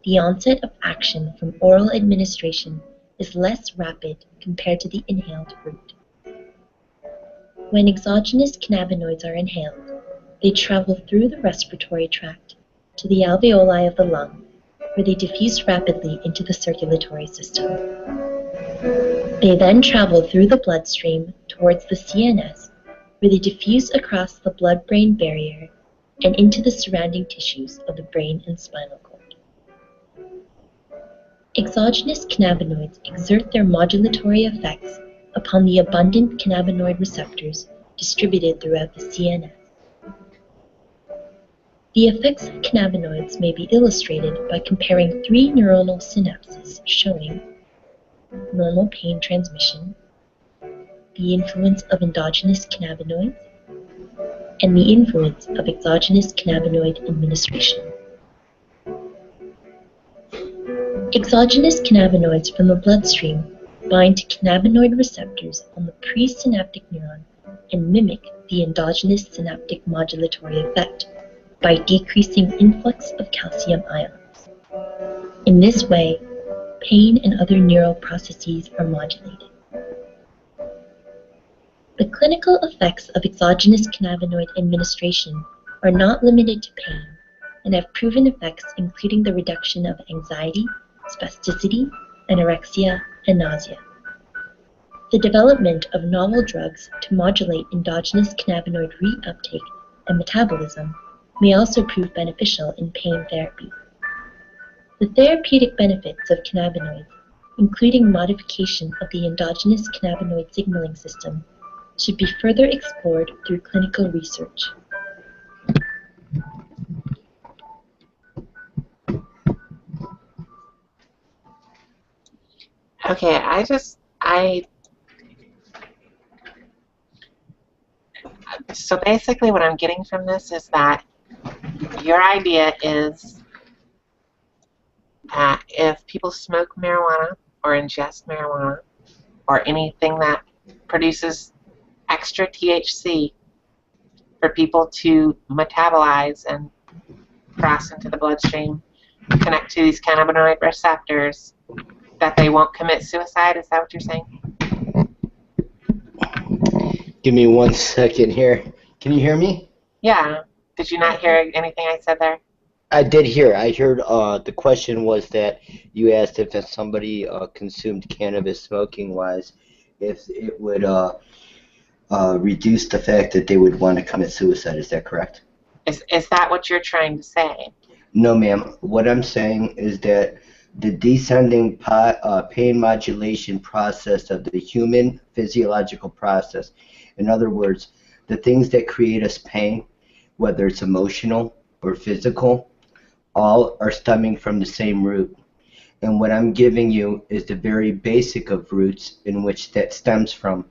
The onset of action from oral administration is less rapid compared to the inhaled route. When exogenous cannabinoids are inhaled, they travel through the respiratory tract to the alveoli of the lung, where they diffuse rapidly into the circulatory system. They then travel through the bloodstream towards the CNS, where they diffuse across the blood-brain barrier and into the surrounding tissues of the brain and spinal cord. Exogenous cannabinoids exert their modulatory effects upon the abundant cannabinoid receptors distributed throughout the CNS. The effects of cannabinoids may be illustrated by comparing three neuronal synapses showing normal pain transmission, the influence of endogenous cannabinoids, and the influence of exogenous cannabinoid administration. Exogenous cannabinoids from the bloodstream bind to cannabinoid receptors on the presynaptic neuron and mimic the endogenous synaptic modulatory effect by decreasing influx of calcium ions. In this way, pain and other neural processes are modulated. The clinical effects of exogenous cannabinoid administration are not limited to pain and have proven effects including the reduction of anxiety, spasticity, anorexia, and nausea. The development of novel drugs to modulate endogenous cannabinoid reuptake and metabolism may also prove beneficial in pain therapy. The therapeutic benefits of cannabinoids, including modification of the endogenous cannabinoid signaling system, should be further explored through clinical research. Okay, so basically what I'm getting from this is that your idea is that if people smoke marijuana or ingest marijuana or anything that produces extra THC for people to metabolize and cross into the bloodstream, connect to these cannabinoid receptors, that they won't commit suicide? Is that what you're saying? Give me 1 second here. Can you hear me? Yeah. Did you not hear anything I said there? I did hear. I heard the question was that you asked if somebody consumed cannabis smoking-wise, if it would reduce the fact that they would want to commit suicide. Is that correct? Is that what you're trying to say? No, ma'am. What I'm saying is that the descending pain modulation process of the human physiological process, in other words, the things that create us pain, whether it's emotional or physical, all are stemming from the same root. And what I'm giving you is the very basic of roots in which that stems from,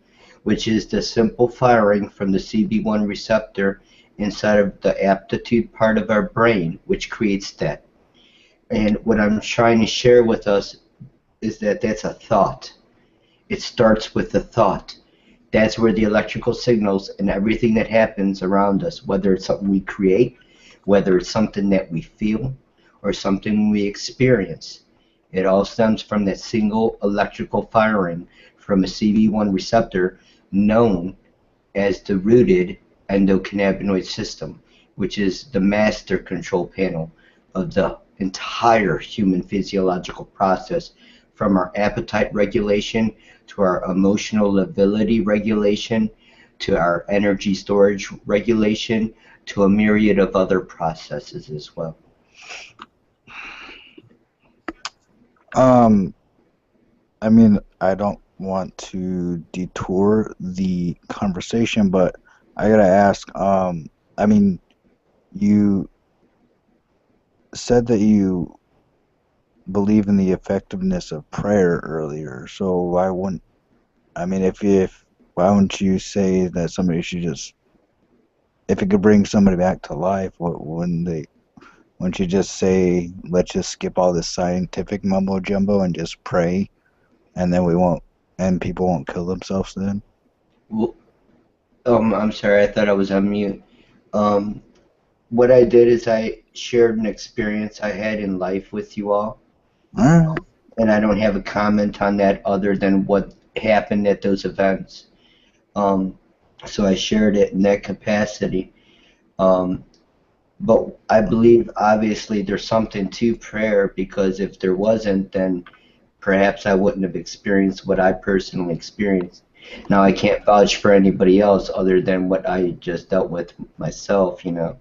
which is the simple firing from the CB1 receptor inside of the aptitude part of our brain, which creates that. And what I'm trying to share with us is that that's a thought. It starts with a thought. That's where the electrical signals and everything that happens around us, whether it's something we create, whether it's something that we feel, or something we experience, it all stems from that single electrical firing from a CB1 receptor known as the rooted endocannabinoid system, which is the master control panel of the entire human physiological process, from our appetite regulation to our emotional lability regulation to our energy storage regulation to a myriad of other processes as well. I mean, I don't want to detour the conversation, but I gotta ask, I mean, you said that you believe in the effectiveness of prayer earlier, so why wouldn't, I mean, why wouldn't you say that somebody should just, if it could bring somebody back to life, wouldn't you just say, let's just skip all this scientific mumbo jumbo and just pray, and then and people won't kill themselves then? Well, I'm sorry, I thought I was on mute. What I did is I shared an experience I had in life with you all. Alright. And I don't have a comment on that other than what happened at those events. So I shared it in that capacity. But I believe, obviously, there's something to prayer, because if there wasn't, then perhaps I wouldn't have experienced what I personally experienced. Now, I can't vouch for anybody else other than what I just dealt with myself, you know.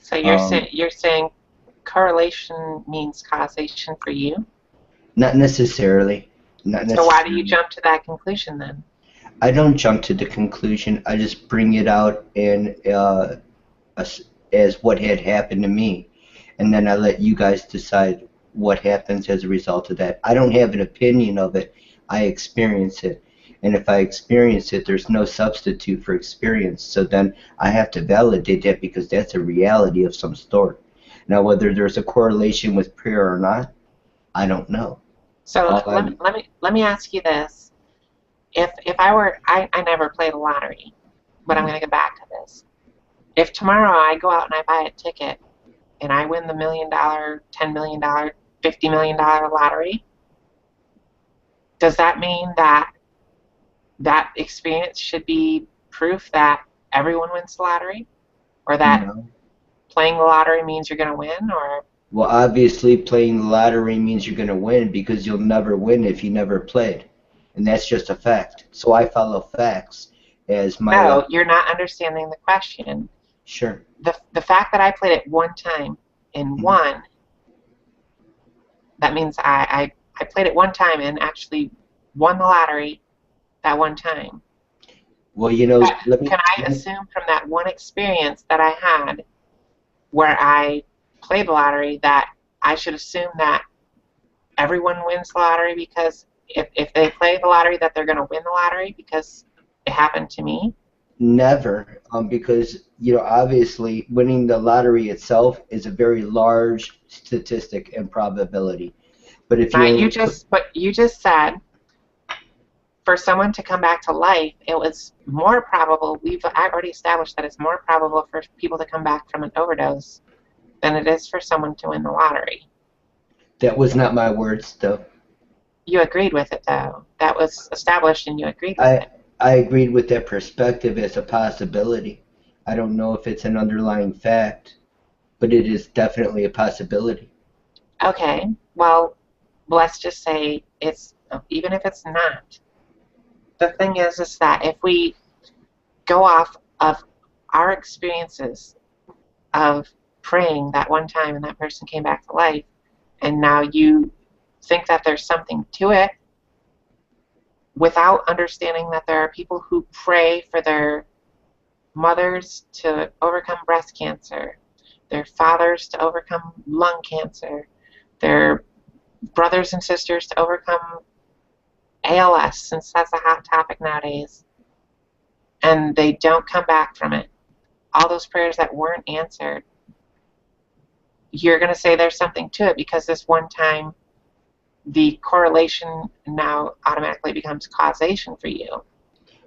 So you're saying correlation means causation for you? Not necessarily. So why do you jump to that conclusion then? I don't jump to the conclusion. I just bring it out in as what had happened to me, and then I let you guys decide what happens as a result of that. I don't have an opinion of it. I experience it, And if I experience it, there's no substitute for experience. So then I have to validate that because that's a reality of some sort. Now, whether there's a correlation with prayer or not, I don't know. So let me ask you this. If I never played the lottery, but I'm going to get back to this. If tomorrow I go out and I buy a ticket and I win the $1 million, $10 million, $50 million lottery, does that mean that that experience should be proof that everyone wins the lottery? Or that No. playing the lottery means you're going to win? Or Well, obviously, playing the lottery means you're going to win because you'll never win if you never played. And that's just a fact. So I follow facts as my... No, you're not understanding the question. Sure. The fact that I played it one time and won, that means I played it one time and actually won the lottery that one time. Well, you know, Can I assume from that one experience that I had where I played the lottery that I should assume that everyone wins the lottery because if they play the lottery that they're going to win the lottery because it happened to me? Never, because, you know, obviously winning the lottery itself is a very large statistic and probability. But if you just said for someone to come back to life, it was more probable. I've already established that it's more probable for people to come back from an overdose than it is for someone to win the lottery. That was not my words, though. You agreed with it, though. That was established, and you agreed with it. I agreed with that perspective as a possibility. I don't know if it's an underlying fact, but it is definitely a possibility. Okay, well, let's just say it's, even if it's not. The thing is that if we go off of our experiences of praying that one time and that person came back to life, and now you think that there's something to it, without understanding that there are people who pray for their mothers to overcome breast cancer, their fathers to overcome lung cancer, their brothers and sisters to overcome ALS, since that's a hot topic nowadays, and they don't come back from it. All those prayers that weren't answered, you're going to say there's something to it because this one time the correlation now automatically becomes causation for you.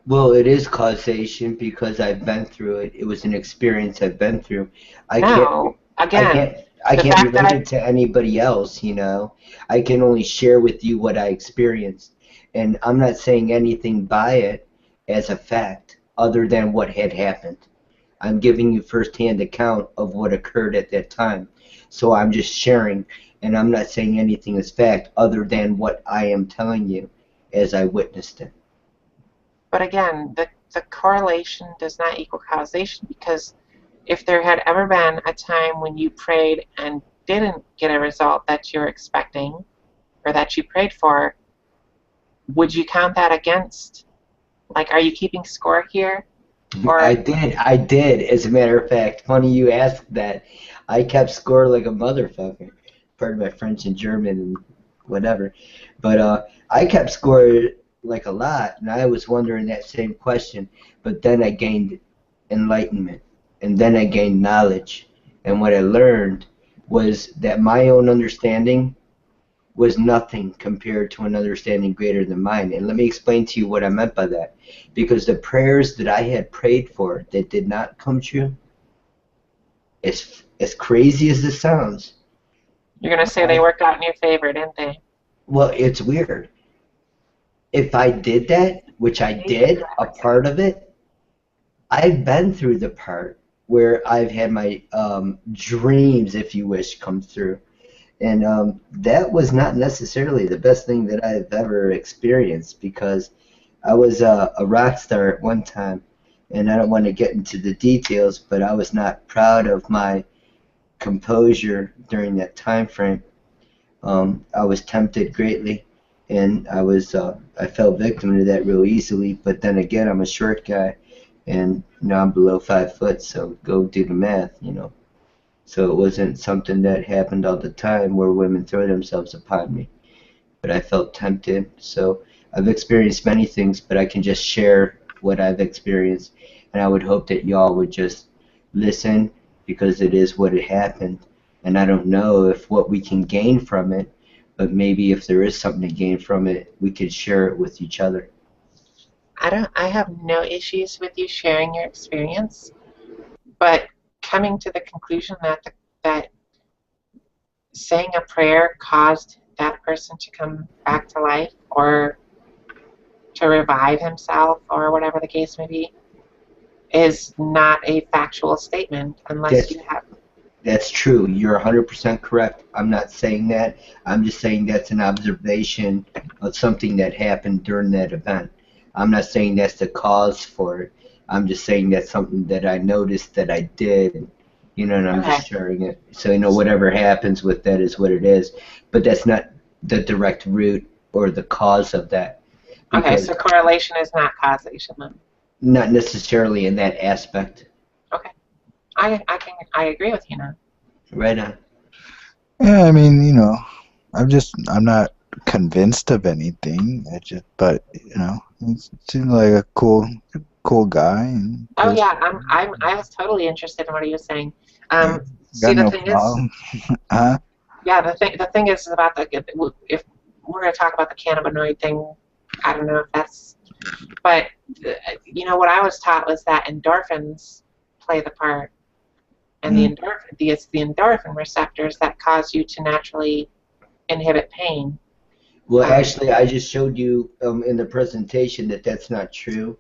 Well, it is causation because I've been through it. It was an experience I've been through. I can't relate it to anybody else, you know. I can only share with you what I experienced. And I'm not saying anything by it as a fact other than what had happened. I'm giving you firsthand account of what occurred at that time. So I'm just sharing, and I'm not saying anything as fact other than what I am telling you as I witnessed it. But again, the correlation does not equal causation, because if there had ever been a time when you prayed and didn't get a result that you were expecting or that you prayed for, would you count that against? Like, are you keeping score here? Or I did. As a matter of fact, funny you asked that. I kept score like a motherfucker. Pardon my French and German and whatever. But I kept score like a lot, and I was wondering that same question. But then I gained enlightenment, and then I gained knowledge. And what I learned was that my own understanding was nothing compared to an understanding greater than mine. And let me explain to you what I meant by that. Because the prayers that I had prayed for that did not come true, as crazy as this sounds. You're going to say they worked out in your favor, didn't they? Well, it's weird. If I did that, which I did, a part of it, I've been through the part where I've had my dreams, if you wish, come through. And that was not necessarily the best thing that I've ever experienced, because I was a rock star at one time, and I don't want to get into the details, but I was not proud of my composure during that time frame. I was tempted greatly, and I fell victim to that real easily. But then again, I'm a short guy, and I'm below 5 foot, so go do the math, So it wasn't something that happened all the time where women throw themselves upon me. But I felt tempted, so I've experienced many things, but I can just share what I've experienced, and I would hope that y'all would just listen because it is what it happened. And I don't know if what we can gain from it, but maybe if there is something to gain from it, we could share it with each other. I have no issues with you sharing your experience, but coming to the conclusion that saying a prayer caused that person to come back to life or to revive himself or whatever the case may be is not a factual statement unless you have. That's true. You're 100% correct. I'm not saying that. I'm just saying that's an observation of something that happened during that event. I'm not saying that's the cause for it. I'm just saying that's something that I noticed that I did, and I'm just sharing it. So, whatever happens with that is what it is. But that's not the direct root or the cause of that. Okay, so correlation is not causation then? Not necessarily in that aspect. Okay. I agree with you now. Right on. Yeah, I mean, I'm not convinced of anything. But it seems like a cool guy. And oh yeah, I was totally interested in what he was saying. See, got the no thing problem. is, yeah, the thing is about if we're going to talk about the cannabinoid thing, I don't know if that's, but what I was taught was that endorphins play the part, and it's the endorphin receptors that cause you to naturally inhibit pain. Well, actually, I just showed you in the presentation that that's not true.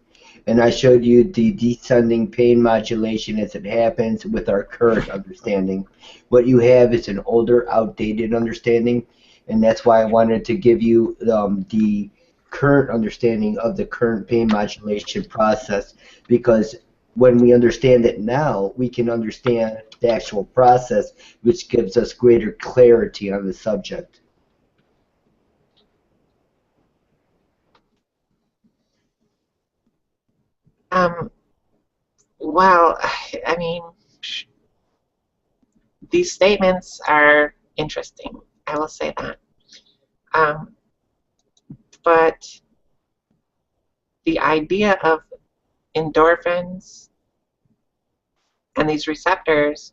And I showed you the descending pain modulation as it happens with our current understanding. What you have is an older, outdated understanding, and that's why I wanted to give you the current understanding of the current pain modulation process, because when we understand it now, we can understand the actual process, which gives us greater clarity on the subject. Well, I mean, these statements are interesting. I will say that. But the idea of endorphins and these receptors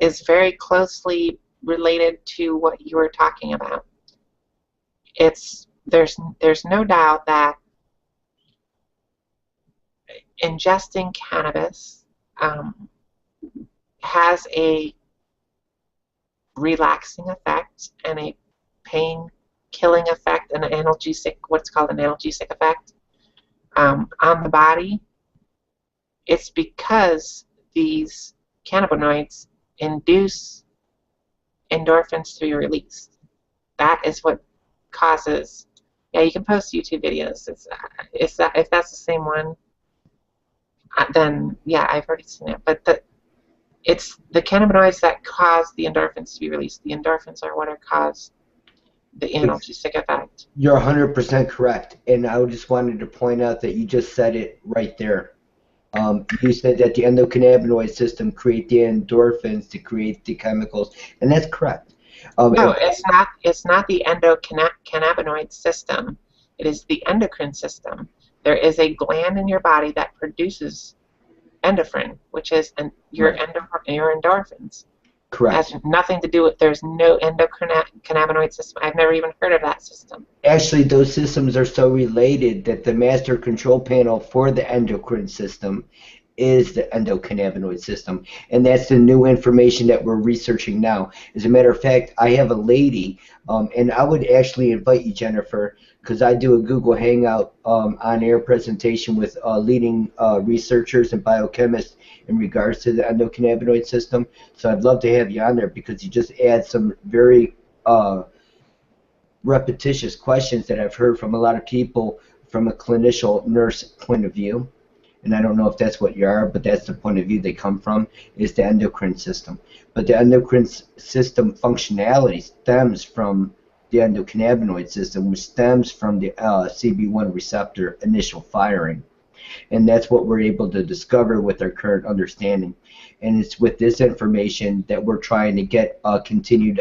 is very closely related to what you were talking about. There's no doubt that ingesting cannabis has a relaxing effect and a pain-killing effect and an analgesic, what's called an analgesic effect on the body. It's because these cannabinoids induce endorphins to be released. That is what causes. Yeah, you can post YouTube videos. If that's the same one, then yeah, I've already seen it. But it's the cannabinoids that cause the endorphins to be released. The endorphins are what are caused the analgesic effect. You're 100% correct, and I just wanted to point out that you just said it right there. You said that the endocannabinoid system create the endorphins to create the chemicals, and that's correct. No, it's not. It's not the endocannabinoid system. It is the endocrine system. There is a gland in your body that produces endorphin, which is your endorphins. Correct. It has nothing to do with. There's no endocannabinoid system. I've never even heard of that system. Actually, those systems are so related that the master control panel for the endocrine system is the endocannabinoid system, and that's the new information that we're researching now. As a matter of fact, I have a lady, and I would actually invite you, Jennifer, because I do a Google Hangout on-air presentation with leading researchers and biochemists in regards to the endocannabinoid system. So I'd love to have you on there because you just add some very repetitious questions that I've heard from a lot of people from a clinician nurse point of view. And I don't know if that's what you are, but that's the point of view they come from, is the endocrine system. But the endocrine system functionality stems from the endocannabinoid system, which stems from the CB1 receptor initial firing. And that's what we're able to discover with our current understanding. And it's with this information that we're trying to get continued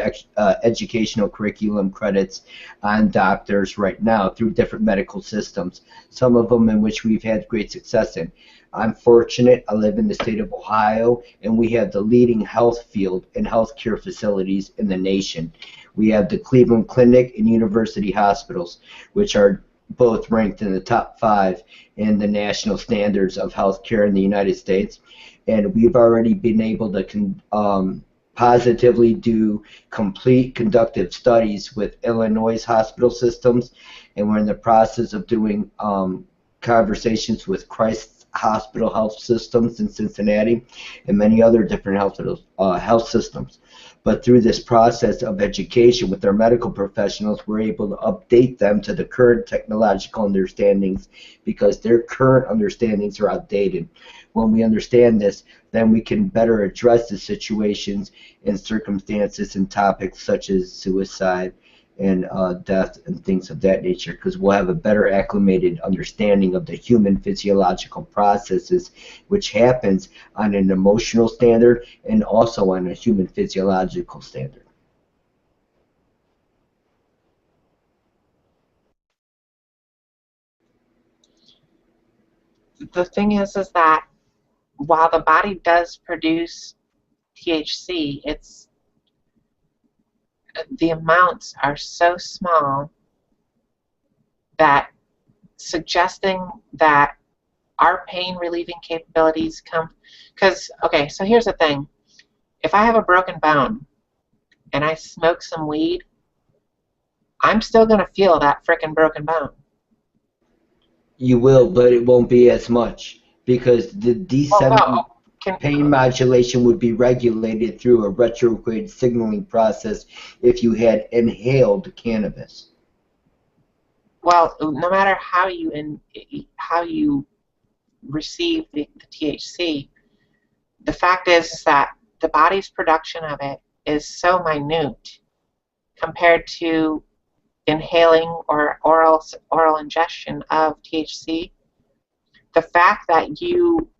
educational curriculum credits on doctors right now through different medical systems, some of them in which we've had great success in. I'm fortunate. I live in the state of Ohio, and we have the leading health field and healthcare facilities in the nation. We have the Cleveland Clinic and University Hospitals, which are both ranked in the top 5 in the national standards of healthcare in the United States. And we've already been able to positively do complete conductive studies with Illinois hospital systems, and we're in the process of doing conversations with Christ Hospital health systems in Cincinnati and many other different health systems. But through this process of education with our medical professionals, we're able to update them to the current technological understandings, because their current understandings are outdated. When we understand this, then we can better address the situations and circumstances and topics such as suicide and death and things of that nature, because we'll have a better acclimated understanding of the human physiological processes, which happens on an emotional standard and also on a human physiological standard. The thing is that while the body does produce THC, the amounts are so small that suggesting that our pain relieving capabilities come, because, okay, so here's the thing. If I have a broken bone and I smoke some weed, I'm still going to feel that frickin' broken bone. You will, but it won't be as much, because the pain modulation would be regulated through a retrograde signaling process if you had inhaled cannabis. Well, no matter how you receive the THC, the fact is that the body's production of it is so minute compared to inhaling or oral ingestion of THC. The fact that you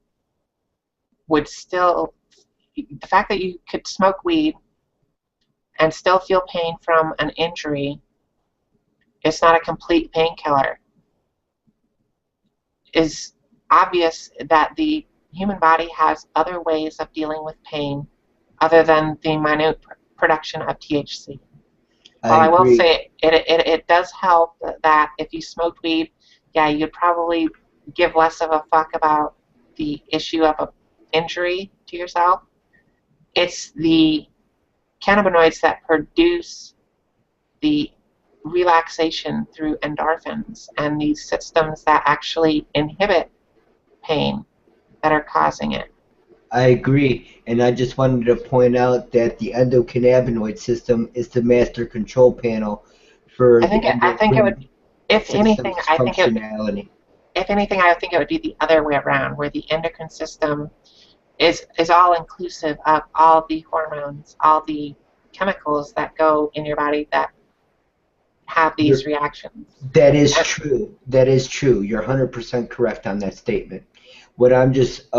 could smoke weed and still feel pain from an injury, it's not a complete painkiller, is obvious that the human body has other ways of dealing with pain other than the minute production of THC. I will say it does help that if you smoked weed, yeah, you'd probably give less of a fuck about the issue of an injury to yourself. It's the cannabinoids that produce the relaxation through endorphins and these systems that actually inhibit pain that are causing it. I agree, and I just wanted to point out that the endocannabinoid system is the master control panel for I think it would, if anything, I think it would be the other way around, where the endocrine system is all inclusive of all the hormones, all the chemicals that go in your body that have these reactions. That is true. That is true. You're 100% correct on that statement. What I'm just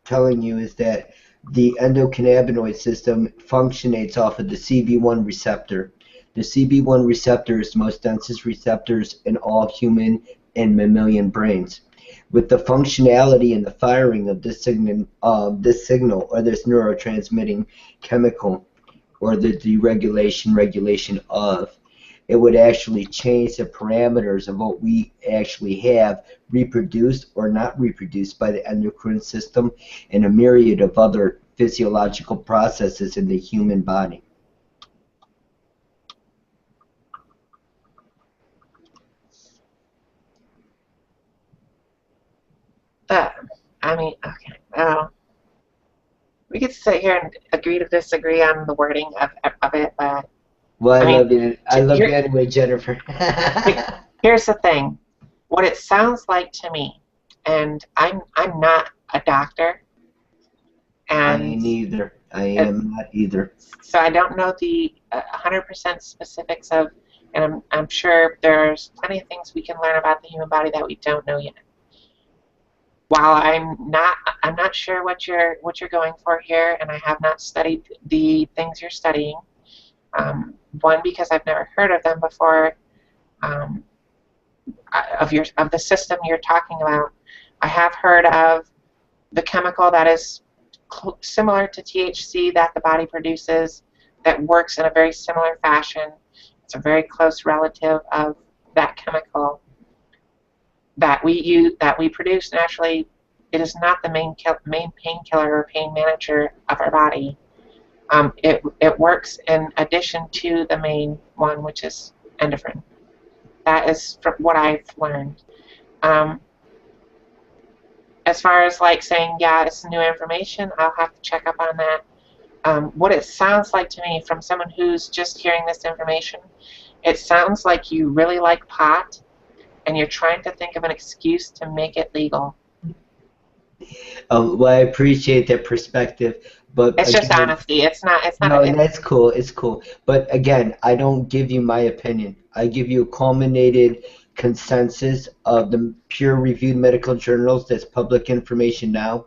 telling you is that the endocannabinoid system functionates off of the CB1 receptor. The CB1 receptor is the most densest receptors in all human and mammalian brains. With the functionality and the firing of this signal or this neurotransmitting chemical, or the regulation of, it would actually change the parameters of what we actually have reproduced or not reproduced by the endocrine system and a myriad of other physiological processes in the human body. We could sit here and agree to disagree on the wording of it, but well, I love you anyway, Jennifer. Here's the thing. What it sounds like to me, and I'm not a doctor, and I am not either. So I don't know the 100% specifics of, and I'm sure there's plenty of things we can learn about the human body that we don't know yet. While I'm not sure what you're going for here, and I have not studied the things you're studying. One, because I've never heard of them before. Um, of the system you're talking about, I have heard of the chemical that is similar to THC that the body produces, that works in a very similar fashion. It's a very close relative of that chemical that we use, that we produce naturally. It is not the main painkiller or pain manager of our body. It works in addition to the main one, which is endorphin. That is from what I've learned. Um, as far as like saying, yeah, it's new information, I'll have to check up on that. What it sounds like to me from someone who's just hearing this information, it sounds like you really like pot and you're trying to think of an excuse to make it legal. Well, I appreciate that perspective, but It's again, just honesty. It's not. no, and that's cool. It's cool. But again, I don't give you my opinion. I give you a culminated consensus of the peer-reviewed medical journals that's public information now.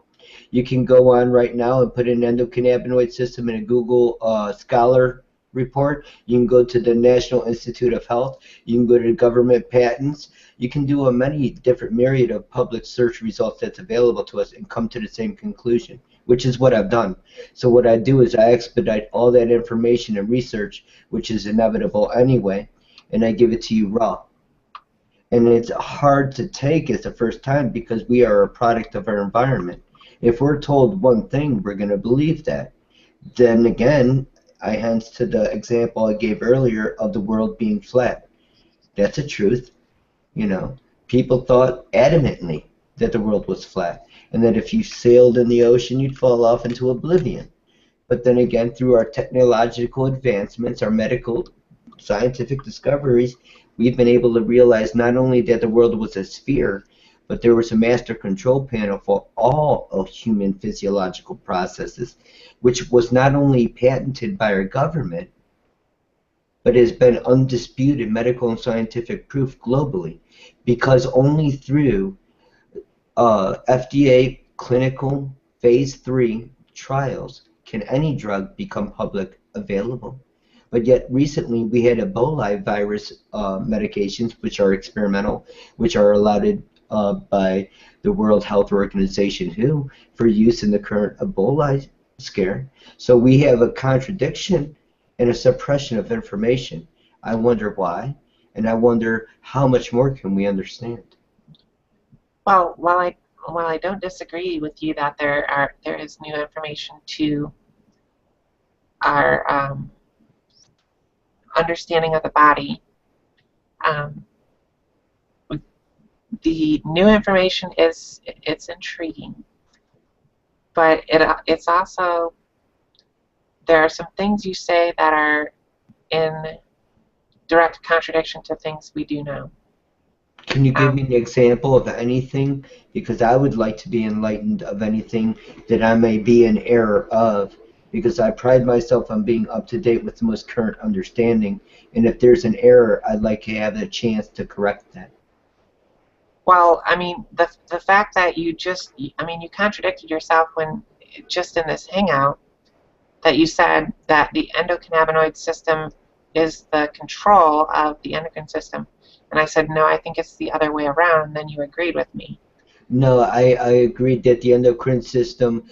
You can go on right now and put an endocannabinoid system in a Google Scholar report. You can go to the National Institute of Health. You can go to the government patents. You can do a many different myriad of public search results that's available to us and come to the same conclusion, which is what I've done. So what I do is I expedite all that information and research, which is inevitable anyway, and I give it to you raw. And it's hard to take as the first time because we are a product of our environment. If we're told one thing, we're going to believe that. Then again, I hence to the example I gave earlier of the world being flat. That's a truth. You know, people thought adamantly that the world was flat, and that if you sailed in the ocean, you'd fall off into oblivion. But then again, through our technological advancements, our medical, scientific discoveries, we've been able to realize not only that the world was a sphere, but there was a master control panel for all of human physiological processes, which was not only patented by our government, but has been undisputed medical and scientific proof globally, because only through FDA clinical phase 3 trials can any drug become public available. But yet recently we had Ebola virus medications, which are experimental, which are allowed by the World Health Organization, WHO, for use in the current Ebola scare. So we have a contradiction and a suppression of information. I wonder why, and I wonder how much more can we understand. Well, while I don't disagree with you that there is new information to our understanding of the body, the new information it's intriguing, but it's also, there are some things you say that are in direct contradiction to things we do know. Can you give me an example of anything? Because I would like to be enlightened of anything that I may be in error of, because I pride myself on being up to date with the most current understanding, and if there's an error, I'd like to have the chance to correct that. Well, I mean, the fact that you contradicted yourself when, just in this hangout, that you said that the endocannabinoid system is the control of the endocrine system. And I said, no, I think it's the other way around, and then you agreed with me. No, I agreed that the endocrine system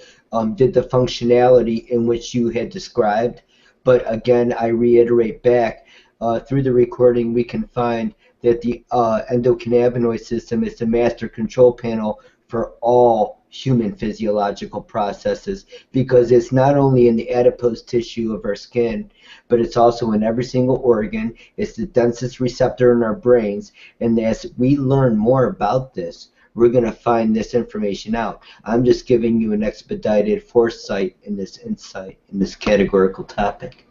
did the functionality in which you had described, but again, I reiterate back, through the recording we can find that the endocannabinoid system is the master control panel for all human physiological processes, because it's not only in the adipose tissue of our skin, but it's also in every single organ. It's the densest receptor in our brains, and as we learn more about this, we're going to find this information out. I'm just giving you an expedited foresight in this insight, in this categorical topic.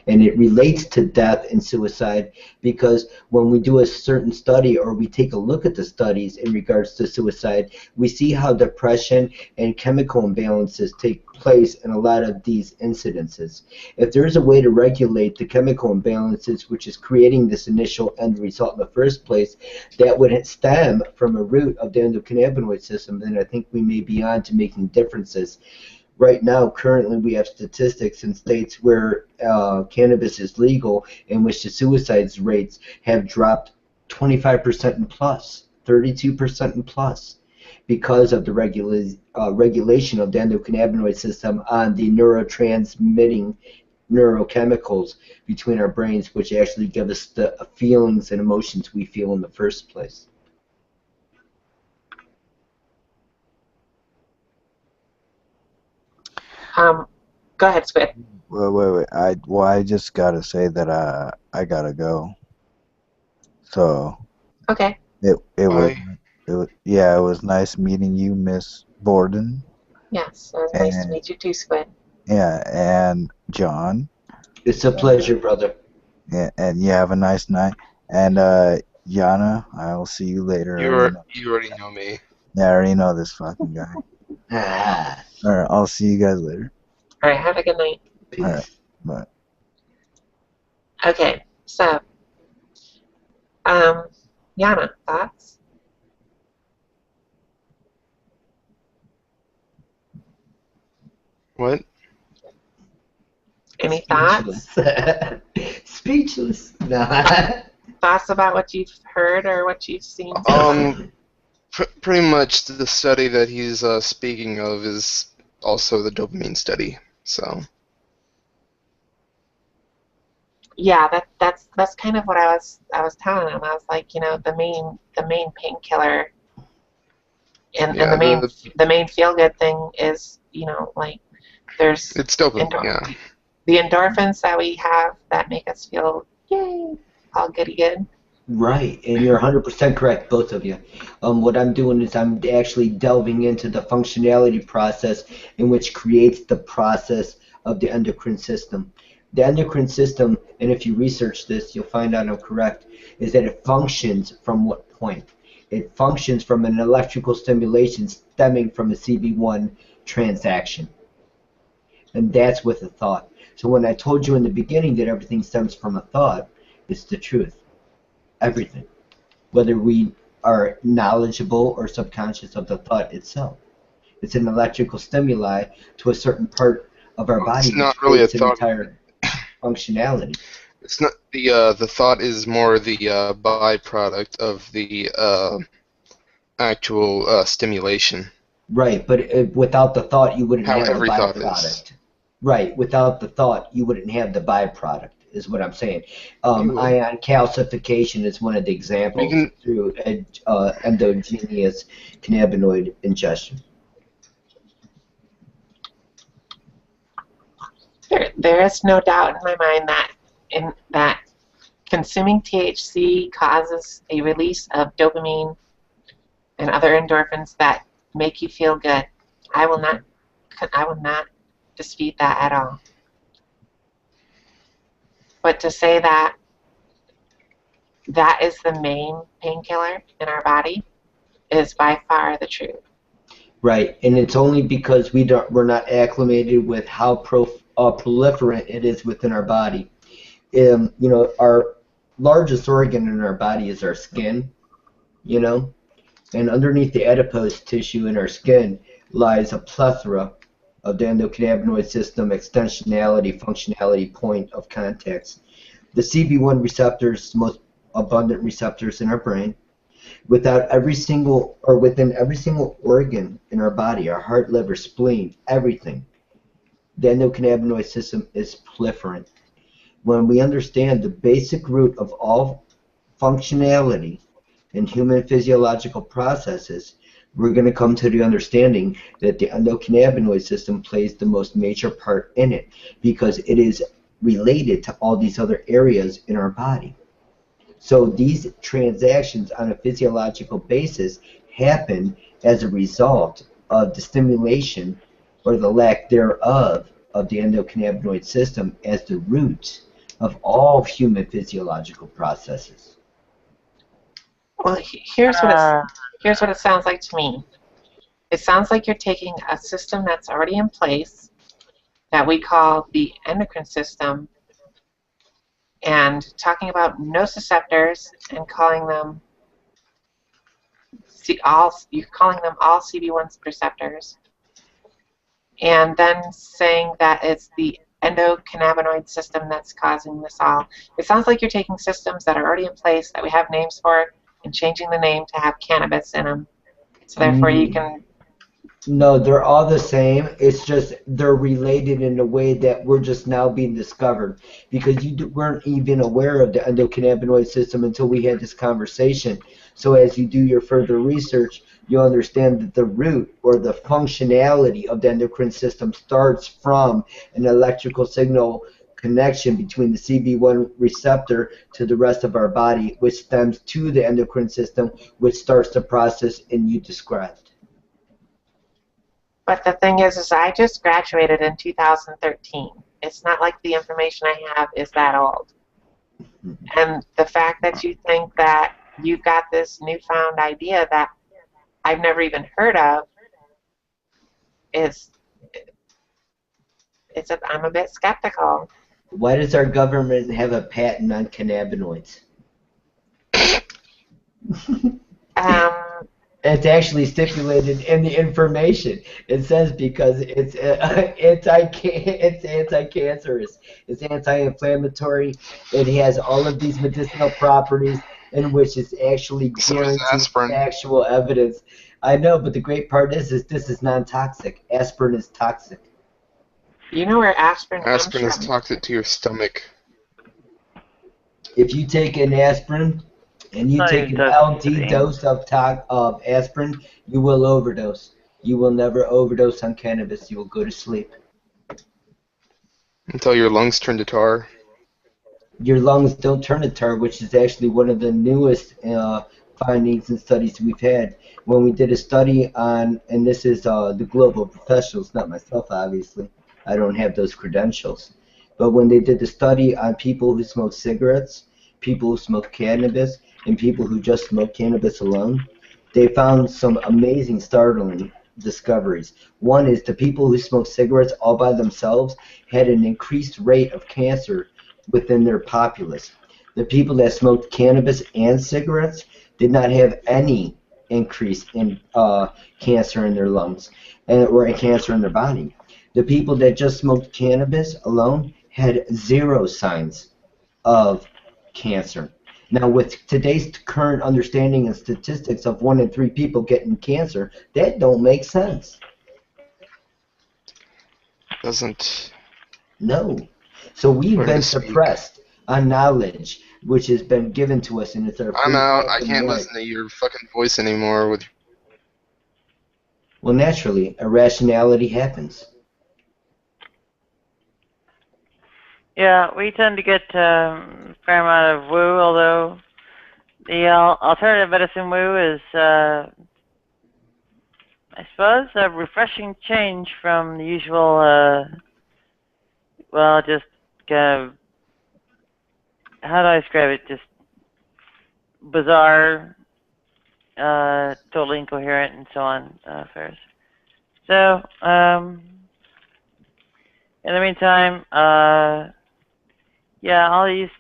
And it relates to death and suicide because when we do a certain study or we take a look at the studies in regards to suicide, we see how depression and chemical imbalances take place in a lot of these incidences. If there's a way to regulate the chemical imbalances, which is creating this initial end result in the first place, that would stem from a root of the endocannabinoid system, then I think we may be on to making differences. Right now, currently, we have statistics in states where cannabis is legal in which the suicide rates have dropped 25% and plus, 32% and plus, because of the regulation of the endocannabinoid system on the neurotransmitting neurochemicals between our brains, which actually give us the feelings and emotions we feel in the first place. Go ahead, Squid. Wait. I just gotta say that I gotta go. So Okay. it Bye. it was nice meeting you, Miss Borden. Yes, it was nice to meet you too, Squid. Yeah, and John. It's a pleasure, brother. Yeah, and you have a nice night. And Yana, I'll see you later. You already know me. Yeah, I already know this fucking guy. All right, I'll see you guys later. All right, have a good night. Peace. All right, bye. Okay, so, Yana, thoughts? What? Any thoughts? Speechless. Nah. Thoughts about what you've heard or what you've seen? Pretty much the study that he's speaking of is also the dopamine study. So. Yeah, that's kind of what I was telling him. I was like, you know, the main painkiller and Yeah, the main feel good thing is, you know, like there's it's dopamine. Yeah. The endorphins that we have that make us feel yay, all goody good. Right, and you're 100% correct, both of you. What I'm doing is I'm actually delving into the functionality process in which creates the process of the endocrine system. The endocrine system, and if you research this, you'll find out I'm correct, is that it functions from what point? It functions from an electrical stimulation stemming from a CB1 transaction. And that's with a thought. So when I told you in the beginning that everything stems from a thought, it's the truth. Everything. Whether we are knowledgeable or subconscious of the thought itself. It's an electrical stimuli to a certain part of our body. It's not really a thought. Entire functionality. It's not the thought is more the byproduct of the actual stimulation. Right, but without the thought, you wouldn't have the every thought byproduct. is. Right, without the thought, you wouldn't have the byproduct, is what I'm saying. Ion calcification is one of the examples through endogenous cannabinoid ingestion. There is no doubt in my mind that consuming THC causes a release of dopamine and other endorphins that make you feel good. I will not dispute that at all. But to say that that is the main painkiller in our body is by far the truth. Right, and it's only because we're not acclimated with how proliferant it is within our body. You know, our largest organ in our body is our skin, you know, and underneath the adipose tissue in our skin lies a plethora of the endocannabinoid system extensionality, functionality point of contacts. The CB1 receptors, the most abundant receptors in our brain. Within every single organ in our body, our heart, liver, spleen, everything, the endocannabinoid system is proliferant. When we understand the basic root of all functionality in human physiological processes, we're going to come to the understanding that the endocannabinoid system plays the most major part in it because it is related to all these other areas in our body. So these transactions on a physiological basis happen as a result of the stimulation or the lack thereof of the endocannabinoid system as the root of all human physiological processes. Well, here's what it sounds like to me. It sounds like you're taking a system that's already in place that we call the endocrine system and talking about nociceptors and calling them all CB1 receptors, and then saying that it's the endocannabinoid system that's causing this all. It sounds like you're taking systems that are already in place that we have names for and changing the name to have cannabis in them. So therefore you can... No, they're all the same. It's just they're related in a way that we're just now being discovered, because you weren't even aware of the endocannabinoid system until we had this conversation. So as you do your further research, you'll understand that the root or the functionality of the endocrine system starts from an electrical signal connection between the CB1 receptor to the rest of our body, which stems to the endocrine system, which starts the process and you described. But the thing is I just graduated in 2013. It's not like the information I have is that old. And the fact that you think that you've got this newfound idea that I've never even heard of I'm a bit skeptical. Why does our government have a patent on cannabinoids? It's actually stipulated in the information. It says because it's anti-cancerous, it's anti-inflammatory. It has all of these medicinal properties in which it's actually guaranteed actual evidence. I know, but the great part is this is non-toxic. Aspirin is toxic. You know where aspirin comes from? Aspirin is toxic to your stomach. If you take an aspirin and you take an LD dose of aspirin, you will overdose. You will never overdose on cannabis. You will go to sleep. Until your lungs turn to tar. Your lungs don't turn to tar, which is actually one of the newest findings and studies we've had. When we did a study on, and this is the global professionals, not myself, obviously. I don't have those credentials. But when they did the study on people who smoke cigarettes, people who smoke cannabis, and people who just smoke cannabis alone, they found some amazing, startling discoveries. One is the people who smoke cigarettes all by themselves had an increased rate of cancer within their populace. The people that smoked cannabis and cigarettes did not have any increase in cancer in their lungs or cancer in their body. The people that just smoked cannabis alone had zero signs of cancer. Now, with today's current understanding and statistics of 1 in 3 people getting cancer, that don't make sense. Doesn't. No. So we've been suppressed on knowledge, which has been given to us, and it's our. I'm out. I can't listen to your fucking voice anymore. Well, naturally, irrationality happens. Yeah, we tend to get a fair amount of woo, although the alternative medicine woo is, I suppose, a refreshing change from the usual, well, just kind of, how do I describe it, just bizarre, totally incoherent, and so on, affairs. So, in the meantime, yeah, I'll use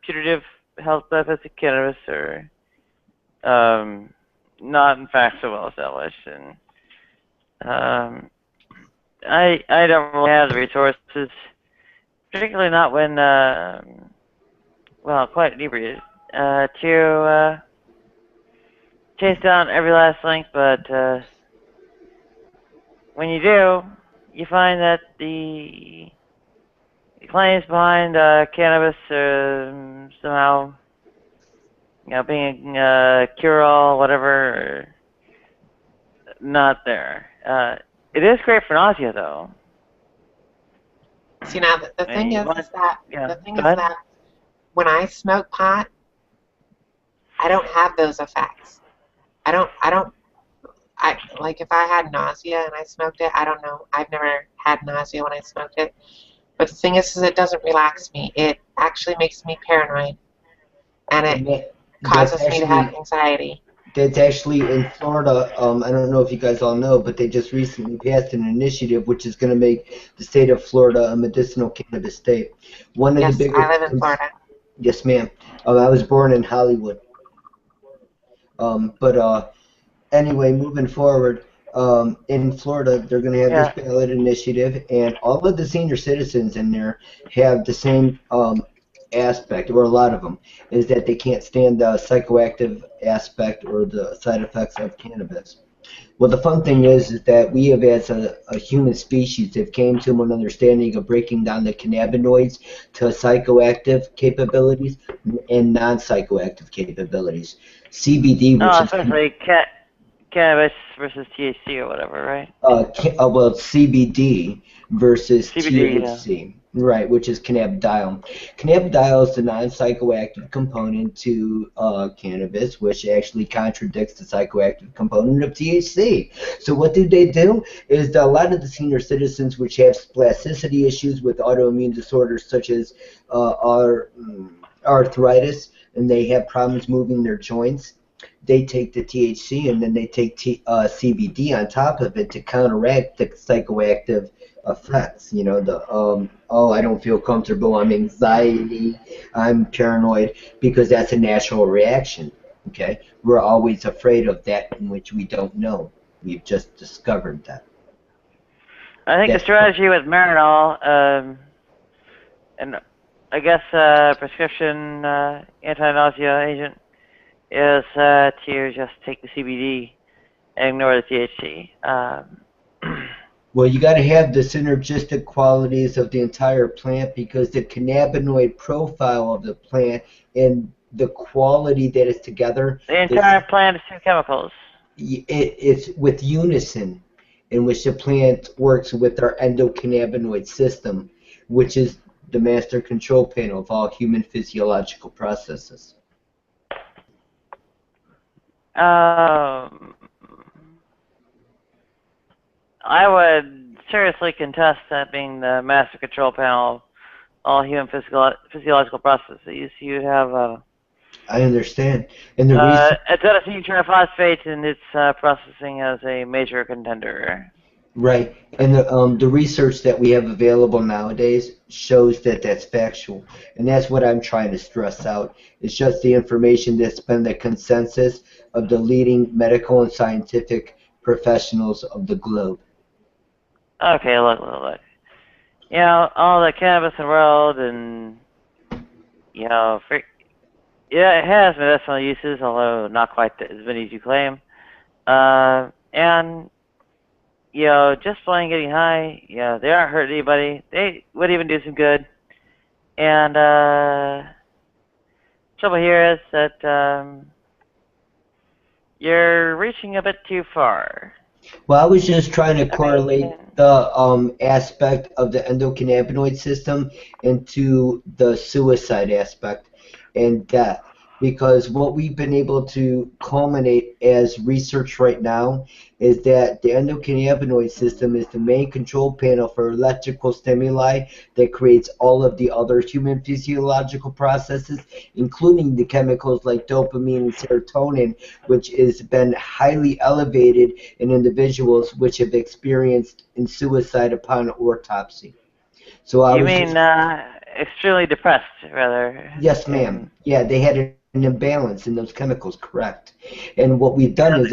putative health benefits of cannabis are not, in fact, so well established, and I don't really have the resources, particularly not when, well, quite inebriated, to chase down every last link, but when you do, you find that the claims behind cannabis somehow, you know, being a cure-all, whatever, not there. It is great for nausea, though. See, now the thing is that when I smoke pot, I don't have those effects. Like if I had nausea and I smoked it, I don't know. I've never had nausea when I smoked it. But the thing is it doesn't relax me. It actually makes me paranoid, and it causes me to have anxiety. That's actually in Florida. I don't know if you guys all know, but they just recently passed an initiative which is going to make the state of Florida a medicinal cannabis state. One of Yes, the biggest. I live in Florida. Yes, ma'am. I was born in Hollywood. But anyway, moving forward, in Florida, they're going to have this ballot initiative, and all of the senior citizens in there have the same aspect, or a lot of them, is that they can't stand the psychoactive aspect or the side effects of cannabis. Well, the fun thing is that we have, as a human species, have came to an understanding of breaking down the cannabinoids to psychoactive capabilities and non-psychoactive capabilities. CBD, which is especially cannabis versus THC or whatever, right? well, CBD versus CBD, THC, right, which is cannabidiol. Cannabidiol is the non-psychoactive component to cannabis, which actually contradicts the psychoactive component of THC. So what do? Is that a lot of the senior citizens which have spasticity issues with autoimmune disorders such as arthritis, and they have problems moving their joints, they take the THC and then they take CBD on top of it to counteract the psychoactive effects. You know, I don't feel comfortable, I'm anxiety, I'm paranoid, because that's a natural reaction. Okay, we're always afraid of that in which we don't know. We've just discovered that. I think the strategy with Marinol, and I guess prescription anti-nausea agent, is to just take the CBD and ignore the THC. Well, you got to have the synergistic qualities of the entire plant, because the cannabinoid profile of the plant and the quality that is together. The entire plant is two chemicals. It's with unison, in which the plant works with our endocannabinoid system, which is the master control panel of all human physiological processes. I would seriously contest that being the master control panel of all human physiological processes. You'd have I understand. And the reason adenosine triphosphate and its processing as a major contender. Right, and the research that we have available nowadays shows that that's factual, and that's what I'm trying to stress out. It's just the information that's been the consensus of the leading medical and scientific professionals of the globe. Okay, look. You know, all the cannabis in the world, and you know, it has medicinal uses, although not quite as many as you claim, and you know, just plain getting high, you know, they aren't hurting anybody. They would even do some good. And trouble here is that you're reaching a bit too far. Well, I was just trying to correlate the aspect of the endocannabinoid system into the suicide aspect and death. Because what we've been able to culminate as research right now is that the endocannabinoid system is the main control panel for electrical stimuli that creates all of the other human physiological processes, including the chemicals like dopamine and serotonin, which has been highly elevated in individuals which have experienced suicide upon autopsy. So you mean extremely depressed, rather? Yes, ma'am. Yeah, they had an imbalance in those chemicals, correct. And what we've done is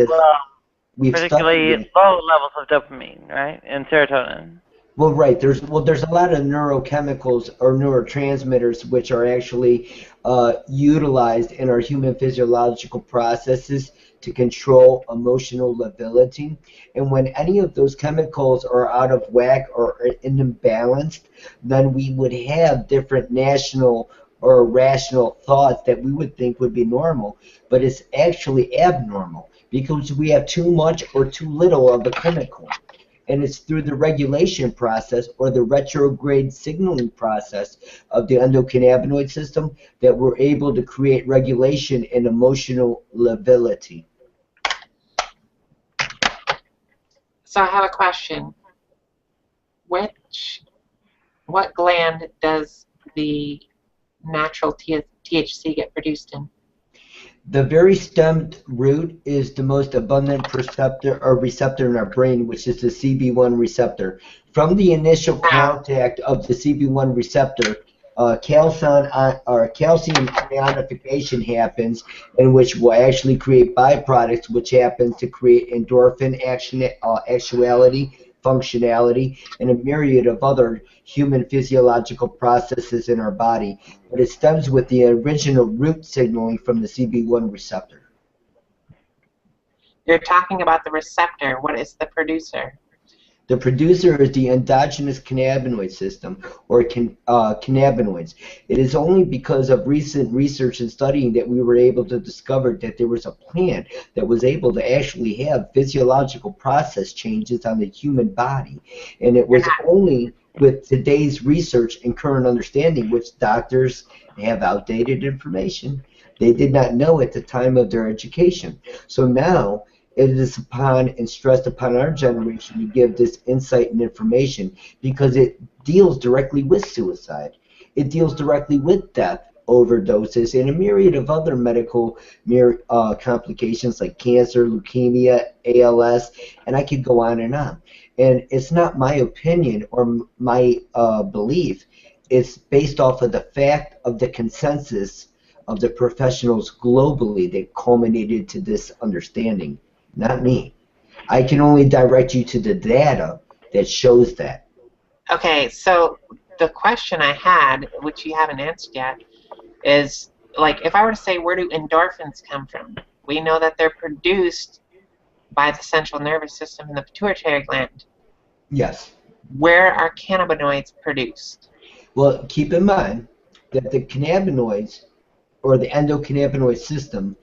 we've particularly low levels of dopamine, right, and serotonin. Well, right. There's a lot of neurochemicals or neurotransmitters which are actually utilized in our human physiological processes to control emotional lability. And when any of those chemicals are out of whack or imbalanced, then we would have different national or rational thoughts that we would think would be normal, but it's actually abnormal because we have too much or too little of a chemical. And it's through the regulation process or the retrograde signaling process of the endocannabinoid system that we're able to create regulation and emotional lability. So I have a question. Which what gland does the natural THC get produced in? The very stemmed root is the most abundant receptor in our brain, which is the CB1 receptor. From the initial contact of the CB1 receptor, calcium ionification happens, in which will actually create byproducts, which happens to create endorphin actuality, functionality, and a myriad of other human physiological processes in our body. But it stems with the original root signaling from the CB1 receptor. You're talking about the receptor. What is the producer? The producer is the endogenous cannabinoid system, or cannabinoids. It is only because of recent research and studying that we were able to discover that there was a plant that was able to actually have physiological process changes on the human body. And it was only with today's research and current understanding, which doctors have outdated information, they did not know at the time of their education. So now, it is upon and stressed upon our generation to give this insight and information, because it deals directly with suicide. It deals directly with death, overdoses, and a myriad of other medical complications like cancer, leukemia, ALS, and I could go on and on. And it's not my opinion or my belief. It's based off of the fact of the consensus of the professionals globally that culminated to this understanding. Not me. I can only direct you to the data that shows that. Okay, so the question I had, which you haven't answered yet, is, like, if I were to say, where do endorphins come from? We know that they're produced by the central nervous system in the pituitary gland. Yes. Where are cannabinoids produced? Well, keep in mind that the cannabinoids, or the endocannabinoid system,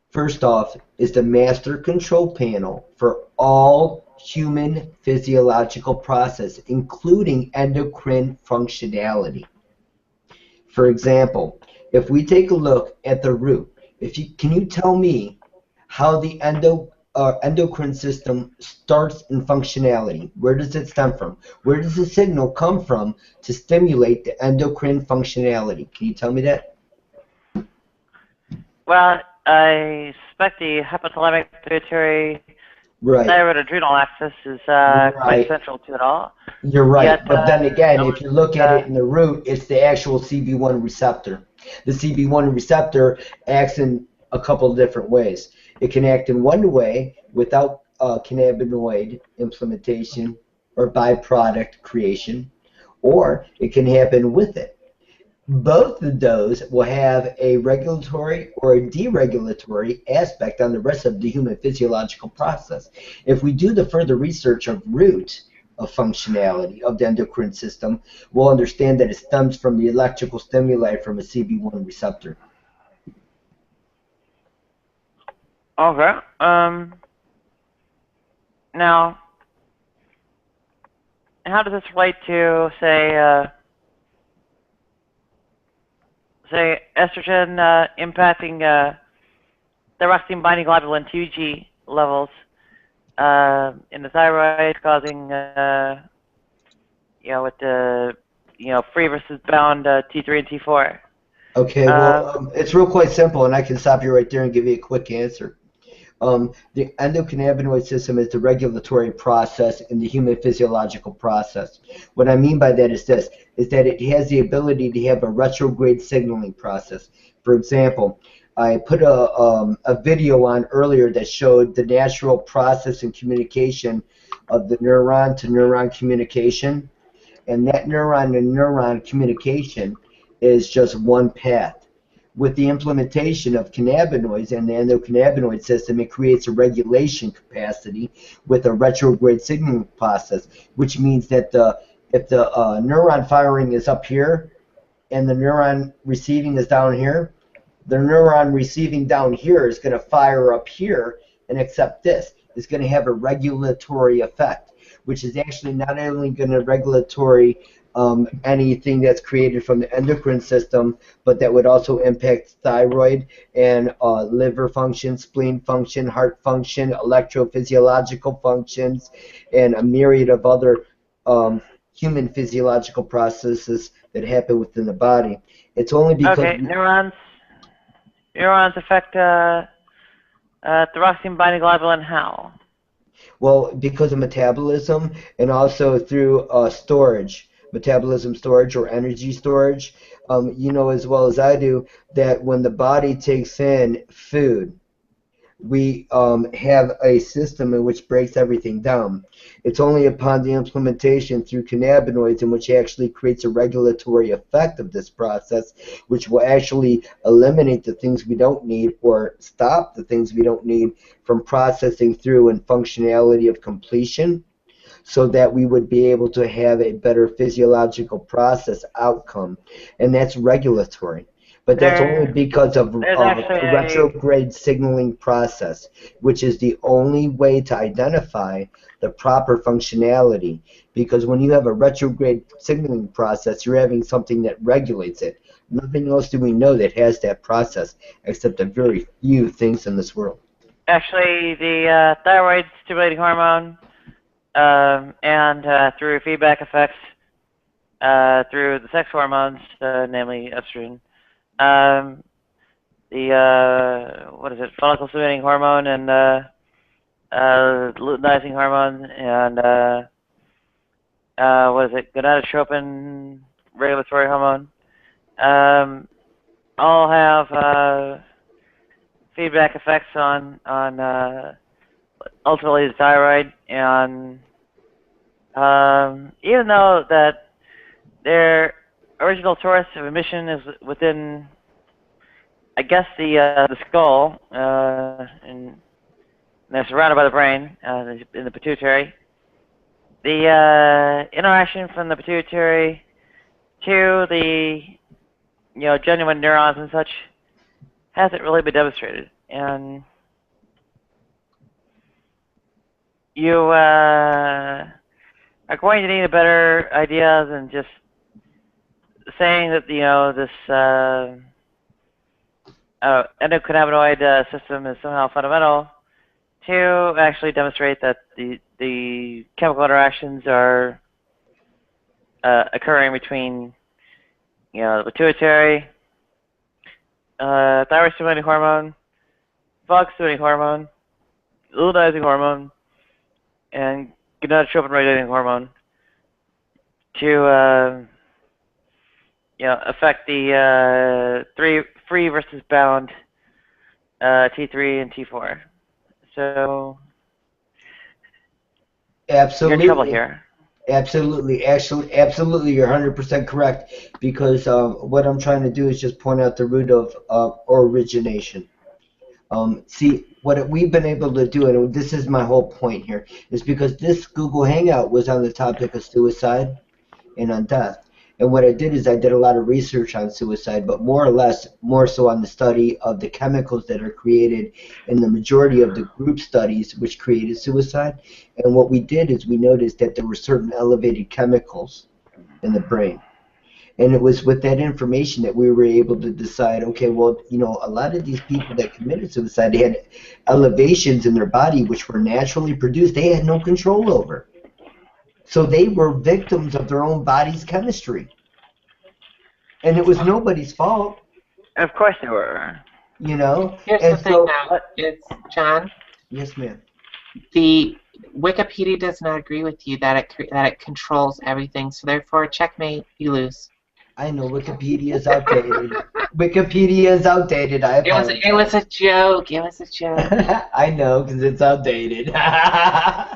first off, is the master control panel for all human physiological process, including endocrine functionality. For example, if we take a look at the root, can you tell me how the endocrine system starts in functionality? Where does it stem from? Where does the signal come from to stimulate the endocrine functionality? Can you tell me that? Well, I suspect the hypothalamic pituitary thyroid adrenal axis is quite central to it all. You're right, yet, but then again, if you look at it in the root, it's the actual CB1 receptor. The CB1 receptor acts in a couple of different ways. It can act in one way without cannabinoid implementation or byproduct creation, or it can happen with it. Both of those will have a regulatory or a deregulatory aspect on the rest of the human physiological process. If we do the further research of root of functionality of the endocrine system, we'll understand that it stems from the electrical stimuli from a CB1 receptor. Okay. Now, how does this relate to, say estrogen impacting thyroxine binding globulin 2G levels in the thyroid, causing with the free versus bound T3 and T4. Okay, well, it's real quite simple, and I can stop you right there and give you a quick answer. The endocannabinoid system is the regulatory process in the human physiological process. What I mean by that is this, is that it has the ability to have a retrograde signaling process. For example, I put a video on earlier that showed the natural process and communication of the neuron to neuron communication, and that neuron to neuron communication is just one path. With the implementation of cannabinoids and the endocannabinoid system, it creates a regulation capacity with a retrograde signaling process, which means that if the neuron firing is up here and the neuron receiving is down here, the neuron receiving down here is going to fire up here and accept this. It's going to have a regulatory effect, which is actually not only going to regulatory anything that's created from the endocrine system, but that would also impact thyroid and liver function, spleen function, heart function, electrophysiological functions, and a myriad of other human physiological processes that happen within the body. It's only because Okay, neurons affect thyroxine binding globulin how? well, because of metabolism and also through storage, metabolism storage or energy storage. You know as well as I do that when the body takes in food, we have a system in which breaks everything down. It's only upon the implementation through cannabinoids in which actually creates a regulatory effect of this process, which will actually eliminate the things we don't need or stop the things we don't need from processing through and functionality of completion, so that we would be able to have a better physiological process outcome, and that's regulatory. But that's only because of There's a actually retrograde signaling process, which is the only way to identify the proper functionality. Because when you have a retrograde signaling process, you're having something that regulates it. Nothing else do we know that has that process, except a very few things in this world. actually the thyroid stimulating hormone, and through feedback effects through the sex hormones, namely estrogen. The what is it? Follicle stimulating hormone and luteinizing hormone and what is it? Gonadotropin regulatory hormone. All have feedback effects on ultimately the thyroid, and even though that their original source of emission is within, I guess, the skull, and they're surrounded by the brain in the pituitary. The interaction from the pituitary to the genuine neurons and such hasn't really been demonstrated, and you are going to need a better idea than just saying that this endocannabinoid system is somehow fundamental, to actually demonstrate that the chemical interactions are occurring between the pituitary, thyroid stimulating hormone, follicle stimulating hormone, luteinizing hormone, and gonadotropin regulating hormone to affect the free versus bound T3 and T4. So Absolutely. you're in trouble here. Absolutely. Actually, absolutely, you're 100% correct. Because what I'm trying to do is just point out the root of origination. See, what we've been able to do, and this is my whole point here, is because this Google Hangout was on the topic of suicide and on death. And what I did is I did a lot of research on suicide, but more so on the study of the chemicals that are created in the majority of the group studies which created suicide. And what we did is we noticed that there were certain elevated chemicals in the brain. And it was with that information that we were able to decide, okay, well, a lot of these people that committed suicide, they had elevations in their body which were naturally produced, they had no control over. So they were victims of their own body's chemistry. And it was nobody's fault. Of course they were. Here's And the thing now, it's John. Yes, ma'am. The Wikipedia does not agree with you that it controls everything. So therefore, checkmate, you lose. I know Wikipedia is outdated. Wikipedia is outdated. I apologize. It was a joke. It was a joke. I know, because it's outdated.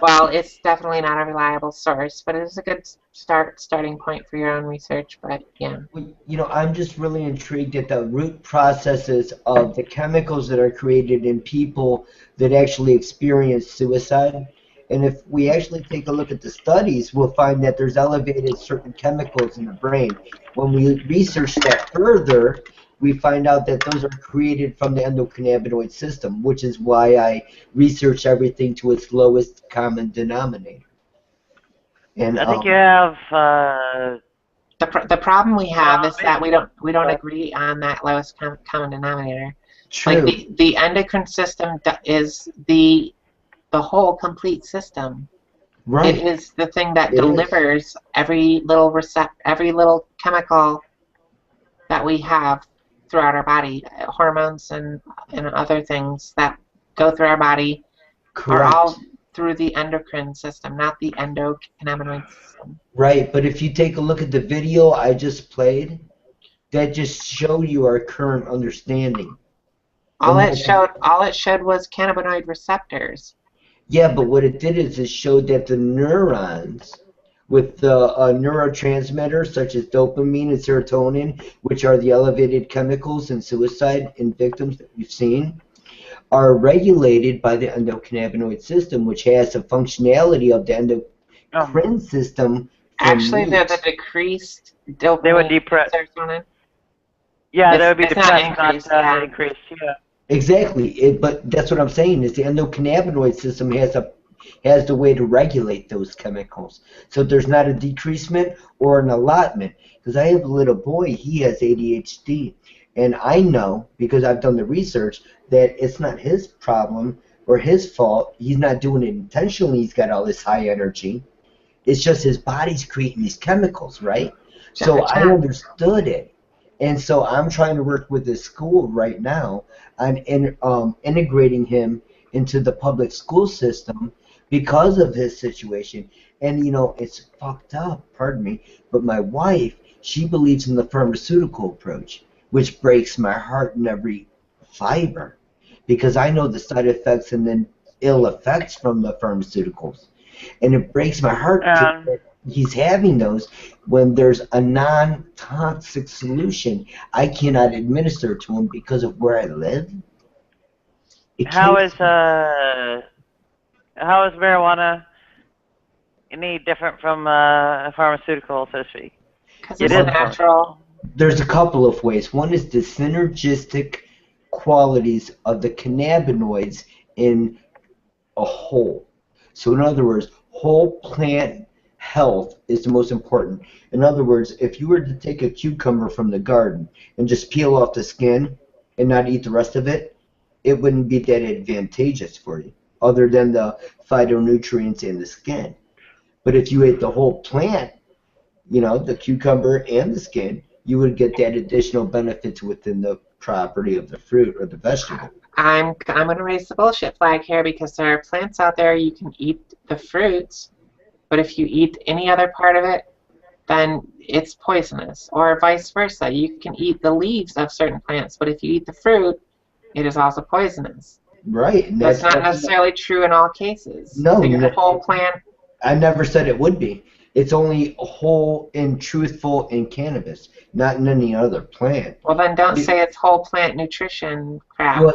Well, it's definitely not a reliable source, but it is a good starting point for your own research. But yeah. I'm just really intrigued at the root processes of the chemicals that are created in people that actually experience suicide. And if we actually take a look at the studies, we'll find that there's elevated certain chemicals in the brain. When we research that further, we find out that those are created from the endocannabinoid system, which is why I research everything to its lowest common denominator. And I think you have the problem we have is that we don't agree on that lowest common denominator. True. Like the endocrine system is the whole complete system. Right. It is the thing that It is. delivers every little chemical that we have throughout our body, hormones and other things that go through our body are all Correct. through the endocrine system, not the endocannabinoid system. Right, but if you take a look at the video I just played, that just showed you our current understanding. All And it showed was cannabinoid receptors. yeah, but what it did is it showed that the neurons with the neurotransmitters such as dopamine and serotonin, which are the elevated chemicals in suicide in victims that we've seen, are regulated by the endocannabinoid system, which has the functionality of the endocrine system for Actually, they're the meat. decreased They would dopamine depress. serotonin. Yeah, they would be It's not depressed, increased, not yeah. increased. Yeah. Exactly, but that's what I'm saying is the endocannabinoid system has the way to regulate those chemicals. So there's not a decreasement or an allotment. Because I have a little boy, he has ADHD, and I know because I've done the research that it's not his problem or his fault. He's not doing it intentionally. He's got all this high energy. It's just his body's creating these chemicals, right? So I understood it. And so I'm trying to work with the school right now on integrating him into the public school system because of his situation. And, you know, it's fucked up, pardon me, but my wife, she believes in the pharmaceutical approach, which breaks my heart in every fiber because I know the side effects and then ill effects from the pharmaceuticals. And it breaks my heart that he's having those when there's a non-toxic solution I cannot administer to him because of where I live. How is marijuana any different from a pharmaceutical, so to speak? Because it's natural. There's a couple of ways. One is the synergistic qualities of the cannabinoids in a whole. So in other words, whole plant health is the most important. In other words, if you were to take a cucumber from the garden and just peel off the skin and not eat the rest of it, it wouldn't be that advantageous for you, other than the phytonutrients in the skin. But if you ate the whole plant, you know, the cucumber and the skin, you would get that additional benefits within the property of the fruit or the vegetable. I'm going to raise the bullshit flag here because there are plants out there you can eat the fruits, but if you eat any other part of it, then it's poisonous. Or vice versa. You can eat the leaves of certain plants, but if you eat the fruit, it is also poisonous. Right. And that's not necessarily true in all cases. No. So your whole plant. I never said it would be. It's only whole and truthful in cannabis, not in any other plant. Well, then don't say it's whole plant nutrition crap. Well,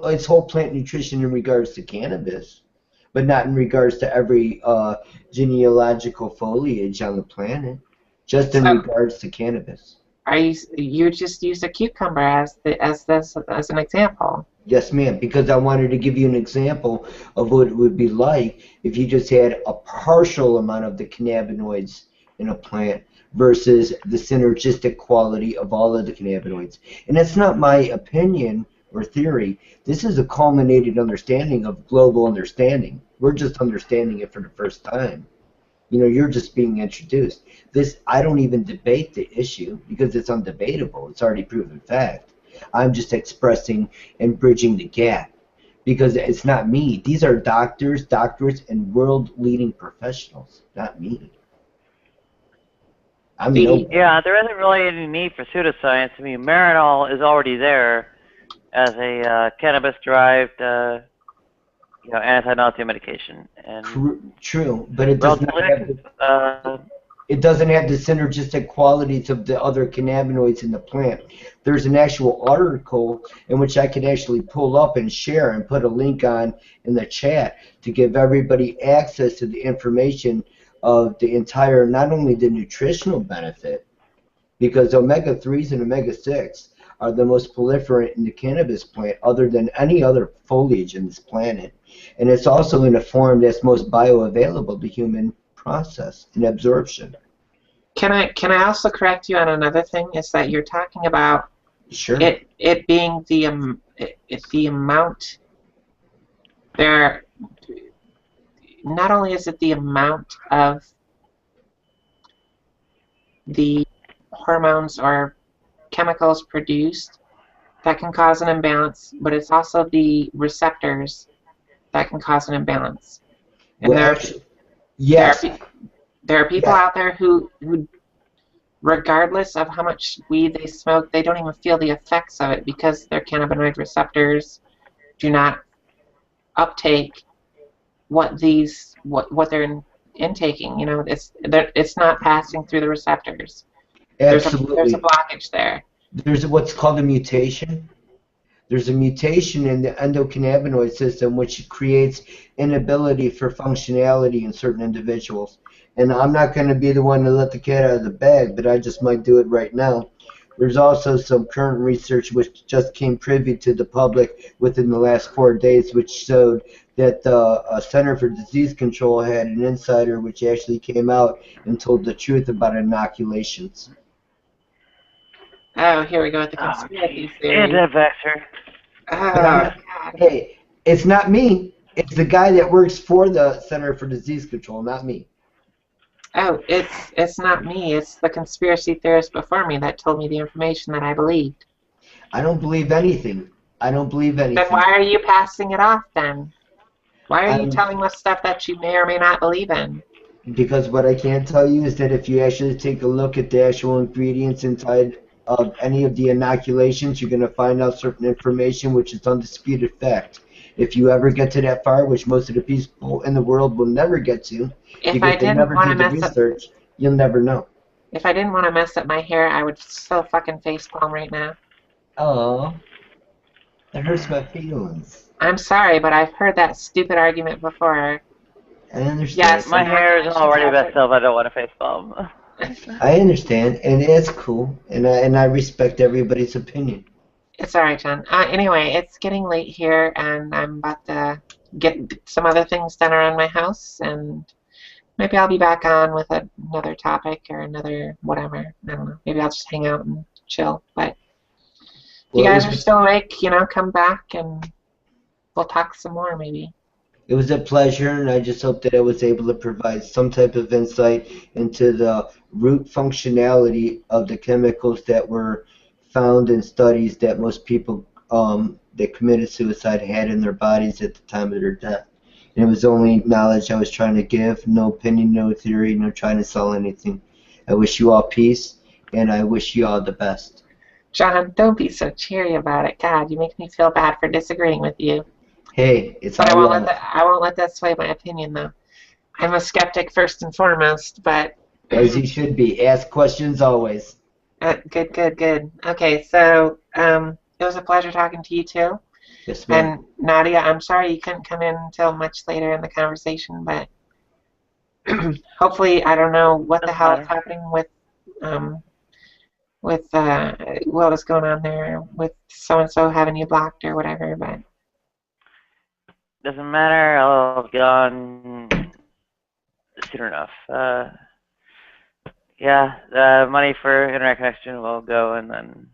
it's whole plant nutrition in regards to cannabis, but not in regards to every genealogical foliage on the planet, just in regards to cannabis. You just used a cucumber as an example. Yes, ma'am, because I wanted to give you an example of what it would be like if you just had a partial amount of the cannabinoids in a plant versus the synergistic quality of all of the cannabinoids. And that's not my opinion or theory. This is a culminated understanding of global understanding. We're just understanding it for the first time. You know, you're just being introduced. I don't even debate the issue because it's undebatable. It's already proven fact. I'm just expressing and bridging the gap because it's not me. These are doctors, doctorates, and world-leading professionals, not me. Yeah, there isn't really any need for pseudoscience. I mean, Marinol is already there as a cannabis-derived anti-nausea medication. And true, but it does not have it doesn't have the synergistic qualities of the other cannabinoids in the plant. There's an actual article in which I can actually pull up and share and put a link on in the chat to give everybody access to the information of the entire, not only the nutritional benefit, because omega-3s and omega-6 are the most proliferant in the cannabis plant other than any other foliage in this planet. And it's also in a form that's most bioavailable to human process and absorption. Can I also correct you on another thing? Is that you're talking about it being the amount there. not only is it the amount of the hormones or chemicals produced that can cause an imbalance, but it's also the receptors that can cause an imbalance. And Well, actually, yes. there are people out there who, regardless of how much weed they smoke, they don't even feel the effects of it because their cannabinoid receptors do not uptake what they're intaking. You know, it's not passing through the receptors. Absolutely. There's a blockage there. There's what's called a mutation. There's a mutation in the endocannabinoid system which creates inability for functionality in certain individuals. And I'm not going to be the one to let the cat out of the bag, but I just might do it right now. There's also some current research which just came privy to the public within the last 4 days, which showed that the Center for Disease Control had an insider which actually came out and told the truth about inoculations. Oh, here we go with the conspiracy theory. Anti-vaxxer. Oh, God. Hey, it's not me. It's the guy that works for the Center for Disease Control, not me. Oh, it's not me. It's the conspiracy theorist before me that told me the information that I believed. I don't believe anything. I don't believe anything. Then why are you passing it off then? Why are you telling us stuff that you may or may not believe in? Because what I can tell you is that if you actually take a look at the actual ingredients inside of any of the inoculations, you're going to find out certain information which is undisputed fact. If you ever get to that far, which most of the people in the world will never get to, because they never did the research, you'll never know. If I didn't want to mess up my hair, I would so fucking facepalm right now. Oh, that hurts my feelings. I'm sorry, but I've heard that stupid argument before. I understand. Yes, my hair is already messed up. I don't want to facepalm. I understand, and it's cool, and I respect everybody's opinion. It's alright, John. Anyway, it's getting late here, and I'm about to get some other things done around my house, and maybe I'll be back on with another topic or another whatever. I don't know. Maybe I'll just hang out and chill. But if you guys are still awake, you know, come back and we'll talk some more maybe. It was a pleasure, and I just hope that I was able to provide some type of insight into the root functionality of the chemicals that were found in studies that most people that committed suicide had in their bodies at the time of their death. And it was only knowledge I was trying to give, no opinion, no theory, no trying to sell anything. I wish you all peace, and I wish you all the best. John, don't be so cheery about it. God, you make me feel bad for disagreeing with you. Hey, it's but all I won't let that sway my opinion, though. I'm a skeptic first and foremost, but... As you should be. Ask questions always. Good. Okay, so it was a pleasure talking to you, too. Yes, ma'am. And Nadia, I'm sorry you couldn't come in until much later in the conversation, but hopefully, I don't know what the hell is happening with what was going on there with so-and-so having you blocked or whatever, but... Doesn't matter, I'll get on soon enough. Yeah, the money for internet connection will go, and then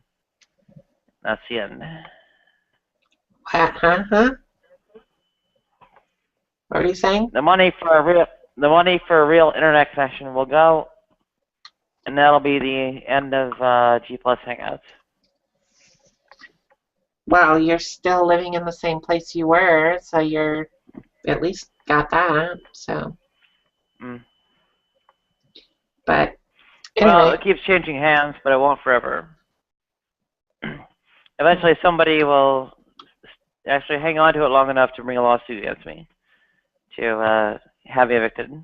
that's the end. Huh? What are you saying? The money for a real internet connection will go, and that'll be the end of G+ Hangouts. Well, you're still living in the same place you were, so you're at least got that. So, but anyway, well, it keeps changing hands, but it won't forever. Eventually, somebody will actually hang on to it long enough to bring a lawsuit against me to have me evicted.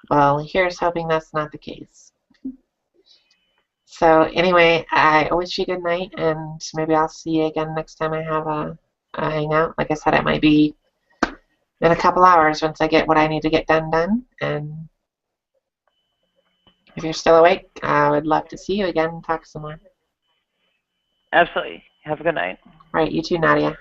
Well, here's hoping that's not the case. So anyway, I wish you good night, and maybe I'll see you again next time I have a hangout. Like I said, it might be in a couple hours once I get what I need to get done. And if you're still awake, I would love to see you again and talk some more. Absolutely. Have a good night. All right, you too, Nadia.